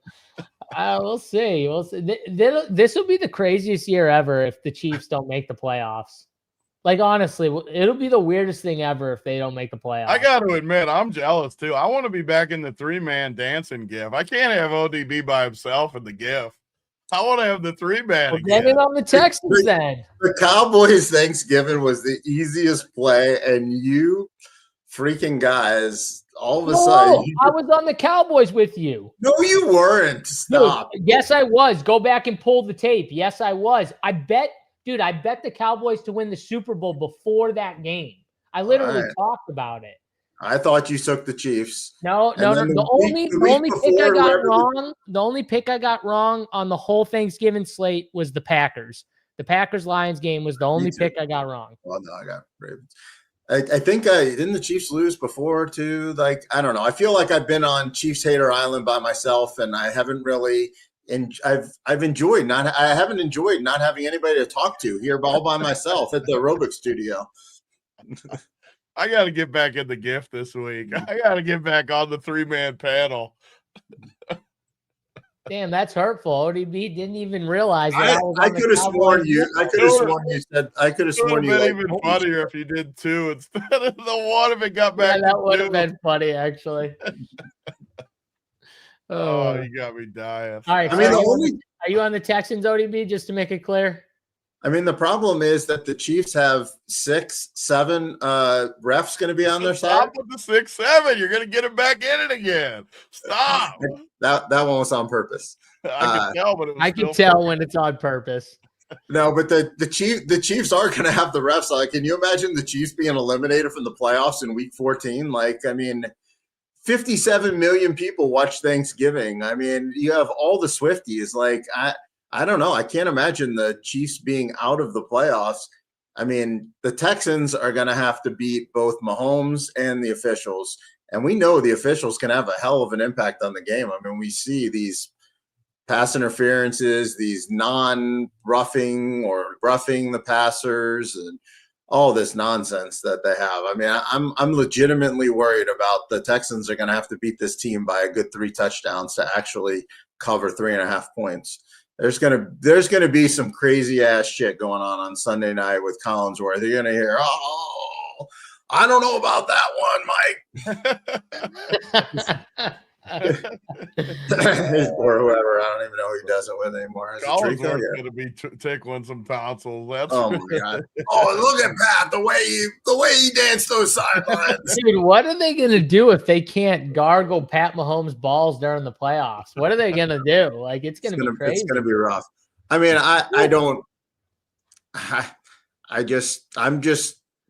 see. We'll see. This will be the craziest year ever if the Chiefs don't make the playoffs. Like, honestly, it'll be the weirdest thing ever if they don't make the playoffs.
I got to admit, I'm jealous, too. I want to be back in the 3-man dancing gif. I can't have ODB by himself in the gif. I want to have the 3-man again.
Get it on the Texans then.
The Cowboys Thanksgiving was the easiest play, and you freaking guys, all of a sudden.
I was on the Cowboys with you.
No, you weren't. Stop.
Dude, yes, I was. Go back and pull the tape. Yes, I was. I bet the Cowboys to win the Super Bowl before that game. I literally talked about it.
I thought you took the Chiefs.
No. The only pick I got wrong on the whole Thanksgiving slate was the Packers. The Packers-Lions game was the only pick I got wrong.
Well, no, I got Ravens. I think didn't the Chiefs lose before too? Like, I don't know. I feel like I've been on Chiefs Hater Island by myself, and I haven't really. And I haven't enjoyed not having anybody to talk to here all by myself at the aerobic studio.
I got to get back in the gift this week. I got to get back on the 3-man panel.
Damn, that's hurtful. ODB didn't even realize that.
I could have sworn you. I could have sworn you said. I could have sworn you.
It would have been even funnier if you did 2 instead of the 1 if it got back.
Yeah, that would have been funny, actually.
Oh, you got me dying.
All right. Are you on the Texans, ODB, just to make it clear?
I mean, the problem is that the Chiefs have 6, 7 refs going to be on their side.
Stop with the 6, 7. You're going to get him back in it again. Stop.
That one was on purpose.
I can tell, but
I can tell when it's on purpose.
No, but the Chiefs are going to have the refs. Like, can you imagine the Chiefs being eliminated from the playoffs in Week 14? Like, I mean, 57 million people watch Thanksgiving. I mean, you have all the Swifties. Like, I don't know. I can't imagine the Chiefs being out of the playoffs. I mean, the Texans are going to have to beat both Mahomes and the officials. And we know the officials can have a hell of an impact on the game. I mean, we see these pass interferences, these non-roughing or roughing the passers, and all this nonsense that they have. I mean, I'm legitimately worried about the Texans are going to have to beat this team by a good 3 touchdowns to actually cover 3.5 points. There's gonna be some crazy ass shit going on Sunday night with Collinsworth. You're gonna hear, "Oh, I don't know about that one, Mike." Or whoever. I don't even know who he does it with anymore.
Collinsworth's going to be tickling some tonsils.
Oh my god! Oh, look at Pat, the way he danced those sidelines.
Dude, what are they going to do if they can't gargle Pat Mahomes' balls during the playoffs? What are they going to do? Like, it's going to be crazy.
It's going to be rough. I mean,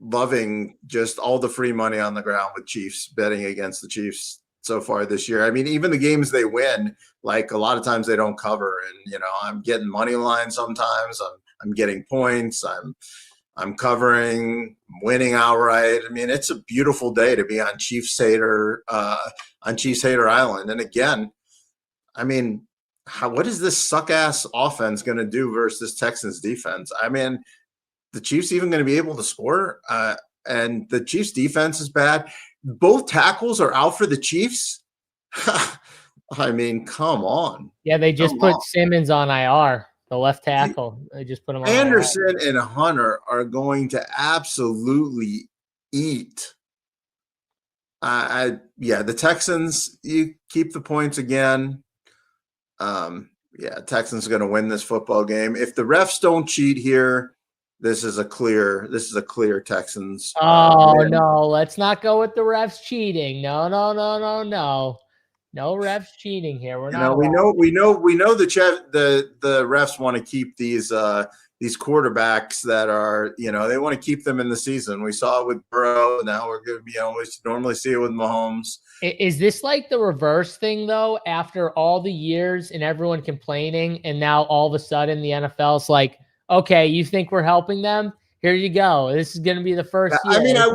loving just all the free money on the ground with Chiefs, betting against the Chiefs so far this year. I mean, even the games they win, like a lot of times they don't cover, and I'm getting money line sometimes. I'm getting points. I'm covering, winning outright. I mean, it's a beautiful day to be on Chiefs Hater Island. And again, I mean, what is this suck ass offense going to do versus Texans defense? I mean, the Chiefs even going to be able to score? And the Chiefs defense is bad. Both tackles are out for the Chiefs. I mean, come on.
Yeah, they just put Simmons on IR, the left tackle. They just put him on
Anderson and Hunter are going to absolutely eat. The Texans, you keep the points again. Texans are going to win this football game. If the refs don't cheat here, this is a clear Texans.
Win. No, let's not go with the refs cheating. No. No refs cheating here. We're not.
We know the refs want to keep these quarterbacks that are, they want to keep them in the season. We saw it with Burrow. Now we're going to we normally see it with Mahomes.
Is this like the reverse thing though? After all the years and everyone complaining, and now all of a sudden the NFL's like, okay, you think we're helping them? Here you go. This is going to be the first year.
I mean, I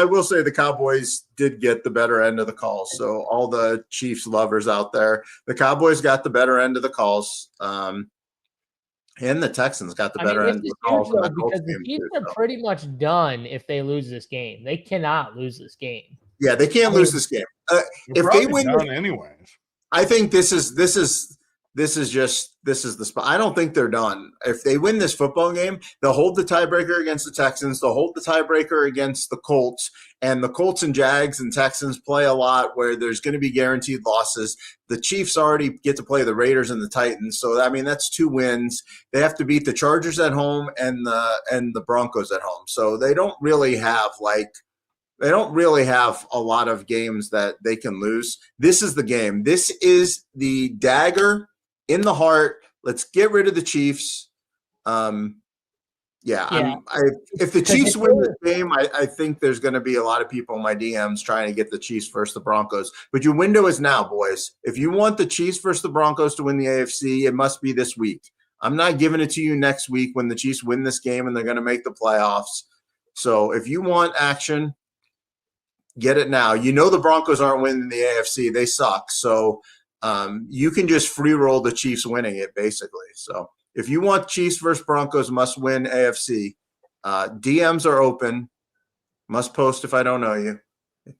will say the Cowboys did get the better end of the calls. So all the Chiefs lovers out there, the Cowboys got the better end of the calls. And the Texans got the better end of the calls.
Because the Chiefs are pretty much done if they lose this game. They cannot lose this game.
Yeah, they can't lose this game. If they win,
anyways,
I think this is the spot. I don't think they're done. If they win this football game, they'll hold the tiebreaker against the Texans. They'll hold the tiebreaker against the Colts. And the Colts and Jags and Texans play a lot where there's going to be guaranteed losses. The Chiefs already get to play the Raiders and the Titans. So, I mean, that's 2 wins. They have to beat the Chargers at home and the Broncos at home. So they don't really have a lot of games that they can lose. This is the game. This is the dagger in the heart. Let's get rid of the Chiefs. If the Chiefs win this game, I think there's going to be a lot of people in my DMs trying to get the Chiefs versus the Broncos. But your window is now, boys. If you want the Chiefs versus the Broncos to win the AFC, it must be this week. I'm not giving it to you next week when the Chiefs win this game and they're going to make the playoffs. So if you want action, get it now. The Broncos aren't winning the AFC. They suck. So you can just free roll the Chiefs winning it, basically. So if you want Chiefs versus Broncos must win AFC, DMs are open. Must post if I don't know you,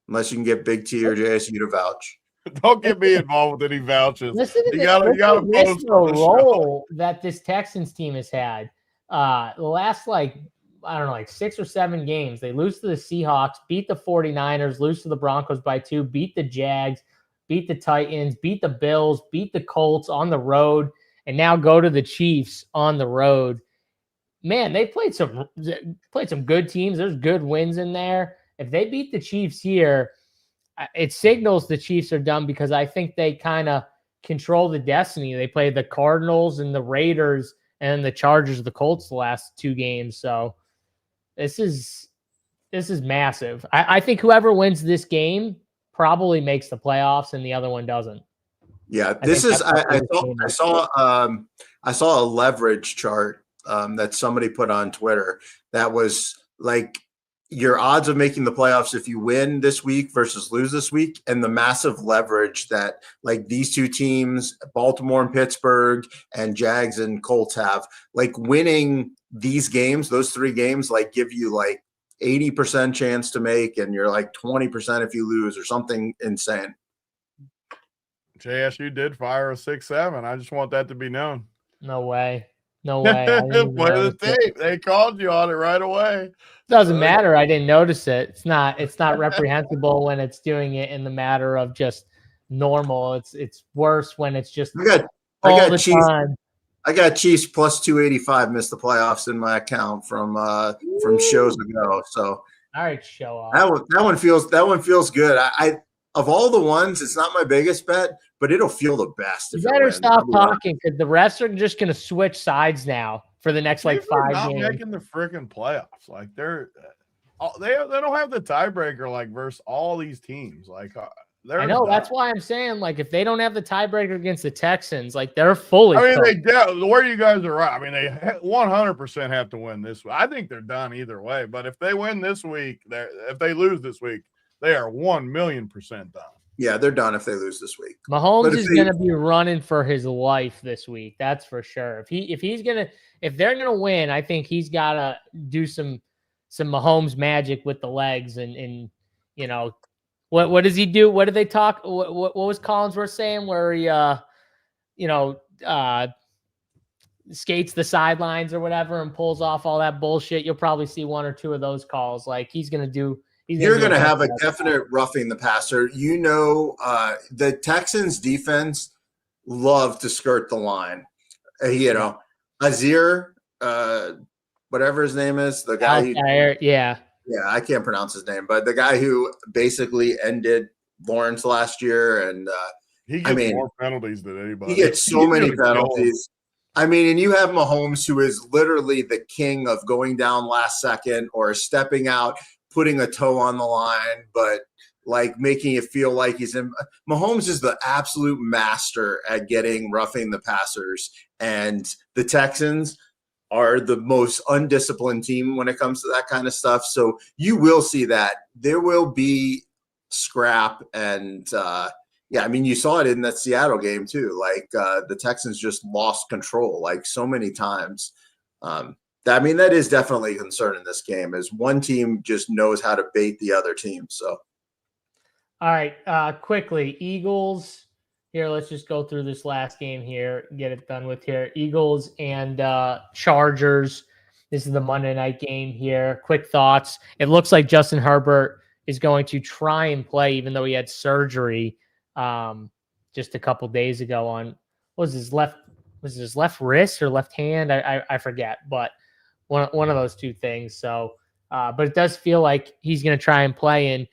unless you can get Big T or JSU to vouch.
Don't get me involved with any vouchers.
Listen to
you gotta post
the role that this Texans team has had. The last 6 or 7 games. They lose to the Seahawks, beat the 49ers, lose to the Broncos by 2, beat the Jags, beat the Titans, beat the Bills, beat the Colts on the road, and now go to the Chiefs on the road. Man, they played some good teams. There's good wins in there. If they beat the Chiefs here, it signals the Chiefs are done because I think they kind of control the destiny. They played the Cardinals and the Raiders and the Chargers and the Colts the last 2 games. So this is massive. I think whoever wins this game probably makes the playoffs and the other one doesn't.
Yeah, I saw a leverage chart that somebody put on Twitter that was like your odds of making the playoffs if you win this week versus lose this week, and the massive leverage that like these 2 teams, Baltimore and Pittsburgh and Jags and Colts have, like winning these games, those 3 games, like give you like 80% chance to make, and you're like 20% if you lose or something insane.
JSU did fire a 6-7. I just want that to be known.
No way.
Play the tape. They called you on it right away.
Doesn't matter. I didn't notice it. It's not reprehensible when it's doing it in the matter of just normal. It's worse when it's just
I got Chiefs plus 285 missed the playoffs in my account from shows ago. So
all right, show off.
That one feels good. I of all the ones, it's not my biggest bet, but it'll feel the best.
You better stop talking because the refs are just going to switch sides now for the next 5 games.
Not making the freaking playoffs. Like they don't have the tiebreaker like versus all these teams. Like
I know that's why I'm saying like if they don't have the tiebreaker against the Texans, like they're fully.
I mean, where you guys are right. I mean, they 100% have to win this week. I think they're done either way. But if they win this week, if they lose this week, they are 1,000,000% done.
Yeah, they're done if they lose this week.
Mahomes is going to be running for his life this week. That's for sure. If they're gonna win, I think he's got to do some Mahomes magic with the legs and you know what does he do? What did they talk? What was Collinsworth saying where he skates the sidelines or whatever and pulls off all that bullshit? You'll probably see one or two of those calls. Like he's going to do.
You're going to have a definite roughing the passer. The Texans defense love to skirt the line. Azir, whatever his name is, the guy.
Yeah,
I can't pronounce his name, but the guy who basically ended Lawrence last year, and
he gets more penalties than anybody.
He gets so many penalties. I mean, and you have Mahomes, who is literally the king of going down last second or stepping out, putting a toe on the line, but like making it feel like he's in. Mahomes is the absolute master at getting roughing the passers, and the Texans are the most undisciplined team when it comes to that kind of stuff. So you will see that. There will be scrap, and I mean, you saw it in that Seattle game too. Like the Texans just lost control like so many times. That is definitely a concern in this game, is one team just knows how to bait the other team. So,
all right, quickly, Eagles. Here, let's just go through this last game here, get it done with here. Eagles and Chargers. This is the Monday night game here. Quick thoughts. It looks like Justin Herbert is going to try and play, even though he had surgery just a couple days ago on his left wrist or left hand? I forget, but one of those two things. So, but it does feel like he's going to try and play. And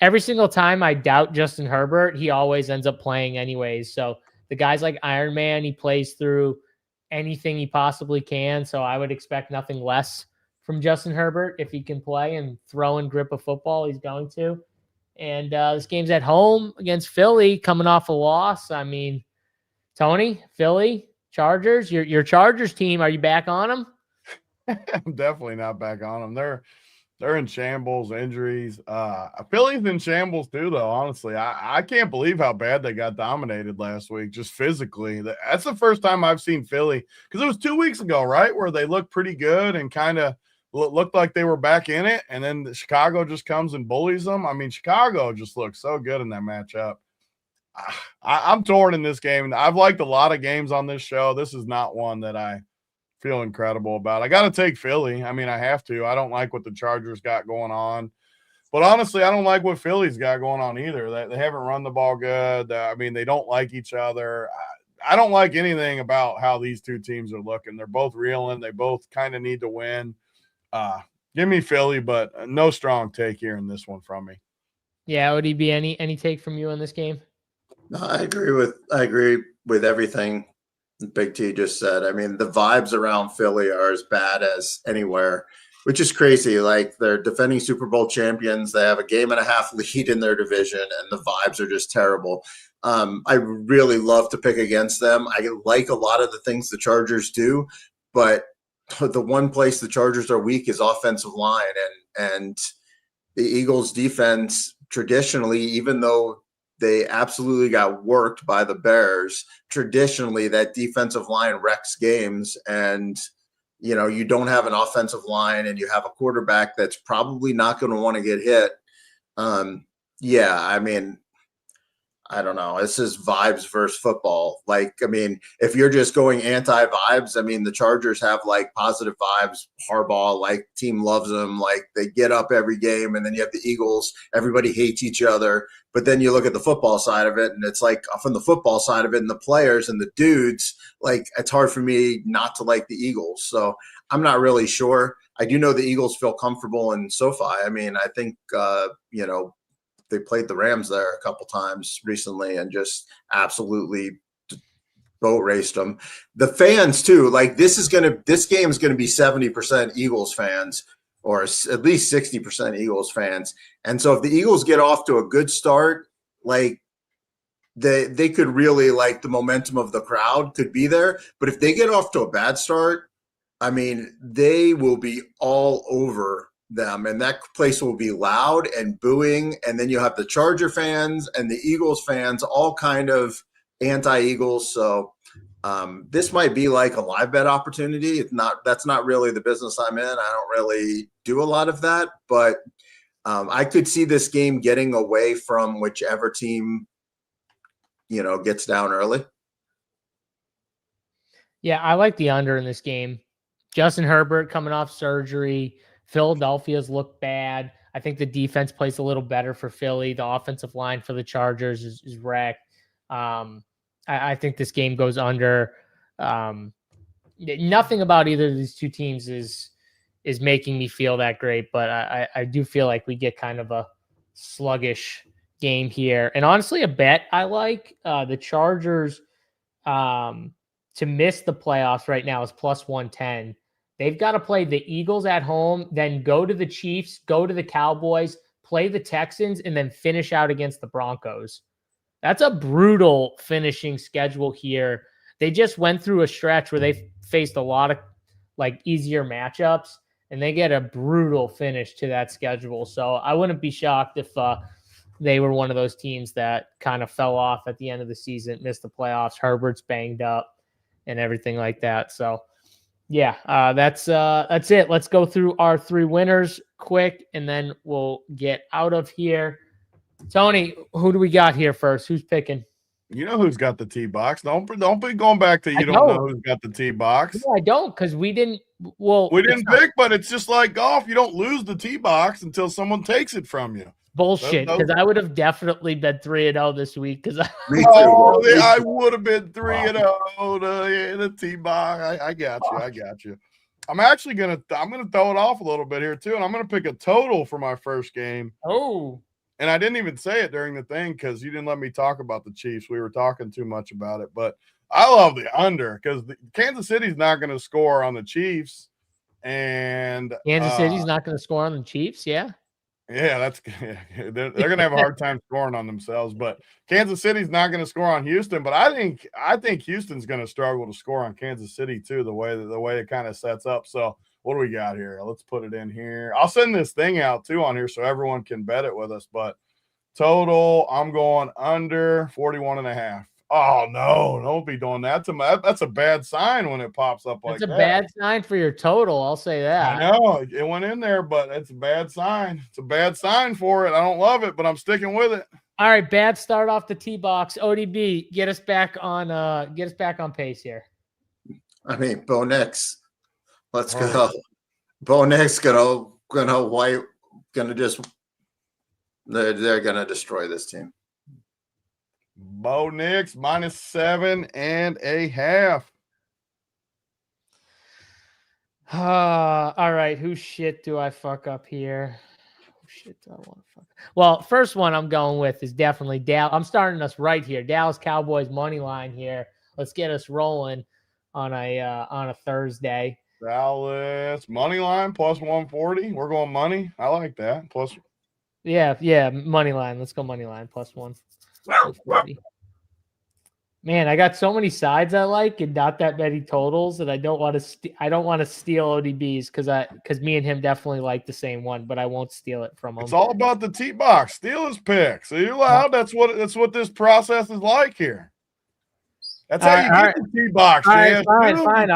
every single time I doubt Justin Herbert, he always ends up playing anyways. So the guy's like Iron Man. He plays through anything he possibly can. So I would expect nothing less from Justin Herbert. If he can play and throw and grip a football, he's going to. And this game's at home against Philly, coming off a loss. I mean, Tony, Philly, Chargers, your Chargers team, are you back on them?
I'm definitely not back on them. They're in shambles, injuries. Philly's in shambles too, though. Honestly, I can't believe how bad they got dominated last week, just physically. That's the first time I've seen Philly, because it was 2 weeks ago, right, where they looked pretty good and kind of looked like they were back in it, and then Chicago just comes and bullies them. I mean, Chicago just looks so good in that matchup. I'm torn in this game. I've liked a lot of games on this show. This is not one that I feel incredible about. I got to take Philly. I mean, I have to. I don't like what the Chargers got going on. But honestly, I don't like what Philly's got going on either. They haven't run the ball good. I mean, they don't like each other. I don't like anything about how these two teams are looking. They're both reeling. They both kind of need to win. Give me Philly, but no strong take here in this one from me.
Yeah, would he be any take from you in this game?
No, I agree with everything Big T just said. I mean, the vibes around Philly are as bad as anywhere, which is crazy. Like, they're defending Super Bowl champions. They have a 1.5 lead in their division, and the vibes are just terrible. I really love to pick against them. I like a lot of the things the Chargers do, but the one place the Chargers are weak is offensive line, and the Eagles defense traditionally, even though they absolutely got worked by the Bears, traditionally that defensive line wrecks games, and you don't have an offensive line and you have a quarterback that's probably not going to want to get hit. I mean, I don't know. This is vibes versus football. Like, I mean, if you're just going anti-vibes, I mean, the Chargers have like positive vibes. Harbaugh, like, team loves them. Like, they get up every game. And then you have the Eagles. Everybody hates each other. But then you look at the football side of it, and it's like, from the football side of it and the players and the dudes, like, it's hard for me not to like the Eagles. So I'm not really sure. I do know the Eagles feel comfortable in SoFi. I mean, I think, they played the Rams there a couple times recently and just absolutely boat raced them. The fans too, like, this game is going to be 70% Eagles fans, or at least 60% Eagles fans. And so if the Eagles get off to a good start, like they could really, like, the momentum of the crowd could be there. But if they get off to a bad start, I mean, they will be all over them, and that place will be loud and booing. And then you have the Charger fans and the Eagles fans all kind of anti-Eagles. So this might be like a live bet opportunity. That's not really the business I'm in. I don't really do a lot of that, but I could see this game getting away from whichever team, gets down early.
Yeah, I like the under in this game. Justin Herbert coming off surgery. Philadelphia's look bad. I think the defense plays a little better for Philly. The offensive line for the Chargers is wrecked. I think this game goes under. Nothing about either of these two teams is making me feel that great, but I do feel like we get kind of a sluggish game here. And honestly, a bet I like, the Chargers to miss the playoffs right now is plus 110. They've got to play the Eagles at home, then go to the Chiefs, go to the Cowboys, play the Texans, and then finish out against the Broncos. That's a brutal finishing schedule here. They just went through a stretch where they faced a lot of like easier matchups, and they get a brutal finish to that schedule. So I wouldn't be shocked if they were one of those teams that kind of fell off at the end of the season, missed the playoffs. Herbert's banged up and everything like that. So yeah, that's it. Let's go through our three winners quick, and then we'll get out of here. Tony, who do we got here first? Who's picking?
You know who's got the tee box. Don't be going back to you don't know who's got the tee box.
No, I don't, because we didn't. Well,
we didn't pick, but it's just like golf. You don't lose the tee box until someone takes it from you.
Bullshit, because I would have definitely been 3-0 this week. Because
I would have been 3-0 in a tee box. I got you. I'm actually gonna throw it off a little bit here too, and I'm gonna pick a total for my first game.
Oh.
And I didn't even say it during the thing because you didn't let me talk about the Chiefs. We were talking too much about it. But I love the under because Kansas City's not going to score on the Chiefs. And
Kansas City's not going to score on the Chiefs, yeah?
Yeah, they're going to have a hard time scoring on themselves. But Kansas City's not going to score on Houston. But I think Houston's going to struggle to score on Kansas City too, the way it kind of sets up. So what do we got here? Let's put it in here. I'll send this thing out too on here so everyone can bet it with us. But total, I'm going under 41.5. Oh no, don't be doing that to me. That's a bad sign when it pops up like that.
That's a bad sign for your total. I'll say that.
I know it went in there, but it's a bad sign. It's a bad sign for it. I don't love it, but I'm sticking with it.
All right, bad start off the tee box. ODB, get us back on pace here.
I mean, Bo Nix. Let's go. Bo Nix they're gonna destroy this team.
Bo Nix -7.5.
All right, whose shit do I fuck up here? Who shit do I want to fuck up? Well, first one I'm going with is definitely Dallas. I'm starting us right here. Dallas Cowboys money line here. Let's get us rolling on a Thursday.
Dallas money line plus 140. We're going money. I like that. Plus,
yeah, money line. Let's go money line plus 140. Man, I got so many sides I like and not that many totals, and I don't want to. I don't want to steal ODBs because me and him definitely like the same one, but I won't steal it from him.
It's all about the tee box. Steal his pick. So you're allowed. That's what this process is like here. That's how you get the tee box.
All right, fine.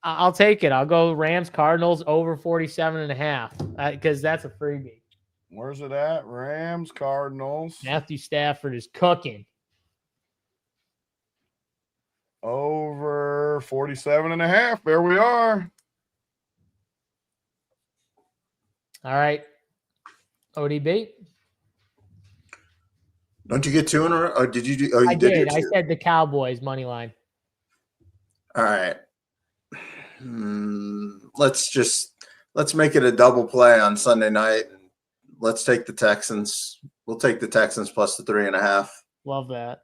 I'll take it. I'll go Rams Cardinals over 47.5 because that's a freebie.
Where's it at? Rams Cardinals.
Matthew Stafford is cooking.
Over 47.5. There we are.
All right. ODB.
Don't you get two in a row? Or did you do? Oh,
I did. I said the Cowboys money line.
All right. Let's make it a double play on Sunday night. Let's take the Texans. We'll take the Texans plus the 3.5.
Love that.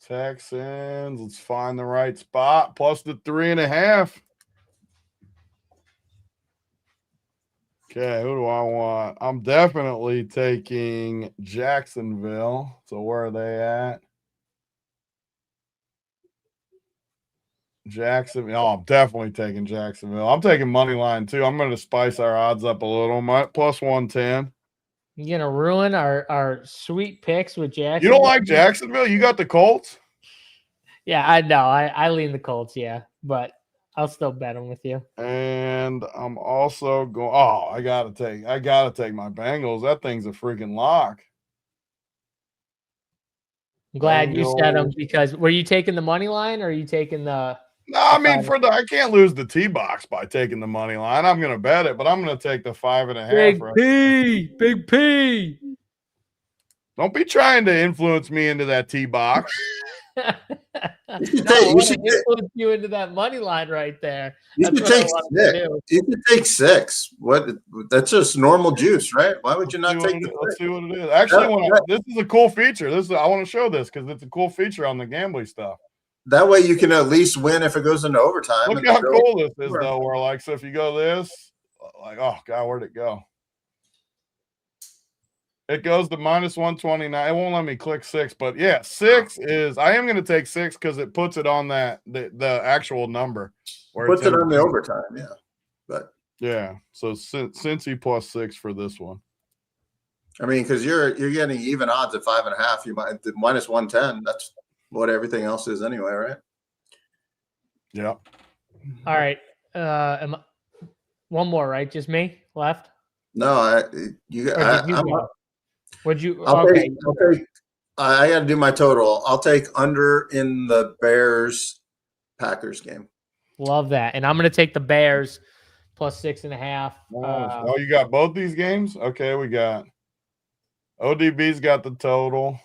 Texans. Let's find the right spot. Plus the 3.5. Okay, who do I want? I'm definitely taking Jacksonville. So where are they at? Jacksonville. Oh, I'm definitely taking Jacksonville. I'm taking money line too. I'm going to spice our odds up a little. Plus 110.
You're gonna ruin our sweet picks with Jacksonville.
You don't like Jacksonville? You got the Colts?
Yeah, I know. I lean the Colts, yeah, but I'll still bet them with you.
And I'm also going. Oh, I gotta take my Bengals. That thing's a freaking lock.
I'm glad you said them
Bengals.
because were you taking the money line or are you taking the?
No, I mean I can't lose the T-box by taking the money line. I'm gonna bet it, but I'm gonna take the 5.5.
Big P.
Don't be trying to influence me into that T-box.
You should
influence you into that money line right there.
You should take 6. You should take 6. What? That's just normal juice, right? Why would you not take the?
Let's see what it is. Actually, this is a cool feature. I want to show this because it's a cool feature on the gambling stuff.
That way you can at least win if it goes into overtime.
Look how cool this is, though. Where like, so if you go this, like, oh god, where'd it go? It goes to minus 129. It won't let me click 6, but yeah, 6 is. I am going to take 6 because it puts it on the actual number.
Where puts it on the overtime, yeah. But
yeah, so Cincy plus 6 for this one.
I mean, because you're getting even odds at 5.5. You might minus 110. That's what everything else is anyway, right?
Yeah.
All right. One more, right? Just me left.
No,
Would you?
I got to do my total. I'll take under in the Bears-Packers game.
Love that, and I'm going to take the Bears plus 6.5.
Oh, you got both these games? Okay, we got ODB's got the total.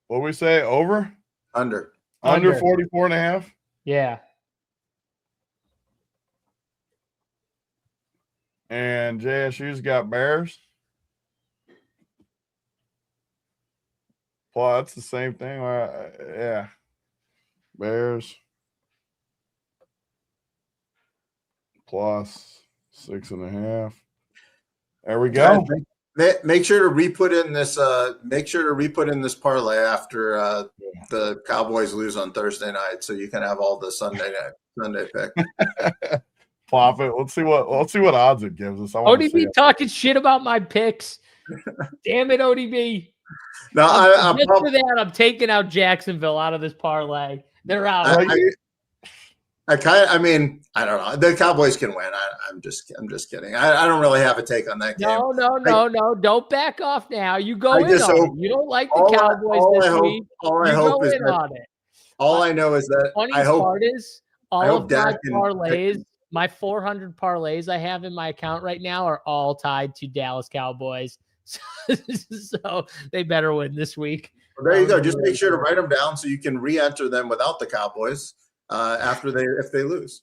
What do we say? Over?
Under
44.5?
Yeah.
And JSU's got Bears. Well, that's the same thing. Yeah. Bears plus 6.5. There we go.
Make sure to re-put in this. Make sure to re-put in this parlay after the Cowboys lose on Thursday night, so you can have all the Sunday pick.
Flop it. Let's see what odds it gives us.
ODB talking shit about my picks. Damn it, ODB.
No,
for that, I'm taking out Jacksonville out of this parlay. They're out.
I mean, I don't know. The Cowboys can win. I'm just kidding. I don't really have a take on that game.
No. Don't back off now. You go in on it. You don't like the Cowboys this week.
All I hope is that. All I know is that
funny part is all of my parlays. My 400 parlays I have in my account right now are all tied to Dallas Cowboys. So they better win this week.
Well, there you go. Just make sure to write them down so you can re-enter them without the Cowboys if they lose.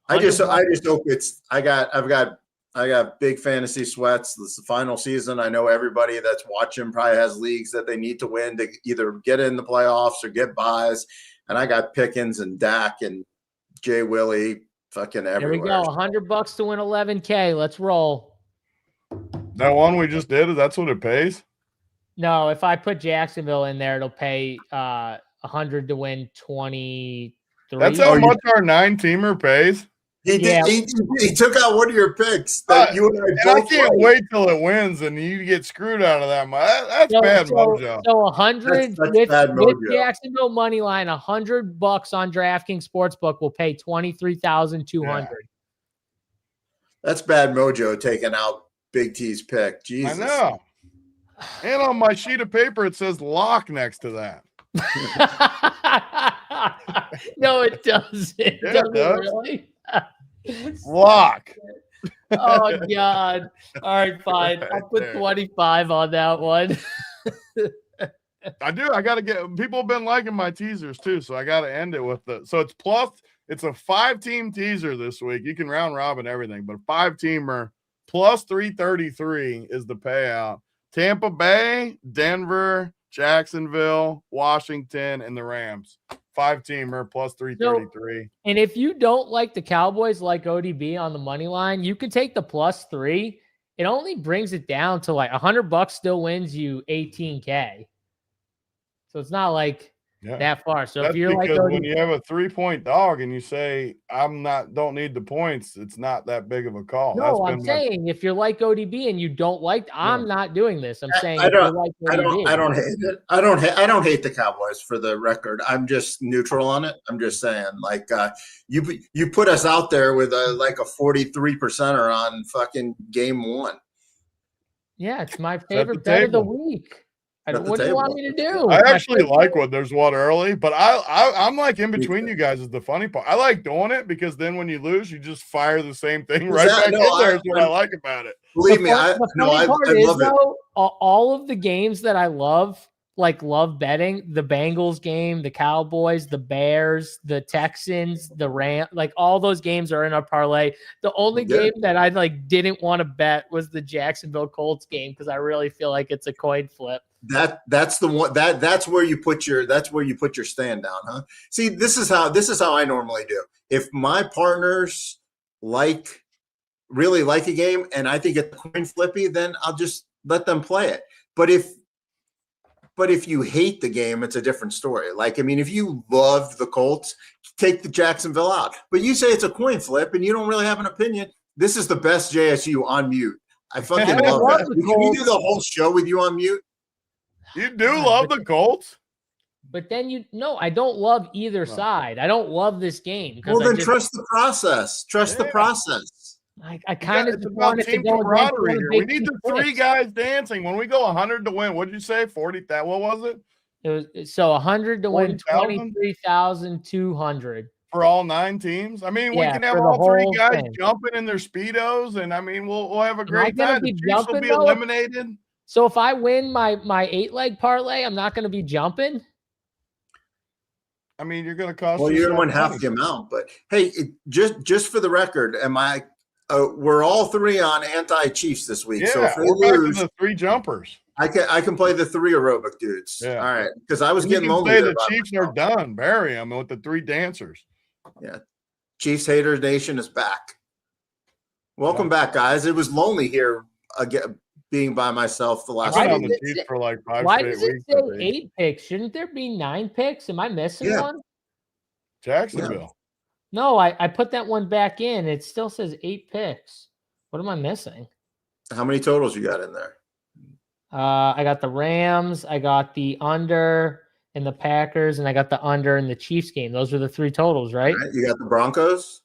I just hope I've got big fantasy sweats. This is the final season. I know everybody that's watching probably has leagues that they need to win to either get in the playoffs or get buys. And I got Pickens and Dak and Jay Willie. Fucking everywhere.
Here we go. $100 to win 11K. Let's roll.
That one we just did, that's what it pays?
No, if I put Jacksonville in there, it'll pay 100 to win 23.
That's how much our 9-teamer pays.
He took out one of your picks that you and I both
can't wait till it wins and you get screwed out of that. That's bad mojo.
So 100 with Jacksonville money line, $100 on DraftKings Sportsbook will pay 23,200.
That's bad mojo taking out Big T's pick. Jesus,
I know. And on my sheet of paper it says lock next to that.
No, it doesn't.
Yeah, it does.
Really?
Lock.
Oh God. All right, fine. I'll put 25 on that one.
I do. I gotta get people have been liking my teasers too, so I gotta end it with it's a 5-team teaser this week. You can round robin everything, but a 5-teamer plus 333 is the payout. Tampa Bay, Denver, Jacksonville, Washington, and the Rams. 5-teamer plus 333.
And if you don't like the Cowboys like ODB on the money line, you can take the +3. It only brings it down to like $100 still wins you 18K. So it's not like that far. So
that's
if you're
because
like
when you have a 3-point dog and you say don't need the points, it's not that big of a call.
No, I'm saying if you're like ODB and you don't like, I'm not doing this. I'm saying
I
if you're like ODB.
I don't hate it. I don't hate the Cowboys for the record. I'm just neutral on it. I'm just saying, like, you put us out there with a 43%er on fucking game 1.
Yeah, it's my favorite bet of the week. What do you want me to do?
I actually like when there's one early, but I'm like in between you guys is the funny part. I like doing it because then when you lose, you just fire the same thing right back in there. Is what I like about it.
Believe me, I love it.
All of the games that I love betting, the Bengals game, the Cowboys, the Bears, the Texans, the Rams, like all those games are in our parlay. The only game that I didn't want to bet was the Jacksonville Colts game because I really feel like it's a coin flip.
That's the one that's where you put your stand down, huh? See, this is how I normally do. If my partners really like a game and I think it's coin flippy, then I'll just let them play it. But if you hate the game, it's a different story. Like, I mean, if you loved the Colts, take the Jacksonville out. But you say it's a coin flip and you don't really have an opinion. This is the best JSU on mute. I fucking love that. Can we do the whole show with you on mute?
You do love the Colts?
But then I don't love either side. I don't love this game.
Well, then trust the process. Trust the process.
I kind of
want it to go camaraderie here. We need the 3 guys dancing. When we go 100 to win, what did you say? 40? What was it?
It was 100 to win 23,200
for all 9 teams. I mean, we can have all 3 guys jumping in their speedos, and I mean, we'll have a great time. The Chiefs will be eliminated.
So if I win my 8-leg parlay, I'm not going to be jumping.
I mean, you're going to cost.
Well, you're going to win half the amount. But hey, just for the record, we're all 3 on anti-Chiefs this week.
Yeah,
so if they
lose, the 3 jumpers.
I can play the 3 aerobic dudes. Yeah. All right, because I was getting lonely.
The Chiefs are done. Bury them with the 3 dancers.
Yeah, Chiefs Haters Nation is back. Welcome back, guys. It was lonely here again. Being by myself the last
week. On the Chiefs for like 5
why
straight
does it
weeks.
say 8 picks? Shouldn't there be 9 picks? Am I missing one?
Jacksonville.
Yeah. No, I put that one back in. It still says 8 picks. What am I missing?
How many totals you got in there?
I got the Rams, I got the under in the Packers, and I got the under in the Chiefs game. Those were the 3 totals, right?
You got the Broncos?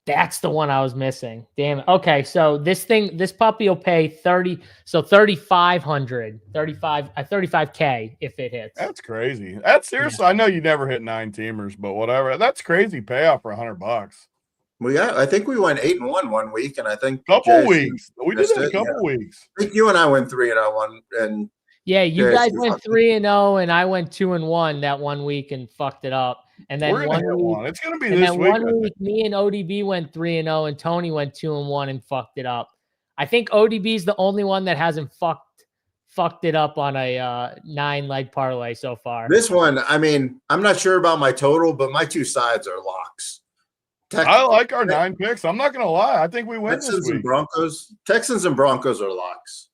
That's the one I was missing. Damn it. Okay, so this puppy will pay 30, so 3,500, 35K if it hits.
That's crazy. That's seriously. Yeah. I know you never hit 9 teamers, but whatever. That's crazy payoff for $100.
Well, yeah, I think we went 8-1 one week, and I think
couple weeks. We did it a couple weeks.
I think you and I went 3-0 and
yeah, you guys went 3-0, and I went 2-1 that one week and fucked it up. And then one.
It's going to be this week.
One week, me and ODB went 3-0, and Tony went 2-1 and fucked it up. I think ODB is the only one that hasn't fucked it up on a 9-leg parlay so far.
This one, I mean, I'm not sure about my total, but my 2 sides are locks.
I like our 9 picks. I'm not going to lie. I think we win
Texans
this week.
And Broncos. Texans and Broncos are locks.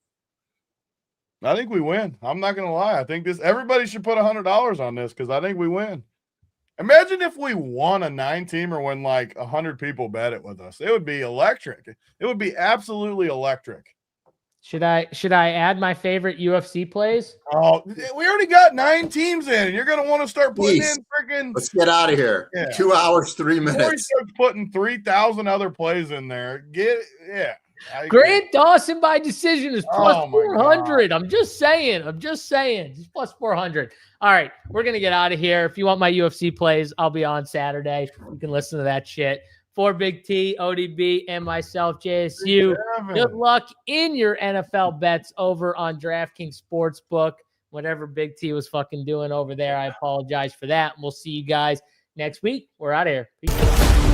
I think we win. I'm not going to lie. I think everybody should put $100 on this because I think we win. Imagine if we won a 9-teamer when like 100 people bet it with us. It would be electric. It would be absolutely electric.
Should I add my favorite UFC plays?
Oh, we already got 9 teams in. You're going to want to start putting in freaking.
Let's get out of here. Yeah. 2 hours, 3 minutes.
Before you start putting 3,000 other plays in there,
Grant Dawson by decision is plus 400. I'm just saying. He's plus 400. All right, we're going to get out of here. If you want my UFC plays, I'll be on Saturday. You can listen to that shit. For Big T, ODB, and myself, JSU. Good luck in your NFL bets over on DraftKings Sportsbook. Whatever Big T was fucking doing over there, I apologize for that. We'll see you guys next week. We're out of here. Peace.